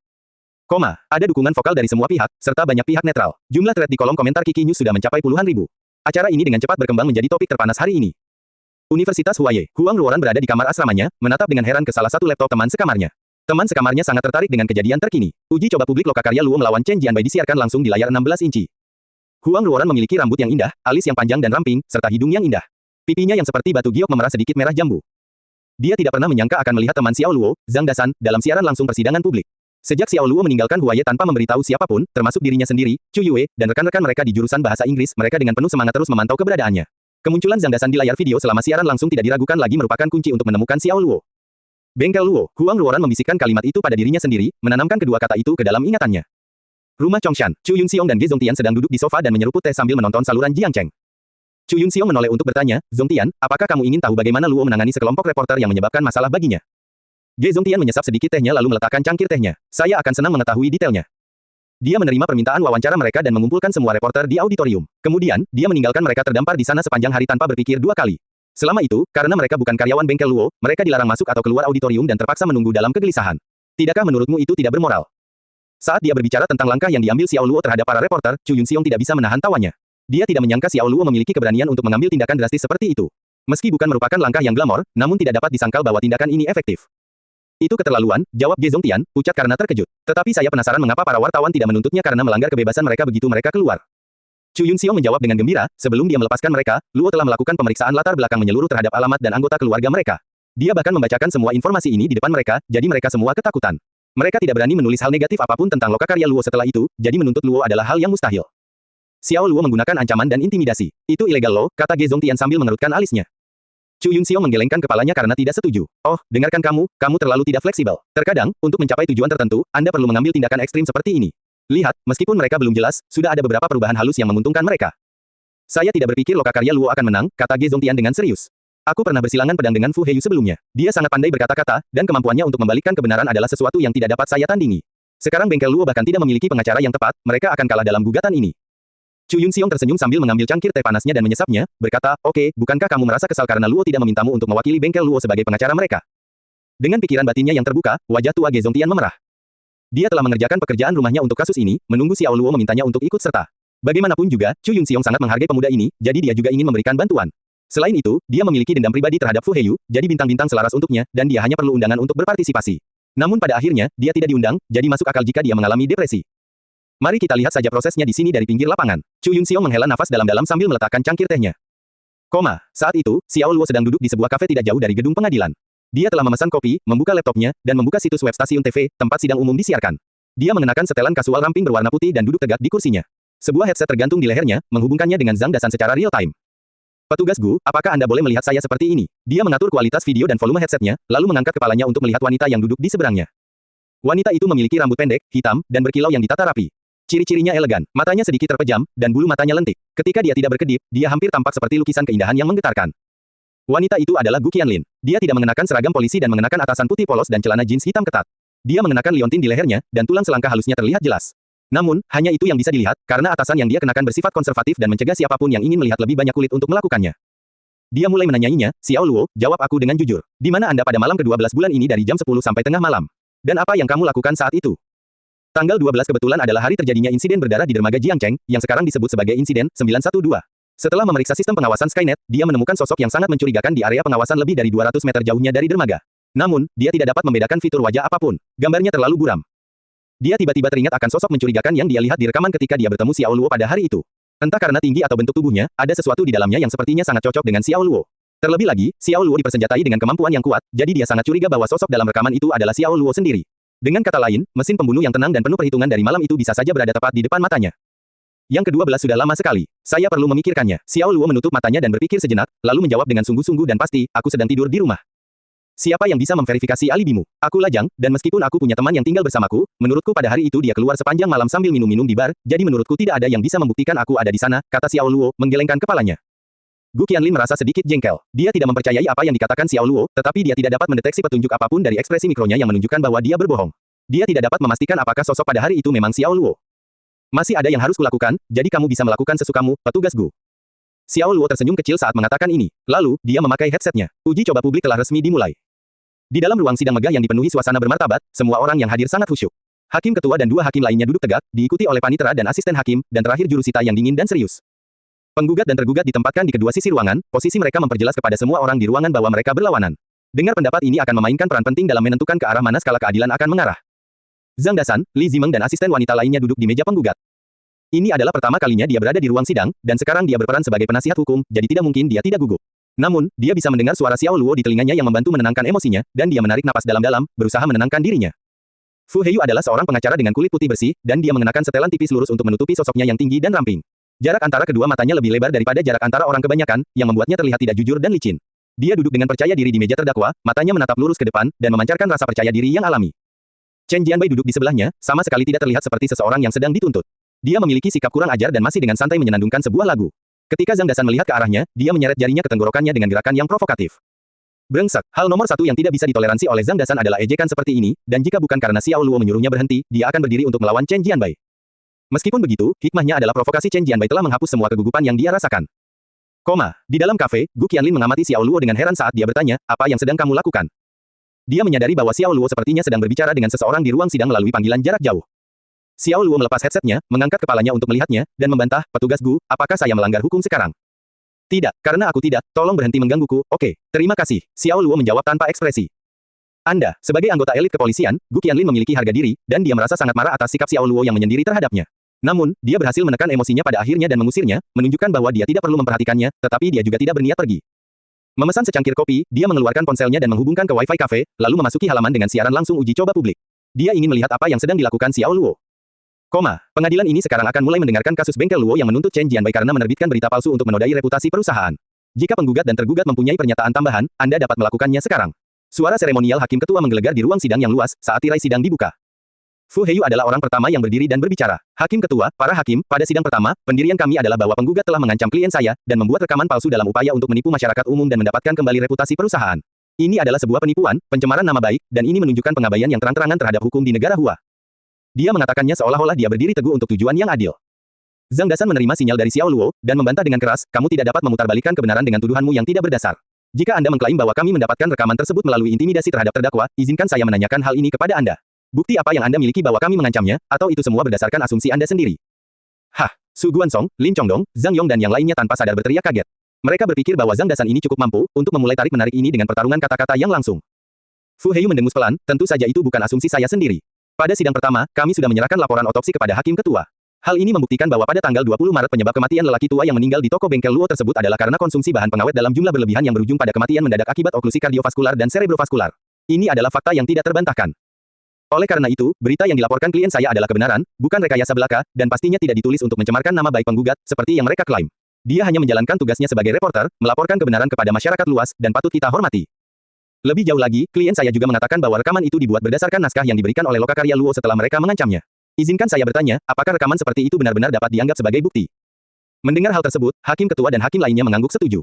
Ada dukungan vokal dari semua pihak, serta banyak pihak netral. Jumlah thread di kolom komentar Kiki News sudah mencapai puluhan ribu. Acara ini dengan cepat berkembang menjadi topik terpanas hari ini. Universitas Huaye, Huang Ruoran berada di kamar asramanya, menatap dengan heran ke salah satu laptop teman sekamarnya. Teman sekamarnya sangat tertarik dengan kejadian terkini. Uji coba publik lokakarya Luo melawan Chen Jianbai disiarkan langsung di layar 16 inci. Huang Ruoran memiliki rambut yang indah, alis yang panjang dan ramping, serta hidung yang indah. Pipinya yang seperti batu giok memerah sedikit merah jambu. Dia tidak pernah menyangka akan melihat teman Xiao Luo, Zhang Dasan, dalam siaran langsung persidangan publik. Sejak Xiao Luo meninggalkan Huaye tanpa memberitahu siapapun, termasuk dirinya sendiri, Chu Yue, dan rekan-rekan mereka di jurusan bahasa Inggris, mereka dengan penuh semangat terus memantau keberadaannya. Kemunculan Zhang Dasan di layar video selama siaran langsung tidak diragukan lagi merupakan kunci untuk menemukan Xiao Luo. Bengkel Luo, Huang Ruoran membisikkan kalimat itu pada dirinya sendiri, menanamkan kedua kata itu ke dalam ingatannya. Rumah Chongshan, Chu Yunxiong dan Ge Zongtian sedang duduk di sofa dan menyeruput teh sambil menonton saluran Jiangcheng. Chu Yunxiong menoleh untuk bertanya, Zongtian, apakah kamu ingin tahu bagaimana Luo menangani sekelompok reporter yang menyebabkan masalah baginya? Ge Zongtian menyesap sedikit tehnya lalu meletakkan cangkir tehnya. Saya akan senang mengetahui detailnya. Dia menerima permintaan wawancara mereka dan mengumpulkan semua reporter di auditorium. Kemudian, dia meninggalkan mereka terdampar di sana sepanjang hari tanpa berpikir dua kali. Selama itu, karena mereka bukan karyawan bengkel Luo, mereka dilarang masuk atau keluar auditorium dan terpaksa menunggu dalam kegelisahan. Tidakkah menurutmu itu tidak bermoral? Saat dia berbicara tentang langkah yang diambil Xiao Luo terhadap para reporter, Chu Yunxiong tidak bisa menahan tawanya. Dia tidak menyangka Xiao Luo memiliki keberanian untuk mengambil tindakan drastis seperti itu. Meski bukan merupakan langkah yang glamor, namun tidak dapat disangkal bahwa tindakan ini efektif. Itu keterlaluan, jawab Ge Zongtian, pucat karena terkejut. Tetapi saya penasaran mengapa para wartawan tidak menuntutnya karena melanggar kebebasan mereka begitu mereka keluar. Chu Yunxiong menjawab dengan gembira, sebelum dia melepaskan mereka, Luo telah melakukan pemeriksaan latar belakang menyeluruh terhadap alamat dan anggota keluarga mereka. Dia bahkan membacakan semua informasi ini di depan mereka, jadi mereka semua ketakutan. Mereka tidak berani menulis hal negatif apapun tentang lokakarya Luo setelah itu, jadi menuntut Luo adalah hal yang mustahil. Xiao Luo menggunakan ancaman dan intimidasi. Itu ilegal loh, kata Ge Zongtian sambil mengerutkan alisnya. Chu Yunxiong menggelengkan kepalanya karena tidak setuju. Oh, dengarkan kamu terlalu tidak fleksibel. Terkadang, untuk mencapai tujuan tertentu, Anda perlu mengambil tindakan ekstrim seperti ini. Lihat, meskipun mereka belum jelas, sudah ada beberapa perubahan halus yang menguntungkan mereka. Saya tidak berpikir lokakarya Luo akan menang, kata Ge Zongtian dengan serius. Aku pernah bersilangan pedang dengan Fu Heiyu sebelumnya. Dia sangat pandai berkata-kata, dan kemampuannya untuk membalikkan kebenaran adalah sesuatu yang tidak dapat saya tandingi. Sekarang bengkel Luo bahkan tidak memiliki pengacara yang tepat, mereka akan kalah dalam gugatan ini. Chu Yunxiong tersenyum sambil mengambil cangkir teh panasnya dan menyesapnya, berkata, oke, bukankah kamu merasa kesal karena Luo tidak memintamu untuk mewakili bengkel Luo sebagai pengacara mereka? Dengan pikiran batinnya yang terbuka, wajah tua Ge Zongtian memerah. Dia telah mengerjakan pekerjaan rumahnya untuk kasus ini, menunggu Xiao Luo memintanya untuk ikut serta. Bagaimanapun juga, Chu Yunxiong sangat menghargai pemuda ini, jadi dia juga ingin memberikan bantuan. Selain itu, dia memiliki dendam pribadi terhadap Fu Heiyu, jadi bintang-bintang selaras untuknya, dan dia hanya perlu undangan untuk berpartisipasi. Namun pada akhirnya, dia tidak diundang, jadi masuk akal jika dia mengalami depresi. Mari kita lihat saja prosesnya di sini dari pinggir lapangan. Chu Yunxiong menghela nafas dalam-dalam sambil meletakkan cangkir tehnya. Saat itu, Xiao Luo sedang duduk di sebuah kafe tidak jauh dari gedung pengadilan. Dia telah memesan kopi, membuka laptopnya, dan membuka situs web stasiun TV, tempat sidang umum disiarkan. Dia mengenakan setelan kasual ramping berwarna putih dan duduk tegak di kursinya. Sebuah headset tergantung di lehernya, menghubungkannya dengan Zhang Dasan secara real time. Petugas Gu, apakah Anda boleh melihat saya seperti ini? Dia mengatur kualitas video dan volume headsetnya, lalu mengangkat kepalanya untuk melihat wanita yang duduk di seberangnya. Wanita itu memiliki rambut pendek, hitam, dan berkilau yang ditata rapi. Ciri-cirinya elegan, matanya sedikit terpejam, dan bulu matanya lentik. Ketika dia tidak berkedip, dia hampir tampak seperti lukisan keindahan yang menggetarkan. Wanita itu adalah Gu Qianlin. Dia tidak mengenakan seragam polisi dan mengenakan atasan putih polos dan celana jeans hitam ketat. Dia mengenakan liontin di lehernya, dan tulang selangkah halusnya terlihat jelas. Namun, hanya itu yang bisa dilihat, karena atasan yang dia kenakan bersifat konservatif dan mencegah siapapun yang ingin melihat lebih banyak kulit untuk melakukannya. Dia mulai menanyainya, Xiao Luo, jawab aku dengan jujur. Di mana Anda pada malam ke-12 bulan ini dari jam 10 sampai tengah malam? Dan apa yang kamu lakukan saat itu? Tanggal 12 kebetulan adalah hari terjadinya insiden berdarah di dermaga Jiangcheng, yang sekarang disebut sebagai insiden 912. Setelah memeriksa sistem pengawasan Skynet, dia menemukan sosok yang sangat mencurigakan di area pengawasan lebih dari 200 meter jauhnya dari dermaga. Namun, dia tidak dapat membedakan fitur wajah apapun. Gambarnya terlalu buram. Dia tiba-tiba teringat akan sosok mencurigakan yang dia lihat di rekaman ketika dia bertemu Xiao Luo pada hari itu. Entah karena tinggi atau bentuk tubuhnya, ada sesuatu di dalamnya yang sepertinya sangat cocok dengan Xiao Luo. Terlebih lagi, Xiao Luo dipersenjatai dengan kemampuan yang kuat, jadi dia sangat curiga bahwa sosok dalam rekaman itu adalah Xiao Luo sendiri. Dengan kata lain, mesin pembunuh yang tenang dan penuh perhitungan dari malam itu bisa saja berada tepat di depan matanya. Yang ke-12 sudah lama sekali. Saya perlu memikirkannya. Xiao Luo menutup matanya dan berpikir sejenak, lalu menjawab dengan sungguh-sungguh dan pasti, aku sedang tidur di rumah. Siapa yang bisa memverifikasi alibimu? Aku lajang, dan meskipun aku punya teman yang tinggal bersamaku, menurutku pada hari itu dia keluar sepanjang malam sambil minum-minum di bar, jadi menurutku tidak ada yang bisa membuktikan aku ada di sana, kata Xiao Luo, menggelengkan kepalanya. Gu Qianlin merasa sedikit jengkel. Dia tidak mempercayai apa yang dikatakan Xiao Luo, tetapi dia tidak dapat mendeteksi petunjuk apapun dari ekspresi mikronya yang menunjukkan bahwa dia berbohong. Dia tidak dapat memastikan apakah sosok pada hari itu memang Xiao Luo. Masih ada yang harus kulakukan, jadi kamu bisa melakukan sesukamu, petugas Gu. Xiao Luo tersenyum kecil saat mengatakan ini. Lalu, dia memakai headsetnya. Uji coba publik telah resmi dimulai. Di dalam ruang sidang megah yang dipenuhi suasana bermartabat, semua orang yang hadir sangat khusyuk. Hakim ketua dan dua hakim lainnya duduk tegak, diikuti oleh panitera dan asisten hakim, dan terakhir jurusita yang dingin dan serius. Penggugat dan tergugat ditempatkan di kedua sisi ruangan, posisi mereka memperjelas kepada semua orang di ruangan bahwa mereka berlawanan. Dengar pendapat ini akan memainkan peran penting dalam menentukan ke arah mana skala keadilan akan mengarah. Zhang Dasan, Li Zimeng dan asisten wanita lainnya duduk di meja penggugat. Ini adalah pertama kalinya dia berada di ruang sidang, dan sekarang dia berperan sebagai penasihat hukum, jadi tidak mungkin dia tidak gugup. Namun, dia bisa mendengar suara Xiao Luo di telinganya yang membantu menenangkan emosinya, dan dia menarik napas dalam-dalam, berusaha menenangkan dirinya. Fu Heiyu adalah seorang pengacara dengan kulit putih bersih, dan dia mengenakan setelan tipis lurus untuk menutupi sosoknya yang tinggi dan ramping. Jarak antara kedua matanya lebih lebar daripada jarak antara orang kebanyakan, yang membuatnya terlihat tidak jujur dan licin. Dia duduk dengan percaya diri di meja terdakwa, matanya menatap lurus ke depan, dan memancarkan rasa percaya diri yang alami. Chen Jianbai duduk di sebelahnya, sama sekali tidak terlihat seperti seseorang yang sedang dituntut. Dia memiliki sikap kurang ajar dan masih dengan santai menyenandungkan sebuah lagu. Ketika Zhang Dasan melihat ke arahnya, dia menyeret jarinya ke tenggorokannya dengan gerakan yang provokatif. Brengsek, hal nomor satu yang tidak bisa ditoleransi oleh Zhang Dasan adalah ejekan seperti ini, dan jika bukan karena Xiao Luo menyuruhnya berhenti, dia akan berdiri untuk melawan Chen Jianbai. Meskipun begitu, hikmahnya adalah provokasi Chen Jianbai telah menghapus semua kegugupan yang dia rasakan. Di dalam kafe, Gu Qianlin mengamati Xiao Luo dengan heran saat dia bertanya, apa yang sedang kamu lakukan? Dia menyadari bahwa Xiao Luo sepertinya sedang berbicara dengan seseorang di ruang sidang melalui panggilan jarak jauh. Xiao Luo melepas headsetnya, mengangkat kepalanya untuk melihatnya, dan membantah, petugas Gu, apakah saya melanggar hukum sekarang? Tidak, karena aku tidak, tolong berhenti menggangguku, oke, terima kasih, Xiao Luo menjawab tanpa ekspresi. Anda, sebagai anggota elit kepolisian, Gu Qianlin memiliki harga diri, dan dia merasa sangat marah atas sikap Xiao Luo yang menyendiri terhadapnya. Namun, dia berhasil menekan emosinya pada akhirnya dan mengusirnya, menunjukkan bahwa dia tidak perlu memperhatikannya, tetapi dia juga tidak berniat pergi. Memesan secangkir kopi, dia mengeluarkan ponselnya dan menghubungkan ke Wi-Fi cafe, lalu memasuki halaman dengan siaran langsung uji coba publik. Dia ingin melihat apa yang sedang dilakukan Xiao Luo. Pengadilan ini sekarang akan mulai mendengarkan kasus bengkel Luo yang menuntut Chen Jianbai karena menerbitkan berita palsu untuk menodai reputasi perusahaan. Jika penggugat dan tergugat mempunyai pernyataan tambahan, Anda dapat melakukannya sekarang. Suara seremonial hakim ketua menggelegar di ruang sidang yang luas saat tirai sidang dibuka. Fu Heiyu adalah orang pertama yang berdiri dan berbicara. Hakim ketua, para hakim, pada sidang pertama, pendirian kami adalah bahwa penggugat telah mengancam klien saya dan membuat rekaman palsu dalam upaya untuk menipu masyarakat umum dan mendapatkan kembali reputasi perusahaan. Ini adalah sebuah penipuan, pencemaran nama baik, dan ini menunjukkan pengabaian yang terang-terangan terhadap hukum di negara Hua. Dia mengatakannya seolah-olah dia berdiri teguh untuk tujuan yang adil. Zhang Dasan menerima sinyal dari Xiao Luo, dan membantah dengan keras, kamu tidak dapat memutarbalikkan kebenaran dengan tuduhanmu yang tidak berdasar. Jika Anda mengklaim bahwa kami mendapatkan rekaman tersebut melalui intimidasi terhadap terdakwa, izinkan saya menanyakan hal ini kepada Anda. Bukti apa yang Anda miliki bahwa kami mengancamnya, atau itu semua berdasarkan asumsi Anda sendiri? Su Guansong, Lin Chongdong, Zhang Yong dan yang lainnya tanpa sadar berteriak kaget. Mereka berpikir bahwa Zhang Dasan ini cukup mampu untuk memulai tarik-menarik ini dengan pertarungan kata-kata yang langsung. Fu Heiyu mendengus pelan, tentu saja itu bukan asumsi saya sendiri. Pada sidang pertama, kami sudah menyerahkan laporan otopsi kepada hakim ketua. Hal ini membuktikan bahwa pada tanggal 20 Maret penyebab kematian lelaki tua yang meninggal di toko bengkel Luo tersebut adalah karena konsumsi bahan pengawet dalam jumlah berlebihan yang berujung pada kematian mendadak akibat oklusi kardiovaskular dan cerebrovaskular. Ini adalah fakta yang tidak terbantahkan. Oleh karena itu, berita yang dilaporkan klien saya adalah kebenaran, bukan rekayasa belaka, dan pastinya tidak ditulis untuk mencemarkan nama baik penggugat, seperti yang mereka klaim. Dia hanya menjalankan tugasnya sebagai reporter, melaporkan kebenaran kepada masyarakat luas, dan patut kita hormati. Lebih jauh lagi, klien saya juga mengatakan bahwa rekaman itu dibuat berdasarkan naskah yang diberikan oleh lokakarya Luo setelah mereka mengancamnya. Izinkan saya bertanya, apakah rekaman seperti itu benar-benar dapat dianggap sebagai bukti? Mendengar hal tersebut, hakim ketua dan hakim lainnya mengangguk setuju.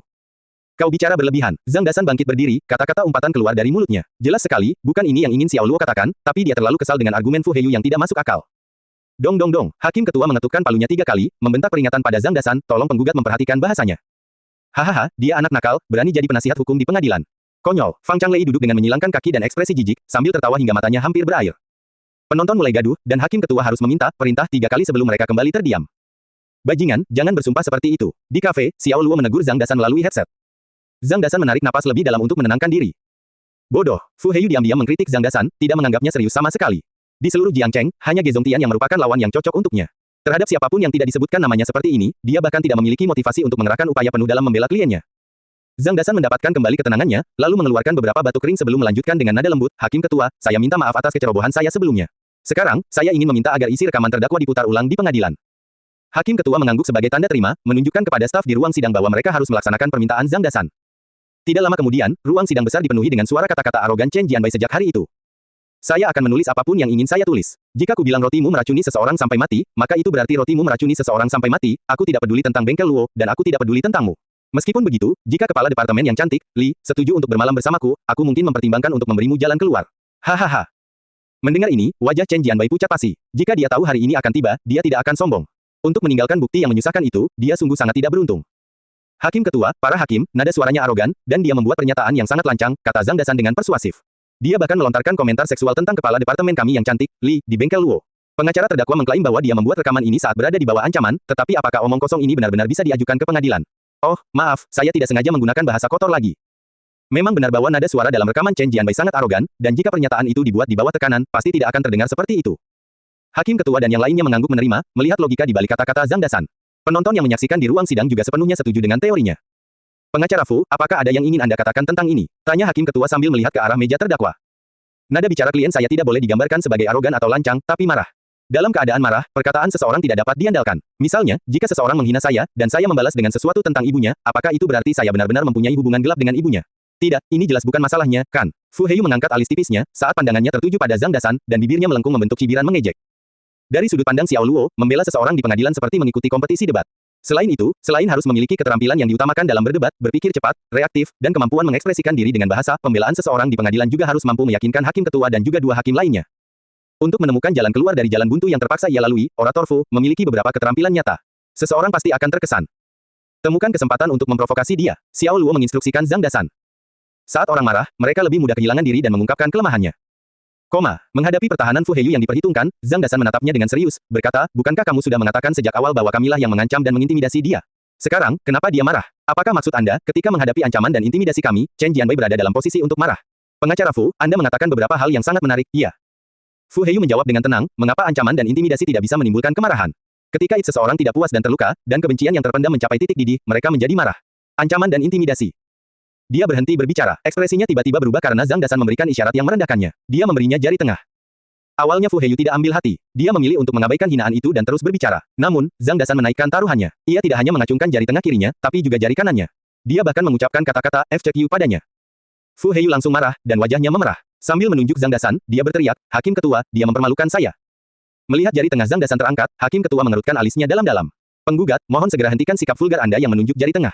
Kau bicara berlebihan. Zhang Dasan bangkit berdiri, kata-kata umpatan keluar dari mulutnya. Jelas sekali, bukan ini yang ingin Xiao Luo katakan, tapi dia terlalu kesal dengan argumen Fu Heiyu yang tidak masuk akal. Dong dong dong, hakim ketua mengetukkan palunya 3 kali, membentak peringatan pada Zhang Dasan, tolong penggugat memperhatikan bahasanya. Hahaha, dia anak nakal, berani jadi penasihat hukum di pengadilan. Konyol, Fang Changlei duduk dengan menyilangkan kaki dan ekspresi jijik, sambil tertawa hingga matanya hampir berair. Penonton mulai gaduh, dan hakim ketua harus meminta perintah 3 kali sebelum mereka kembali terdiam. Bajingan, jangan bersumpah seperti itu. Di kafe, Xiao Luo menegur Zhang Dasan melalui headset. Zhang Dasan menarik napas lebih dalam untuk menenangkan diri. Bodoh, Fu Heiyu diam-diam mengkritik Zhang Dasan, tidak menganggapnya serius sama sekali. Di seluruh Jiangcheng, hanya Ge Zongtian yang merupakan lawan yang cocok untuknya. Terhadap siapapun yang tidak disebutkan namanya seperti ini, dia bahkan tidak memiliki motivasi untuk mengerahkan upaya penuh dalam membela kliennya. Zhang Dasan mendapatkan kembali ketenangannya, lalu mengeluarkan beberapa batu kering sebelum melanjutkan dengan nada lembut, Hakim Ketua, saya minta maaf atas kecerobohan saya sebelumnya. Sekarang, saya ingin meminta agar isi rekaman terdakwa diputar ulang di pengadilan. Hakim Ketua mengangguk sebagai tanda terima, menunjukkan kepada staf di ruang sidang bahwa mereka harus melaksanakan permintaan Zhang Dasan. Tidak lama kemudian, ruang sidang besar dipenuhi dengan suara kata-kata arogan Chen Jianbai sejak hari itu. Saya akan menulis apapun yang ingin saya tulis. Jika ku bilang rotimu meracuni seseorang sampai mati, maka itu berarti rotimu meracuni seseorang sampai mati, aku tidak peduli tentang bengkel Luo, dan aku tidak peduli tentangmu. Meskipun begitu, jika kepala departemen yang cantik, Li, setuju untuk bermalam bersamaku, aku mungkin mempertimbangkan untuk memberimu jalan keluar. Hahaha. Mendengar ini, wajah Chen Jianbai pucat pasi. Jika dia tahu hari ini akan tiba, dia tidak akan sombong. Untuk meninggalkan bukti yang menyusahkan itu, dia sungguh sangat tidak beruntung. Hakim ketua, para hakim, nada suaranya arogan, dan dia membuat pernyataan yang sangat lancang, kata Zhang Dasan dengan persuasif. Dia bahkan melontarkan komentar seksual tentang kepala departemen kami yang cantik, Li, di bengkel Luo. Pengacara terdakwa mengklaim bahwa dia membuat rekaman ini saat berada di bawah ancaman, tetapi apakah omong kosong ini benar-benar bisa diajukan ke pengadilan? Oh, maaf, saya tidak sengaja menggunakan bahasa kotor lagi. Memang benar bahwa nada suara dalam rekaman Chen Jianbai sangat arogan, dan jika pernyataan itu dibuat di bawah tekanan, pasti tidak akan terdengar seperti itu. Hakim ketua dan yang lainnya mengangguk menerima, melihat logika di balik kata-kata Zhang Dasan. Penonton yang menyaksikan di ruang sidang juga sepenuhnya setuju dengan teorinya. Pengacara Fu, apakah ada yang ingin Anda katakan tentang ini? Tanya hakim ketua sambil melihat ke arah meja terdakwa. Nada bicara klien saya tidak boleh digambarkan sebagai arogan atau lancang, tapi marah. Dalam keadaan marah, perkataan seseorang tidak dapat diandalkan. Misalnya, jika seseorang menghina saya, dan saya membalas dengan sesuatu tentang ibunya, apakah itu berarti saya benar-benar mempunyai hubungan gelap dengan ibunya? Tidak, ini jelas bukan masalahnya, kan? Fu Heiyu mengangkat alis tipisnya, saat pandangannya tertuju pada Zhang Dasan, dan bibirnya melengkung membentuk cibiran mengejek. Dari sudut pandang Xiao Luo, membela seseorang di pengadilan seperti mengikuti kompetisi debat. Selain itu, selain harus memiliki keterampilan yang diutamakan dalam berdebat, berpikir cepat, reaktif, dan kemampuan mengekspresikan diri dengan bahasa, pembelaan seseorang di pengadilan juga harus mampu meyakinkan hakim ketua dan juga dua hakim lainnya. Untuk menemukan jalan keluar dari jalan buntu yang terpaksa ia lalui, orator Fu memiliki beberapa keterampilan nyata. Seseorang pasti akan terkesan. Temukan kesempatan untuk memprovokasi dia. Xiao Luo menginstruksikan Zhang Dasan. Saat orang marah, mereka lebih mudah kehilangan diri dan mengungkapkan kelemahannya. Menghadapi pertahanan Fu Heiyu yang diperhitungkan, Zhang Dasan menatapnya dengan serius, berkata, bukankah kamu sudah mengatakan sejak awal bahwa kamilah yang mengancam dan mengintimidasi dia? Sekarang, kenapa dia marah? Apakah maksud Anda, ketika menghadapi ancaman dan intimidasi kami, Chen Jianbai berada dalam posisi untuk marah? Pengacara Fu, Anda mengatakan beberapa hal yang sangat menarik, iya. Fu Heiyu menjawab dengan tenang, mengapa ancaman dan intimidasi tidak bisa menimbulkan kemarahan? Ketika seseorang tidak puas dan terluka, dan kebencian yang terpendam mencapai titik didih, mereka menjadi marah. Ancaman dan intimidasi. Dia berhenti berbicara. Ekspresinya tiba-tiba berubah karena Zhang Dasan memberikan isyarat yang merendahkannya. Dia memberinya jari tengah. Awalnya Fu Heiyu tidak ambil hati. Dia memilih untuk mengabaikan hinaan itu dan terus berbicara. Namun, Zhang Dasan menaikkan taruhannya. Ia tidak hanya mengacungkan jari tengah kirinya, tapi juga jari kanannya. Dia bahkan mengucapkan kata-kata FCQ padanya. Fu Heiyu langsung marah, dan wajahnya memerah. Sambil menunjuk Zhang Dasan, dia berteriak, Hakim Ketua, dia mempermalukan saya. Melihat jari tengah Zhang Dasan terangkat, Hakim Ketua mengerutkan alisnya dalam-dalam. Penggugat, mohon segera hentikan sikap vulgar Anda yang menunjuk jari tengah.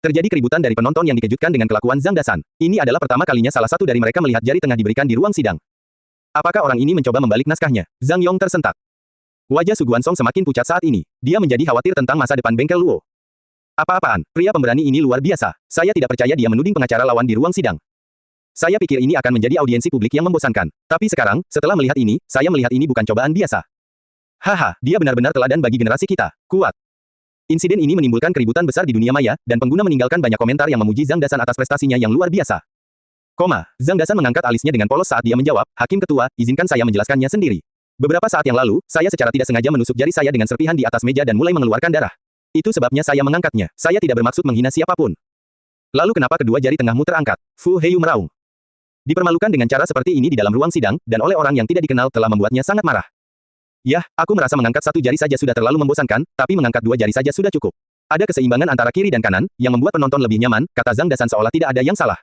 Terjadi keributan dari penonton yang dikejutkan dengan kelakuan Zhang Dasan. Ini adalah pertama kalinya salah satu dari mereka melihat jari tengah diberikan di ruang sidang. Apakah orang ini mencoba membalik naskahnya? Zhang Yong tersentak. Wajah Su Guansong semakin pucat saat ini. Dia menjadi khawatir tentang masa depan bengkel Luo. Apa-apaan, pria pemberani ini luar biasa. Saya tidak percaya dia menuding pengacara lawan di ruang sidang. Saya pikir ini akan menjadi audiensi publik yang membosankan. Tapi sekarang, setelah melihat ini, saya melihat ini bukan cobaan biasa. Haha, dia benar-benar teladan bagi generasi kita. Kuat. Insiden ini menimbulkan keributan besar di dunia maya, dan pengguna meninggalkan banyak komentar yang memuji Zhang Dasan atas prestasinya yang luar biasa. Zhang Dasan mengangkat alisnya dengan polos saat dia menjawab, Hakim Ketua, izinkan saya menjelaskannya sendiri. Beberapa saat yang lalu, saya secara tidak sengaja menusuk jari saya dengan serpihan di atas meja dan mulai mengeluarkan darah. Itu sebabnya saya mengangkatnya. Saya tidak bermaksud menghina siapapun. Lalu kenapa kedua jari tengahmu terangkat? Fu Heiyu meraung. Dipermalukan dengan cara seperti ini di dalam ruang sidang, dan oleh orang yang tidak dikenal telah membuatnya sangat marah. Yah, aku merasa mengangkat satu jari saja sudah terlalu membosankan, tapi mengangkat dua jari saja sudah cukup. Ada keseimbangan antara kiri dan kanan, yang membuat penonton lebih nyaman, kata Zhang Dasan seolah tidak ada yang salah.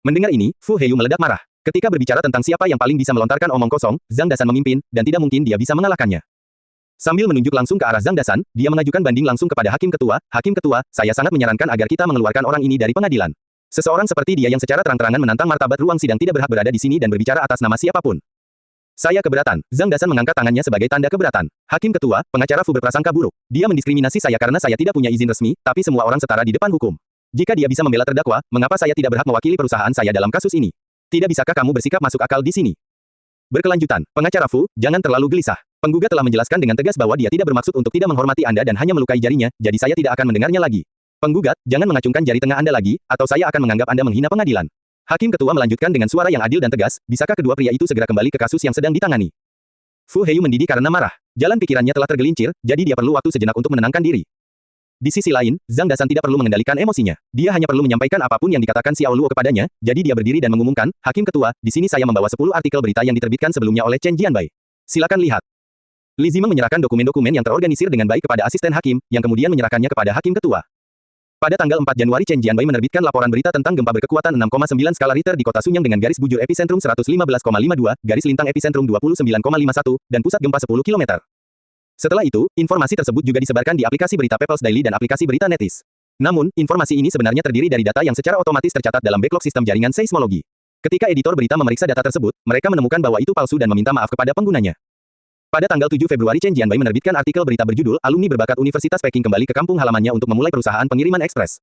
Mendengar ini, Fu Heiyu meledak marah. Ketika berbicara tentang siapa yang paling bisa melontarkan omong kosong, Zhang Dasan memimpin, dan tidak mungkin dia bisa mengalahkannya. Sambil menunjuk langsung ke arah Zhang Dasan, dia mengajukan banding langsung kepada Hakim Ketua, Hakim Ketua, saya sangat menyarankan agar kita mengeluarkan orang ini dari pengadilan. Seseorang seperti dia yang secara terang-terangan menantang martabat ruang sidang tidak berhak berada di sini dan berbicara atas nama siapapun. Saya keberatan. Zhang Dasan mengangkat tangannya sebagai tanda keberatan. Hakim Ketua, pengacara Fu berprasangka buruk. Dia mendiskriminasi saya karena saya tidak punya izin resmi, tapi semua orang setara di depan hukum. Jika dia bisa membela terdakwa, mengapa saya tidak berhak mewakili perusahaan saya dalam kasus ini? Tidak bisakah kamu bersikap masuk akal di sini? Berkelanjutan, pengacara Fu, jangan terlalu gelisah. Penggugat telah menjelaskan dengan tegas bahwa dia tidak bermaksud untuk tidak menghormati Anda dan hanya melukai jarinya, jadi saya tidak akan mendengarnya lagi. Penggugat, jangan mengacungkan jari tengah Anda lagi, atau saya akan menganggap Anda menghina pengadilan. Hakim Ketua melanjutkan dengan suara yang adil dan tegas, bisakah kedua pria itu segera kembali ke kasus yang sedang ditangani? Fu Heiyu mendidih karena marah. Jalan pikirannya telah tergelincir, jadi dia perlu waktu sejenak untuk menenangkan diri. Di sisi lain, Zhang Dasan tidak perlu mengendalikan emosinya. Dia hanya perlu menyampaikan apapun yang dikatakan Xiao Luo kepadanya, jadi dia berdiri dan mengumumkan, Hakim Ketua, di sini saya membawa 10 artikel berita yang diterbitkan sebelumnya oleh Chen Jianbai. Silakan lihat. Li Zimeng menyerahkan dokumen-dokumen yang terorganisir dengan baik kepada asisten hakim, yang kemudian menyerahkannya kepada Hakim Ketua. Pada tanggal 4 Januari Chen Jianbai menerbitkan laporan berita tentang gempa berkekuatan 6,9 skala Richter di kota Sunyang dengan garis bujur epicentrum 115,52, garis lintang epicentrum 29,51, dan pusat gempa 10 km. Setelah itu, informasi tersebut juga disebarkan di aplikasi berita People's Daily dan aplikasi berita Netis. Namun, informasi ini sebenarnya terdiri dari data yang secara otomatis tercatat dalam backlog sistem jaringan seismologi. Ketika editor berita memeriksa data tersebut, mereka menemukan bahwa itu palsu dan meminta maaf kepada penggunanya. Pada tanggal 7 Februari Chen Jianbai menerbitkan artikel berita berjudul Alumni berbakat Universitas Peking kembali ke kampung halamannya untuk memulai perusahaan pengiriman ekspres.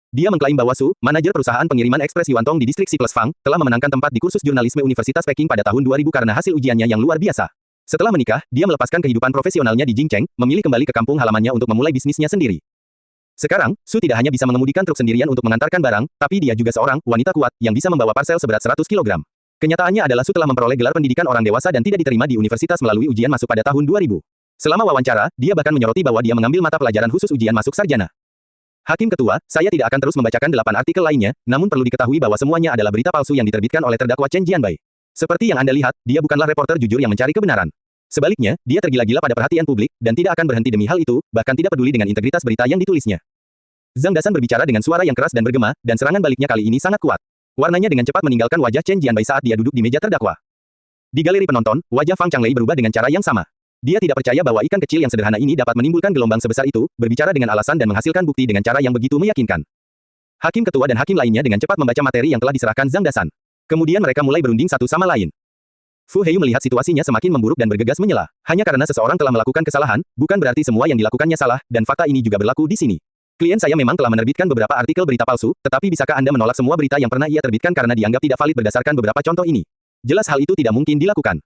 Dia mengklaim bahwa Su, manajer perusahaan pengiriman ekspres Yuantong di distrik Xiples Fang, telah memenangkan tempat di kursus jurnalisme Universitas Peking pada tahun 2000 karena hasil ujiannya yang luar biasa. Setelah menikah, dia melepaskan kehidupan profesionalnya di Jingcheng, memilih kembali ke kampung halamannya untuk memulai bisnisnya sendiri. Sekarang, Su tidak hanya bisa mengemudikan truk sendirian untuk mengantarkan barang, tapi dia juga seorang wanita kuat yang bisa membawa parsel seberat 100 kg. Kenyataannya adalah Su telah memperoleh gelar pendidikan orang dewasa dan tidak diterima di universitas melalui ujian masuk pada tahun 2000. Selama wawancara, dia bahkan menyoroti bahwa dia mengambil mata pelajaran khusus ujian masuk sarjana. Hakim Ketua, saya tidak akan terus membacakan 8 artikel lainnya, namun perlu diketahui bahwa semuanya adalah berita palsu yang diterbitkan oleh terdakwa Chen Jianbai. Seperti yang Anda lihat, dia bukanlah reporter jujur yang mencari kebenaran. Sebaliknya, dia tergila-gila pada perhatian publik, dan tidak akan berhenti demi hal itu, bahkan tidak peduli dengan integritas berita yang ditulisnya. Zhang Dasan berbicara dengan suara yang keras dan bergema, dan serangan baliknya kali ini sangat kuat. Warnanya dengan cepat meninggalkan wajah Chen Jianbai saat dia duduk di meja terdakwa. Di galeri penonton, wajah Fang Changlei berubah dengan cara yang sama. Dia tidak percaya bahwa ikan kecil yang sederhana ini dapat menimbulkan gelombang sebesar itu, berbicara dengan alasan dan menghasilkan bukti dengan cara yang begitu meyakinkan. Hakim Ketua dan hakim lainnya dengan cepat membaca materi yang telah diserahkan Zhang Dasan. Kemudian mereka mulai berunding satu sama lain. Fu Heiyu melihat situasinya semakin memburuk dan bergegas menyela. Hanya karena seseorang telah melakukan kesalahan, bukan berarti semua yang dilakukannya salah, dan fakta ini juga berlaku di sini. Klien saya memang telah menerbitkan beberapa artikel berita palsu, tetapi bisakah Anda menolak semua berita yang pernah ia terbitkan karena dianggap tidak valid berdasarkan beberapa contoh ini? Jelas hal itu tidak mungkin dilakukan.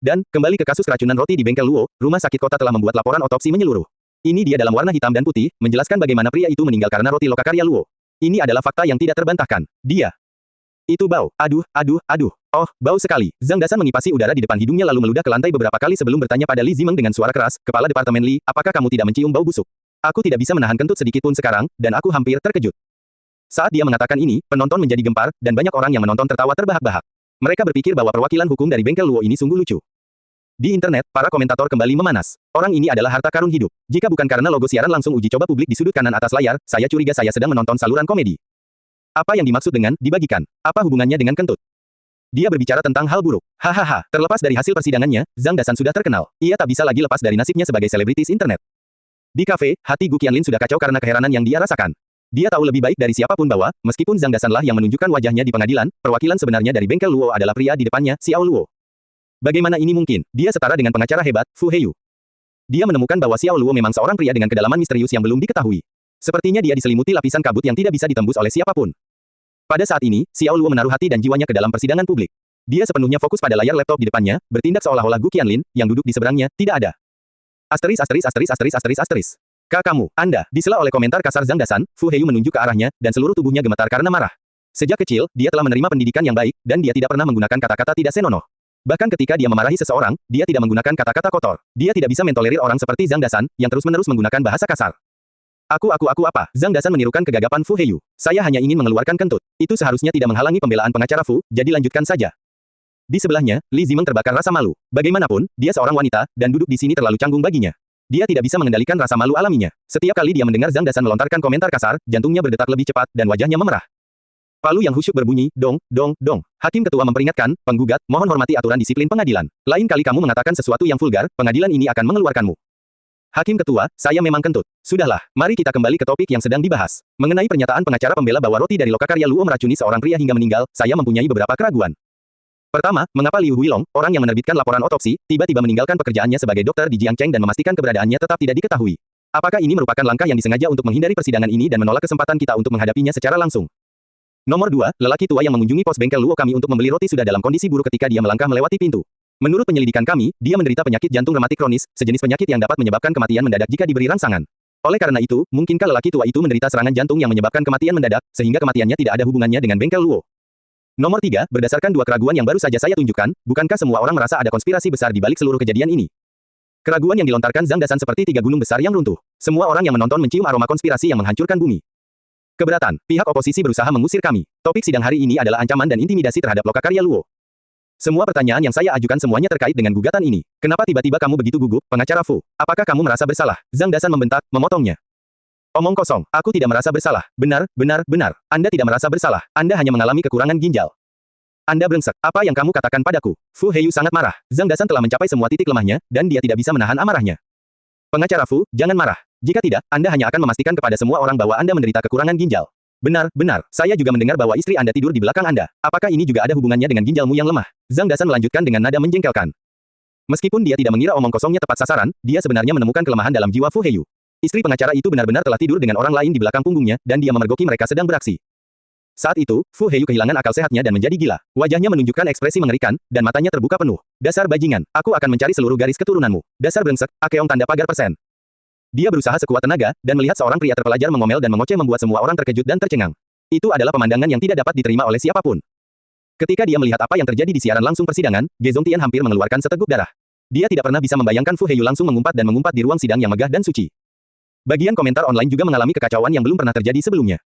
Dan, kembali ke kasus keracunan roti di bengkel Luo, rumah sakit kota telah membuat laporan otopsi menyeluruh. Ini dia dalam warna hitam dan putih, menjelaskan bagaimana pria itu meninggal karena roti lokakarya Luo. Ini adalah fakta yang tidak terbantahkan. Dia. Itu bau. Aduh. Oh, bau sekali. Zhang Dasan mengipasi udara di depan hidungnya lalu meludah ke lantai beberapa kali sebelum bertanya pada Li Zimeng dengan suara keras, Kepala Departemen Li, apakah kamu tidak mencium bau busuk? Aku tidak bisa menahan kentut sedikit pun sekarang, dan aku hampir terkejut. Saat dia mengatakan ini, penonton menjadi gempar, dan banyak orang yang menonton tertawa terbahak-bahak. Mereka berpikir bahwa perwakilan hukum dari bengkel Luo ini sungguh lucu. Di internet, para komentator kembali memanas. Orang ini adalah harta karun hidup. Jika bukan karena logo siaran langsung uji coba publik di sudut kanan atas layar, saya curiga saya sedang menonton saluran komedi. Apa yang dimaksud dengan dibagikan? Apa hubungannya dengan kentut? Dia berbicara tentang hal buruk. Hahaha, terlepas dari hasil persidangannya, Zhang Dasan sudah terkenal. Ia tak bisa lagi lepas dari nasibnya sebagai selebritis internet. Di kafe, hati Gu Qianlin sudah kacau karena keheranan yang dia rasakan. Dia tahu lebih baik dari siapapun bahwa, meskipun Zhang Dasanlah yang menunjukkan wajahnya di pengadilan, perwakilan sebenarnya dari bengkel Luo adalah pria di depannya, Xiao Luo. Bagaimana ini mungkin? Dia setara dengan pengacara hebat, Fu Heiyu. Dia menemukan bahwa Xiao Luo memang seorang pria dengan kedalaman misterius yang belum diketahui. Sepertinya dia diselimuti lapisan kabut yang tidak bisa ditembus oleh siapapun. Pada saat ini, Xiao Luo menaruh hati dan jiwanya ke dalam persidangan publik. Dia sepenuhnya fokus pada layar laptop di depannya, bertindak seolah-olah Gu Qianlin, yang duduk di seberangnya, tidak ada. Kak kamu, Anda, disela oleh komentar kasar Zhang Dasan, Fu Heiyu menunjuk ke arahnya, dan seluruh tubuhnya gemetar karena marah. Sejak kecil, dia telah menerima pendidikan yang baik, dan dia tidak pernah menggunakan kata-kata tidak senonoh. Bahkan ketika dia memarahi seseorang, dia tidak menggunakan kata-kata kotor. Dia tidak bisa mentolerir orang seperti Zhang Dasan, yang terus-menerus menggunakan bahasa kasar. Aku apa? Zhang Dasan menirukan kegagapan Fu Heiyu. Saya hanya ingin mengeluarkan kentut. Itu seharusnya tidak menghalangi pembelaan pengacara Fu, jadi lanjutkan saja. Di sebelahnya, Li Zimeng terbakar rasa malu. Bagaimanapun, dia seorang wanita, dan duduk di sini terlalu canggung baginya. Dia tidak bisa mengendalikan rasa malu alaminya. Setiap kali dia mendengar Zhang Dasan melontarkan komentar kasar, jantungnya berdetak lebih cepat, dan wajahnya memerah. Palu yang khusyuk berbunyi, dong. Hakim ketua memperingatkan, penggugat, mohon hormati aturan disiplin pengadilan. Lain kali kamu mengatakan sesuatu yang vulgar, pengadilan ini akan mengeluarkanmu. Hakim ketua, saya memang kentut. Sudahlah, mari kita kembali ke topik yang sedang dibahas. Mengenai pernyataan pengacara pembela bahwa roti dari lokakarya Luo meracuni seorang pria hingga meninggal, saya mempunyai beberapa keraguan. Pertama, mengapa Liu Huilong, orang yang menerbitkan laporan otopsi, tiba-tiba meninggalkan pekerjaannya sebagai dokter di Jiangcheng dan memastikan keberadaannya tetap tidak diketahui? Apakah ini merupakan langkah yang disengaja untuk menghindari persidangan ini dan menolak kesempatan kita untuk menghadapinya secara langsung? Nomor 2, lelaki tua yang mengunjungi pos bengkel Luo kami untuk membeli roti sudah dalam kondisi buruk ketika dia melangkah melewati pintu. Menurut penyelidikan kami, dia menderita penyakit jantung rematik kronis, sejenis penyakit yang dapat menyebabkan kematian mendadak jika diberi rangsangan. Oleh karena itu, mungkinkah lelaki tua itu menderita serangan jantung yang menyebabkan kematian mendadak, sehingga kematiannya tidak ada hubungannya dengan bengkel Luo? Nomor 3, berdasarkan 2 keraguan yang baru saja saya tunjukkan, bukankah semua orang merasa ada konspirasi besar di balik seluruh kejadian ini? Keraguan yang dilontarkan Zhang Dasan seperti 3 gunung besar yang runtuh. Semua orang yang menonton mencium aroma konspirasi yang menghancurkan bumi. Keberatan, pihak oposisi berusaha mengusir kami. Topik sidang hari ini adalah ancaman dan intimidasi terhadap lokakarya Luo. Semua pertanyaan yang saya ajukan semuanya terkait dengan gugatan ini. Kenapa tiba-tiba kamu begitu gugup, pengacara Fu? Apakah kamu merasa bersalah? Zhang Dasan membentak, memotongnya. Omong kosong, aku tidak merasa bersalah. Benar. Anda tidak merasa bersalah. Anda hanya mengalami kekurangan ginjal. Anda brengsek. Apa yang kamu katakan padaku? Fu Heiyu sangat marah. Zhang Dasan telah mencapai semua titik lemahnya, dan dia tidak bisa menahan amarahnya. Pengacara Fu, jangan marah. Jika tidak, Anda hanya akan memastikan kepada semua orang bahwa Anda menderita kekurangan ginjal. Benar, benar. Saya juga mendengar bahwa istri Anda tidur di belakang Anda. Apakah ini juga ada hubungannya dengan ginjalmu yang lemah? Zhang Dasan melanjutkan dengan nada menjengkelkan. Meskipun dia tidak mengira omong kosongnya tepat sasaran, dia sebenarnya menemukan kelemahan dalam jiwa Fu Heiyu. Istri pengacara itu benar-benar telah tidur dengan orang lain di belakang punggungnya, dan dia memergoki mereka sedang beraksi. Saat itu, Fu Heiyu kehilangan akal sehatnya dan menjadi gila. Wajahnya menunjukkan ekspresi mengerikan, dan matanya terbuka penuh. Dasar bajingan, aku akan mencari seluruh garis keturunanmu. Dasar brengsek, Akeong tanda pagar persen. Dia berusaha sekuat tenaga, dan melihat seorang pria terpelajar mengomel dan mengoceh membuat semua orang terkejut dan tercengang. Itu adalah pemandangan yang tidak dapat diterima oleh siapapun. Ketika dia melihat apa yang terjadi di siaran langsung persidangan, Ge Zongtian hampir mengeluarkan seteguk darah. Dia tidak pernah bisa membayangkan Fu Heiyu langsung mengumpat di ruang sidang yang megah dan suci. Bagian komentar online juga mengalami kekacauan yang belum pernah terjadi sebelumnya.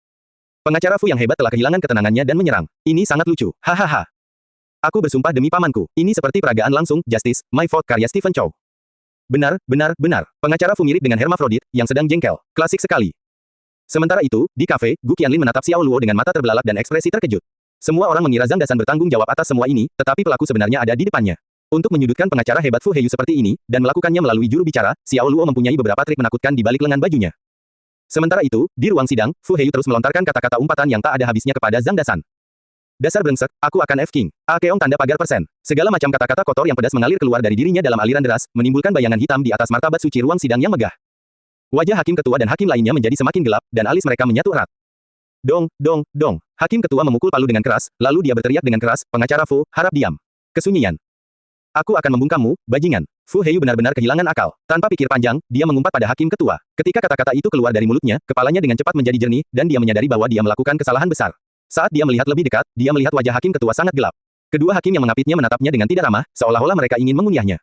Pengacara Fu yang hebat telah kehilangan ketenangannya dan menyerang. Ini sangat lucu. Hahaha. Aku bersumpah demi pamanku. Ini seperti peragaan langsung, Justice, My Fault karya Stephen Chow. Benar, benar, benar. Pengacara Fu mirip dengan hermafrodit, yang sedang jengkel. Klasik sekali. Sementara itu, di kafe, Gu Qianlin menatap Xiao Luo dengan mata terbelalak dan ekspresi terkejut. Semua orang mengira Zhang Dasan bertanggung jawab atas semua ini, tetapi pelaku sebenarnya ada di depannya. Untuk menyudutkan pengacara hebat Fu Heiyu seperti ini, dan melakukannya melalui juru bicara, Xiao Luo mempunyai beberapa trik menakutkan di balik lengan bajunya. Sementara itu, di ruang sidang, Fu Heiyu terus melontarkan kata-kata umpatan yang tak ada habisnya kepada Zhang Dasan. Dasar brengsek, aku akan F-King. Akeong tanda pagar persen. Segala macam kata-kata kotor yang pedas mengalir keluar dari dirinya dalam aliran deras, menimbulkan bayangan hitam di atas martabat suci ruang sidang yang megah. Wajah hakim ketua dan hakim lainnya menjadi semakin gelap, dan alis mereka menyatu erat. Dong, dong, dong. Hakim ketua memukul palu dengan keras, lalu dia berteriak dengan keras, pengacara Fu, harap diam. Kesunyian. Aku akan membungkammu, bajingan. Fu Heiyu benar-benar kehilangan akal. Tanpa pikir panjang, dia mengumpat pada hakim ketua. Ketika kata-kata itu keluar dari mulutnya, kepalanya dengan cepat menjadi jernih, dan dia menyadari bahwa dia melakukan kesalahan besar. Saat dia melihat lebih dekat, dia melihat wajah hakim ketua sangat gelap. Kedua hakim yang mengapitnya menatapnya dengan tidak ramah, seolah-olah mereka ingin mengunyahnya.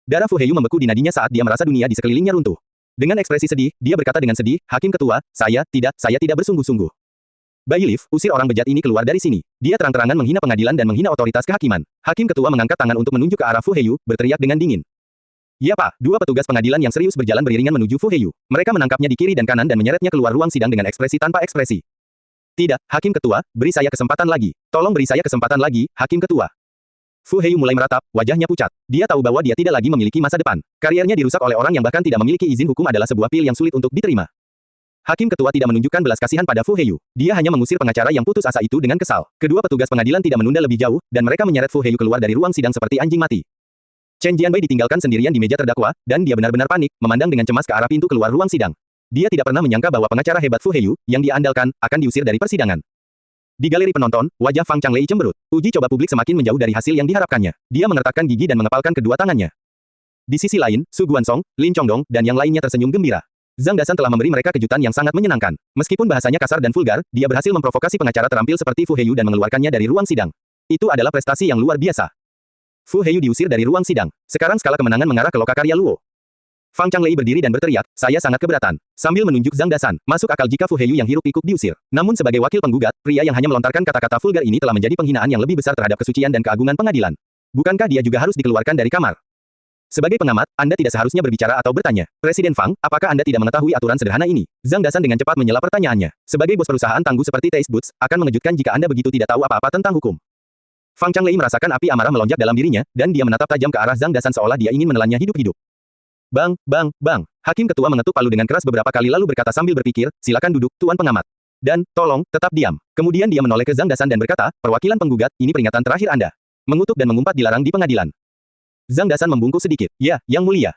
Darah Fu Heiyu membeku di nadinya saat dia merasa dunia di sekelilingnya runtuh. Dengan ekspresi sedih, dia berkata dengan sedih, hakim ketua, saya tidak bersungguh-sungguh. Bailiff, usir orang bejat ini keluar dari sini. Dia terang-terangan menghina pengadilan dan menghina otoritas kehakiman. Hakim ketua mengangkat tangan untuk menunjuk ke arah Fu Heiyu, berteriak dengan dingin. Ya Pak, dua petugas pengadilan yang serius berjalan beriringan menuju Fu Heiyu. Mereka menangkapnya di kiri dan kanan dan menyeretnya keluar ruang sidang dengan ekspresi tanpa ekspresi. Tidak, hakim ketua, beri saya kesempatan lagi. Tolong beri saya kesempatan lagi, hakim ketua. Fu Heiyu mulai meratap, wajahnya pucat. Dia tahu bahwa dia tidak lagi memiliki masa depan. Kariernya dirusak oleh orang yang bahkan tidak memiliki izin hukum adalah sebuah pil yang sulit untuk diterima. Hakim ketua tidak menunjukkan belas kasihan pada Fu Heiyu. Dia hanya mengusir pengacara yang putus asa itu dengan kesal. Kedua petugas pengadilan tidak menunda lebih jauh, dan mereka menyeret Fu Heiyu keluar dari ruang sidang seperti anjing mati. Chen Jianbai ditinggalkan sendirian di meja terdakwa, dan dia benar-benar panik, memandang dengan cemas ke arah pintu keluar ruang sidang. Dia tidak pernah menyangka bahwa pengacara hebat Fu Heiyu, yang dia andalkan, akan diusir dari persidangan. Di galeri penonton, wajah Fang Changlei cemberut. Uji coba publik semakin menjauh dari hasil yang diharapkannya. Dia mengertakkan gigi dan mengepalkan kedua tangannya. Di sisi lain, Su Guansong, Lin Chongdong, dan yang lainnya tersenyum gembira. Zhang Dasan telah memberi mereka kejutan yang sangat menyenangkan. Meskipun bahasanya kasar dan vulgar, dia berhasil memprovokasi pengacara terampil seperti Fu Heiyu dan mengeluarkannya dari ruang sidang. Itu adalah prestasi yang luar biasa. Fu Heiyu diusir dari ruang sidang. Sekarang skala kemenangan mengarah ke lokakarya Luo. Fang Changlei berdiri dan berteriak, saya sangat keberatan. Sambil menunjuk Zhang Dasan, masuk akal jika Fu Heiyu yang hiruk-pikuk diusir. Namun sebagai wakil penggugat, pria yang hanya melontarkan kata-kata vulgar ini telah menjadi penghinaan yang lebih besar terhadap kesucian dan keagungan pengadilan. Bukankah dia juga harus dikeluarkan dari kamar? Sebagai pengamat, Anda tidak seharusnya berbicara atau bertanya. Presiden Fang, apakah Anda tidak mengetahui aturan sederhana ini? Zhang Dasan dengan cepat menyela pertanyaannya. Sebagai bos perusahaan tangguh seperti Taste Boots, akan mengejutkan jika Anda begitu tidak tahu apa-apa tentang hukum. Fang Changlei merasakan api amarah melonjak dalam dirinya, dan dia menatap tajam ke arah Zhang Dasan seolah dia ingin menelannya hidup-hidup. Bang, bang, bang. Hakim ketua mengetuk palu dengan keras beberapa kali lalu berkata sambil berpikir, silakan duduk, Tuan Pengamat. Dan, tolong, tetap diam. Kemudian dia menoleh ke Zhang Dasan dan berkata, perwakilan penggugat, ini peringatan terakhir Anda. Mengutuk dan mengumpat dilarang di pengadilan. Zhang Dasan membungkuk sedikit. Ya, yang mulia.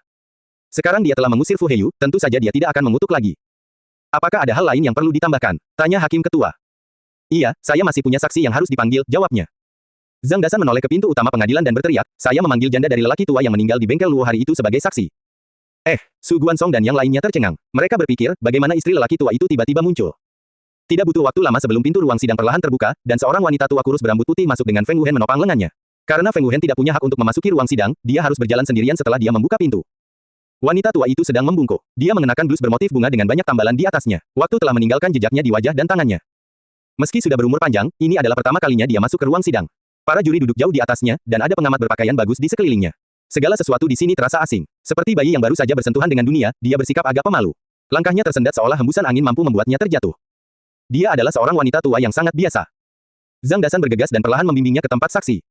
Sekarang dia telah mengusir Fu Heiyu, tentu saja dia tidak akan mengutuk lagi. Apakah ada hal lain yang perlu ditambahkan? Tanya hakim ketua. Iya, saya masih punya saksi yang harus dipanggil, jawabnya. Zhang Dasan menoleh ke pintu utama pengadilan dan berteriak, saya memanggil janda dari lelaki tua yang meninggal di bengkel Luo hari itu sebagai saksi. Su Guansong dan yang lainnya tercengang. Mereka berpikir, bagaimana istri lelaki tua itu tiba-tiba muncul. Tidak butuh waktu lama sebelum pintu ruang sidang perlahan terbuka, dan seorang wanita tua kurus berambut putih masuk dengan Feng Wuhen menopang lengannya. Karena Feng Wuhen tidak punya hak untuk memasuki ruang sidang, dia harus berjalan sendirian setelah dia membuka pintu. Wanita tua itu sedang membungkuk. Dia mengenakan blus bermotif bunga dengan banyak tambalan di atasnya. Waktu telah meninggalkan jejaknya di wajah dan tangannya. Meski sudah berumur panjang, ini adalah pertama kalinya dia masuk ke ruang sidang. Para juri duduk jauh di atasnya, dan ada pengamat berpakaian bagus di sekelilingnya. Segala sesuatu di sini terasa asing. Seperti bayi yang baru saja bersentuhan dengan dunia, dia bersikap agak pemalu. Langkahnya tersendat seolah hembusan angin mampu membuatnya terjatuh. Dia adalah seorang wanita tua yang sangat biasa. Zhang Dasan bergegas dan perlahan membimbingnya ke tempat saksi.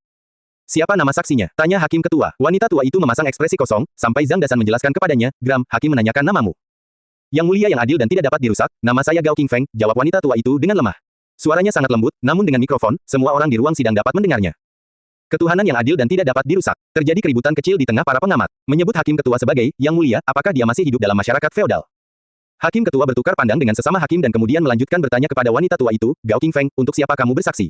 Siapa nama saksinya? Tanya hakim ketua. Wanita tua itu memasang ekspresi kosong, sampai Zhang Dasan menjelaskan kepadanya, Gram, hakim menanyakan namamu. Yang mulia yang adil dan tidak dapat dirusak, nama saya Gao Qingfeng, jawab wanita tua itu dengan lemah. Suaranya sangat lembut, namun dengan mikrofon, semua orang di ruang sidang dapat mendengarnya. Ketuhanan yang adil dan tidak dapat dirusak. Terjadi keributan kecil di tengah para pengamat. Menyebut hakim ketua sebagai, Yang Mulia, apakah dia masih hidup dalam masyarakat feodal? Hakim ketua bertukar pandang dengan sesama hakim dan kemudian melanjutkan bertanya kepada wanita tua itu, Gao Qingfeng, untuk siapa kamu bersaksi?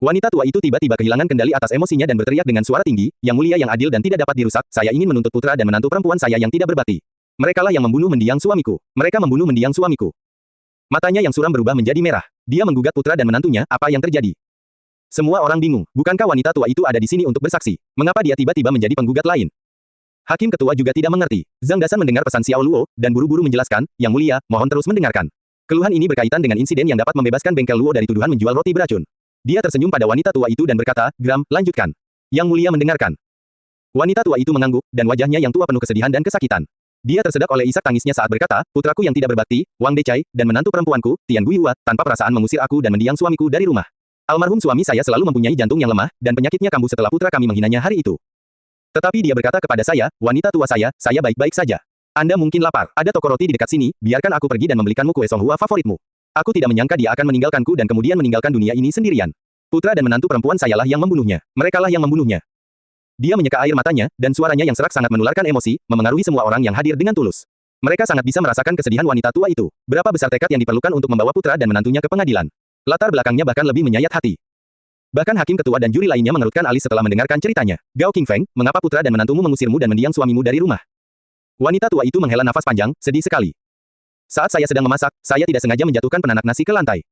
Wanita tua itu tiba-tiba kehilangan kendali atas emosinya dan berteriak dengan suara tinggi, Yang Mulia yang adil dan tidak dapat dirusak, saya ingin menuntut putra dan menantu perempuan saya yang tidak berbakti. Merekalah yang membunuh mendiang suamiku. Mereka membunuh mendiang suamiku. Matanya yang suram berubah menjadi merah. Dia menggugat putra dan menantunya, apa yang terjadi? Semua orang bingung. Bukankah wanita tua itu ada di sini untuk bersaksi? Mengapa dia tiba-tiba menjadi penggugat lain? Hakim ketua juga tidak mengerti. Zhang Dasan mendengar pesan Xiao Luo, dan buru-buru menjelaskan, Yang Mulia, mohon terus mendengarkan. Keluhan ini berkaitan dengan insiden yang dapat membebaskan bengkel Luo dari tuduhan menjual roti beracun. Dia tersenyum pada wanita tua itu dan berkata, Gram, lanjutkan. Yang Mulia mendengarkan. Wanita tua itu mengangguk, dan wajahnya yang tua penuh kesedihan dan kesakitan. Dia tersedak oleh isak tangisnya saat berkata, putraku yang tidak berbakti, Wang Decai, dan menantu perempuanku, Tian Guiyua, tanpa perasaan mengusir aku dan mendiang suamiku dari rumah. Almarhum suami saya selalu mempunyai jantung yang lemah, dan penyakitnya kambuh setelah putra kami menghinanya hari itu. Tetapi dia berkata kepada saya, wanita tua saya baik-baik saja. Anda mungkin lapar, ada toko roti di dekat sini, biarkan aku pergi dan membelikanmu kue Songhua favoritmu. Aku tidak menyangka dia akan meninggalkanku dan kemudian meninggalkan dunia ini sendirian. Putra dan menantu perempuan sayalah yang membunuhnya. Merekalah yang membunuhnya. Dia menyeka air matanya, dan suaranya yang serak sangat menularkan emosi, memengaruhi semua orang yang hadir dengan tulus. Mereka sangat bisa merasakan kesedihan wanita tua itu. Berapa besar tekad yang diperlukan untuk membawa putra dan menantunya ke pengadilan. Latar belakangnya bahkan lebih menyayat hati. Bahkan hakim ketua dan juri lainnya mengerutkan alis setelah mendengarkan ceritanya. Gao Qingfeng, mengapa putra dan menantumu mengusirmu dan mendiang suamimu dari rumah? Wanita tua itu menghela nafas panjang, sedih sekali. Saat saya sedang memasak, saya tidak sengaja menjatuhkan penanak nasi ke lantai.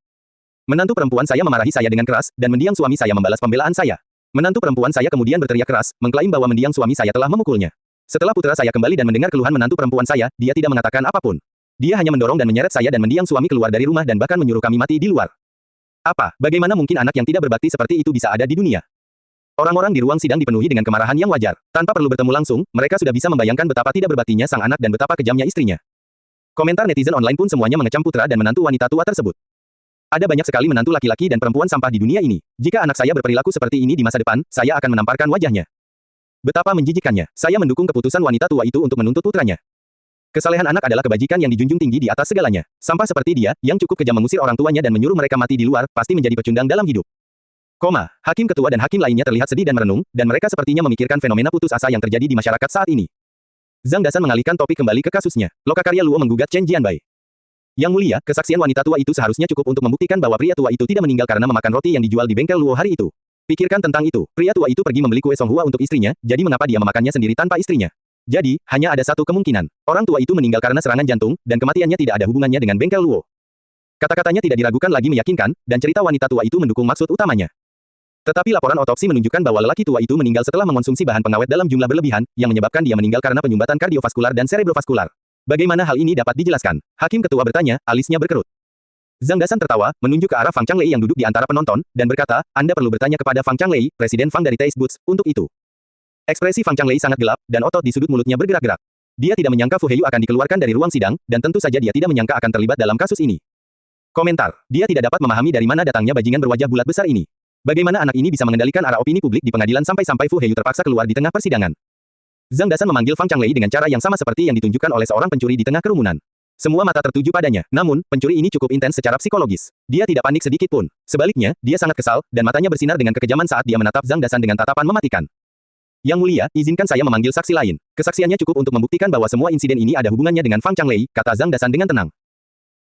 Menantu perempuan saya memarahi saya dengan keras, dan mendiang suami saya membalas pembelaan saya. Menantu perempuan saya kemudian berteriak keras, mengklaim bahwa mendiang suami saya telah memukulnya. Setelah putra saya kembali dan mendengar keluhan menantu perempuan saya, dia tidak mengatakan apapun. Dia hanya mendorong dan menyeret saya dan mendiang suami keluar dari rumah dan bahkan menyuruh kami mati di luar. Apa? Bagaimana mungkin anak yang tidak berbakti seperti itu bisa ada di dunia? Orang-orang di ruang sidang dipenuhi dengan kemarahan yang wajar. Tanpa perlu bertemu langsung, mereka sudah bisa membayangkan betapa tidak berbaktinya sang anak dan betapa kejamnya istrinya. Komentar netizen online pun semuanya mengecam putra dan menantu wanita tua tersebut. Ada banyak sekali menantu laki-laki dan perempuan sampah di dunia ini. Jika anak saya berperilaku seperti ini di masa depan, saya akan menamparkan wajahnya. Betapa menjijikkannya. Saya mendukung keputusan wanita tua itu untuk menuntut putranya. Kesalehan anak adalah kebajikan yang dijunjung tinggi di atas segalanya. Sampah seperti dia, yang cukup kejam mengusir orang tuanya dan menyuruh mereka mati di luar, pasti menjadi pecundang dalam hidup. Hakim ketua dan hakim lainnya terlihat sedih dan merenung, dan mereka sepertinya memikirkan fenomena putus asa yang terjadi di masyarakat saat ini. Zhang Dasan mengalihkan topik kembali ke kasusnya. Lokakarya Luo menggugat Chen Jianbai. Yang mulia, kesaksian wanita tua itu seharusnya cukup untuk membuktikan bahwa pria tua itu tidak meninggal karena memakan roti yang dijual di bengkel Luo hari itu. Pikirkan tentang itu. Pria tua itu pergi membeli kue Songhua untuk istrinya, jadi mengapa dia memakannya sendiri tanpa istrinya? Jadi, hanya ada satu kemungkinan. Orang tua itu meninggal karena serangan jantung, dan kematiannya tidak ada hubungannya dengan bengkel Luo. Kata-katanya tidak diragukan lagi meyakinkan, dan cerita wanita tua itu mendukung maksud utamanya. Tetapi laporan otopsi menunjukkan bahwa lelaki tua itu meninggal setelah mengonsumsi bahan pengawet dalam jumlah berlebihan, yang menyebabkan dia meninggal karena penyumbatan kardiovaskular dan cerebrovaskular. Bagaimana hal ini dapat dijelaskan? Hakim ketua bertanya, alisnya berkerut. Zhang Dasan tertawa, menunjuk ke arah Fang Changlei yang duduk di antara penonton, dan berkata, Anda perlu bertanya kepada Fang Changlei, Presiden Fang dari Taste Boots, untuk itu. Ekspresi Fang Changlei sangat gelap, dan otot di sudut mulutnya bergerak-gerak. Dia tidak menyangka Fu Heiyu akan dikeluarkan dari ruang sidang, dan tentu saja dia tidak menyangka akan terlibat dalam kasus ini. Komentar. Dia tidak dapat memahami dari mana datangnya bajingan berwajah bulat besar ini. Bagaimana anak ini bisa mengendalikan arah opini publik di pengadilan sampai-sampai Fu Heiyu terpaksa keluar di tengah persidangan. Zhang Dasan memanggil Fang Changlei dengan cara yang sama seperti yang ditunjukkan oleh seorang pencuri di tengah kerumunan. Semua mata tertuju padanya, namun, pencuri ini cukup intens secara psikologis. Dia tidak panik sedikit pun. Sebaliknya, dia sangat kesal, dan matanya bersinar dengan kekejaman saat dia menatap Zhang Dasan dengan tatapan mematikan. Yang mulia, izinkan saya memanggil saksi lain. Kesaksiannya cukup untuk membuktikan bahwa semua insiden ini ada hubungannya dengan Fang Changlei, kata Zhang Dasan dengan tenang.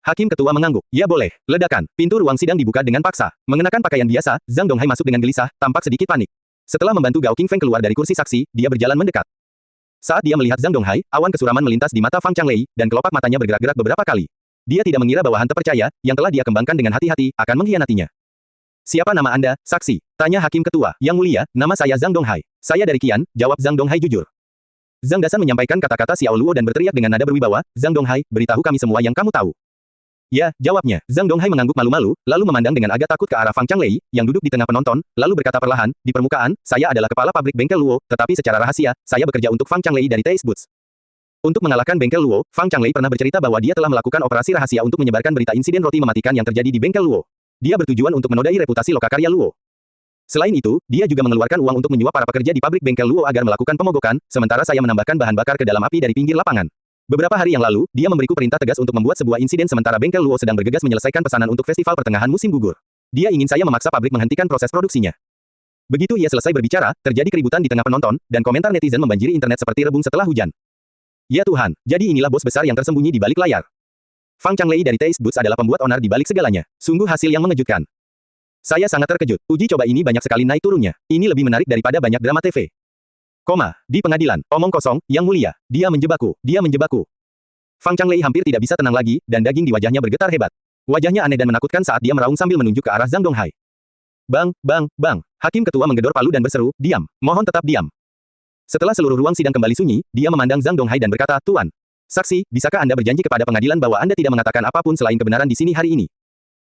Hakim ketua mengangguk. Ya boleh. Ledakan. Pintu ruang sidang dibuka dengan paksa. Mengenakan pakaian biasa, Zhang Donghai masuk dengan gelisah, tampak sedikit panik. Setelah membantu Gao Qingfeng keluar dari kursi saksi, dia berjalan mendekat. Saat dia melihat Zhang Donghai, awan kesuraman melintas di mata Fang Changlei, dan kelopak matanya bergerak-gerak beberapa kali. Dia tidak mengira bahwa hantu percaya, yang telah dia kembangkan dengan hati-hati, akan mengkhianatinya. Siapa nama Anda, saksi? Tanya hakim ketua. Yang mulia, nama saya Zhang Donghai. Saya dari Qian, jawab Zhang Donghai jujur. Zhang Dasan menyampaikan kata-kata Xiao Luo dan berteriak dengan nada berwibawa, Zhang Donghai, beritahu kami semua yang kamu tahu. Ya, jawabnya. Zhang Donghai mengangguk malu-malu, lalu memandang dengan agak takut ke arah Fang Changlei, yang duduk di tengah penonton, lalu berkata perlahan, di permukaan, saya adalah kepala pabrik bengkel Luo, tetapi secara rahasia, saya bekerja untuk Fang Changlei dari Taste Boots. Untuk mengalahkan bengkel Luo, Fang Changlei pernah bercerita bahwa dia telah melakukan operasi rahasia untuk menyebarkan berita insiden roti mematikan yang terjadi di bengkel Luo. Dia bertujuan untuk menodai reputasi lokakarya Luo. Selain itu, dia juga mengeluarkan uang untuk menyuap para pekerja di pabrik bengkel Luo agar melakukan pemogokan, sementara saya menambahkan bahan bakar ke dalam api dari pinggir lapangan. Beberapa hari yang lalu, dia memberiku perintah tegas untuk membuat sebuah insiden sementara bengkel Luo sedang bergegas menyelesaikan pesanan untuk festival pertengahan musim gugur. Dia ingin saya memaksa pabrik menghentikan proses produksinya. Begitu ia selesai berbicara, terjadi keributan di tengah penonton, dan komentar netizen membanjiri internet seperti rebung setelah hujan. Ya Tuhan, jadi inilah bos besar yang tersembunyi di balik layar. Fang Changlei dari Taste Boots adalah pembuat onar di balik segalanya. Sungguh hasil yang mengejutkan. Saya sangat terkejut. Uji coba ini banyak sekali naik turunnya. Ini lebih menarik daripada banyak drama TV. Di pengadilan, omong kosong, yang mulia. Dia menjebakku, dia menjebakku. Fang Changlei hampir tidak bisa tenang lagi, dan daging di wajahnya bergetar hebat. Wajahnya aneh dan menakutkan saat dia meraung sambil menunjuk ke arah Zhang Donghai. Bang, bang, bang. Hakim ketua menggedor palu dan berseru, diam, mohon tetap diam. Setelah seluruh ruang sidang kembali sunyi, dia memandang Zhang Donghai dan berkata, Tuan. Saksi, bisakah Anda berjanji kepada pengadilan bahwa Anda tidak mengatakan apapun selain kebenaran di sini hari ini?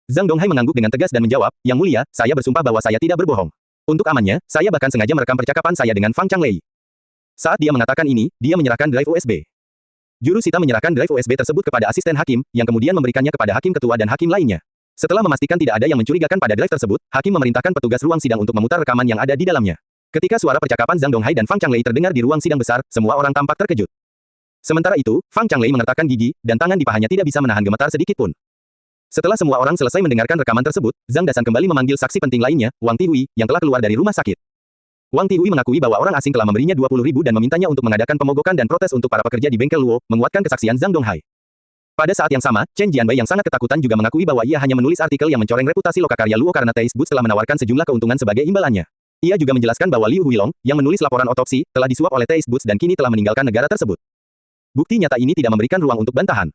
Zhang Donghai mengangguk dengan tegas dan menjawab, Yang mulia, saya bersumpah bahwa saya tidak berbohong. Untuk amannya, saya bahkan sengaja merekam percakapan saya dengan Fang Changlei. Saat dia mengatakan ini, dia menyerahkan drive USB. Juru sita menyerahkan drive USB tersebut kepada asisten hakim, yang kemudian memberikannya kepada hakim ketua dan hakim lainnya. Setelah memastikan tidak ada yang mencurigakan pada drive tersebut, hakim memerintahkan petugas ruang sidang untuk memutar rekaman yang ada di dalamnya. Ketika suara percakapan Zhang Donghai dan Fang Changlei terdengar di ruang sidang besar, semua orang tampak terkejut. Sementara itu, Fang Changlei mengertakkan gigi, dan tangan di pahanya tidak bisa menahan gemetar sedikit pun. Setelah semua orang selesai mendengarkan rekaman tersebut, Zhang Dasan kembali memanggil saksi penting lainnya, Wang Tihui, yang telah keluar dari rumah sakit. Wang Tihui mengakui bahwa orang asing telah memberinya 20.000 dan memintanya untuk mengadakan pemogokan dan protes untuk para pekerja di bengkel Luo, menguatkan kesaksian Zhang Donghai. Pada saat yang sama, Chen Jianbai yang sangat ketakutan juga mengakui bahwa ia hanya menulis artikel yang mencoreng reputasi lokakarya Luo karena Taste Boots telah menawarkan sejumlah keuntungan sebagai imbalannya. Ia juga menjelaskan bahwa Liu Huilong, yang menulis laporan otopsi, telah disuap oleh Taste Boots dan kini telah meninggalkan negara tersebut. Bukti nyata ini tidak memberikan ruang untuk bantahan.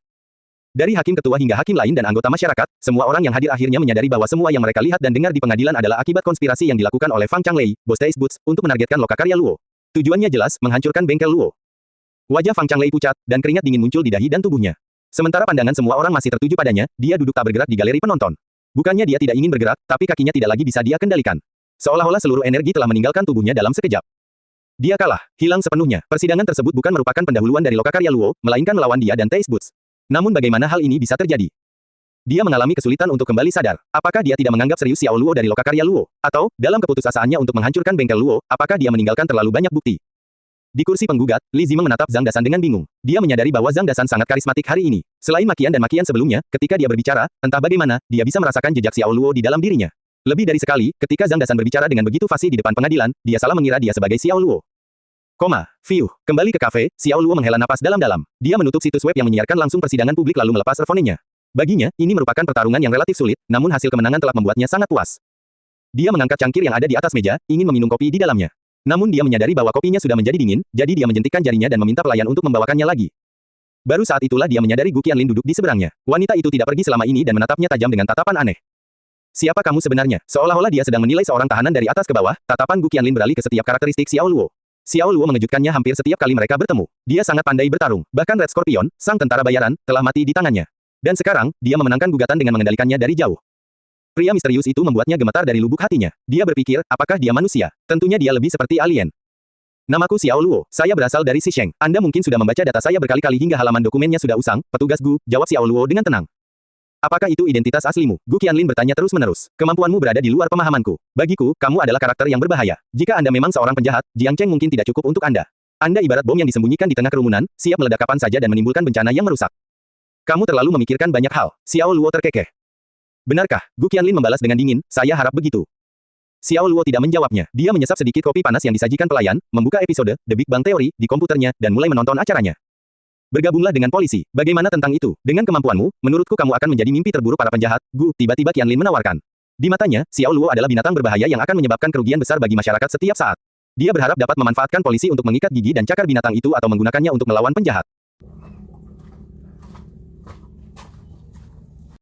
Dari hakim ketua hingga hakim lain dan anggota masyarakat, semua orang yang hadir akhirnya menyadari bahwa semua yang mereka lihat dan dengar di pengadilan adalah akibat konspirasi yang dilakukan oleh Fang Changlei, bos Taste Boots, untuk menargetkan lokakarya Luo. Tujuannya jelas, menghancurkan bengkel Luo. Wajah Fang Changlei pucat, dan keringat dingin muncul di dahi dan tubuhnya. Sementara pandangan semua orang masih tertuju padanya, dia duduk tak bergerak di galeri penonton. Bukannya dia tidak ingin bergerak, tapi kakinya tidak lagi bisa dia kendalikan. Seolah-olah seluruh energi telah meninggalkan tubuhnya dalam sekejap. Dia kalah, hilang sepenuhnya. Persidangan tersebut bukan merupakan pendahuluan dari lokakarya Luo, melainkan melawan dia dan Taste Boots. Namun bagaimana hal ini bisa terjadi? Dia mengalami kesulitan untuk kembali sadar. Apakah dia tidak menganggap serius Xiao Luo dari lokakarya Luo? Atau, dalam keputusasaannya untuk menghancurkan bengkel Luo, apakah dia meninggalkan terlalu banyak bukti? Di kursi penggugat, Li Zimeng menatap Zhang Dasan dengan bingung. Dia menyadari bahwa Zhang Dasan sangat karismatik hari ini. Selain makian dan makian sebelumnya, ketika dia berbicara, entah bagaimana, dia bisa merasakan jejak Xiao Luo di dalam dirinya. Lebih dari sekali, ketika Zhang Dasan berbicara dengan begitu fasih di depan pengadilan, dia salah mengira dia sebagai Xiao Luo. Kembali ke kafe, Xiao Luo menghela napas dalam-dalam. Dia menutup situs web yang menyiarkan langsung persidangan publik lalu melepas earphone-nya. Baginya, ini merupakan pertarungan yang relatif sulit, namun hasil kemenangan telah membuatnya sangat puas. Dia mengangkat cangkir yang ada di atas meja, ingin meminum kopi di dalamnya. Namun dia menyadari bahwa kopinya sudah menjadi dingin, jadi dia menjentikkan jarinya dan meminta pelayan untuk membawakannya lagi. Baru saat itulah dia menyadari Gu Qianlin duduk di seberangnya. Wanita itu tidak pergi selama ini dan menatapnya tajam dengan tatapan aneh. Siapa kamu sebenarnya? Seolah-olah dia sedang menilai seorang tahanan dari atas ke bawah, tatapan Gu Qianlin beralih ke setiap karakteristik Xiao Luo. Xiao Luo mengejutkannya hampir setiap kali mereka bertemu. Dia sangat pandai bertarung, bahkan Red Scorpion, sang tentara bayaran, telah mati di tangannya. Dan sekarang, dia memenangkan gugatan dengan mengendalikannya dari jauh. Pria misterius itu membuatnya gemetar dari lubuk hatinya. Dia berpikir, apakah dia manusia? Tentunya dia lebih seperti alien. Namaku Xiao Luo, saya berasal dari Xisheng. Anda mungkin sudah membaca data saya berkali-kali hingga halaman dokumennya sudah usang, petugas Gu, jawab Xiao Luo dengan tenang. Apakah itu identitas aslimu? Gu Qianlin bertanya terus-menerus. Kemampuanmu berada di luar pemahamanku. Bagiku, kamu adalah karakter yang berbahaya. Jika Anda memang seorang penjahat, Jiang Cheng mungkin tidak cukup untuk Anda. Anda ibarat bom yang disembunyikan di tengah kerumunan, siap meledak kapan saja dan menimbulkan bencana yang merusak. Kamu terlalu memikirkan banyak hal. Xiao Luo terkekeh. Benarkah? Gu Qianlin membalas dengan dingin, saya harap begitu. Xiao Luo tidak menjawabnya. Dia menyesap sedikit kopi panas yang disajikan pelayan, membuka episode The Big Bang Theory di komputernya, dan mulai menonton acaranya. Bergabunglah dengan polisi. Bagaimana tentang itu? Dengan kemampuanmu, menurutku kamu akan menjadi mimpi terburuk para penjahat. Gu, tiba-tiba Qianlin menawarkan. Di matanya, Xiao Luo adalah binatang berbahaya yang akan menyebabkan kerugian besar bagi masyarakat setiap saat. Dia berharap dapat memanfaatkan polisi untuk mengikat gigi dan cakar binatang itu atau menggunakannya untuk melawan penjahat.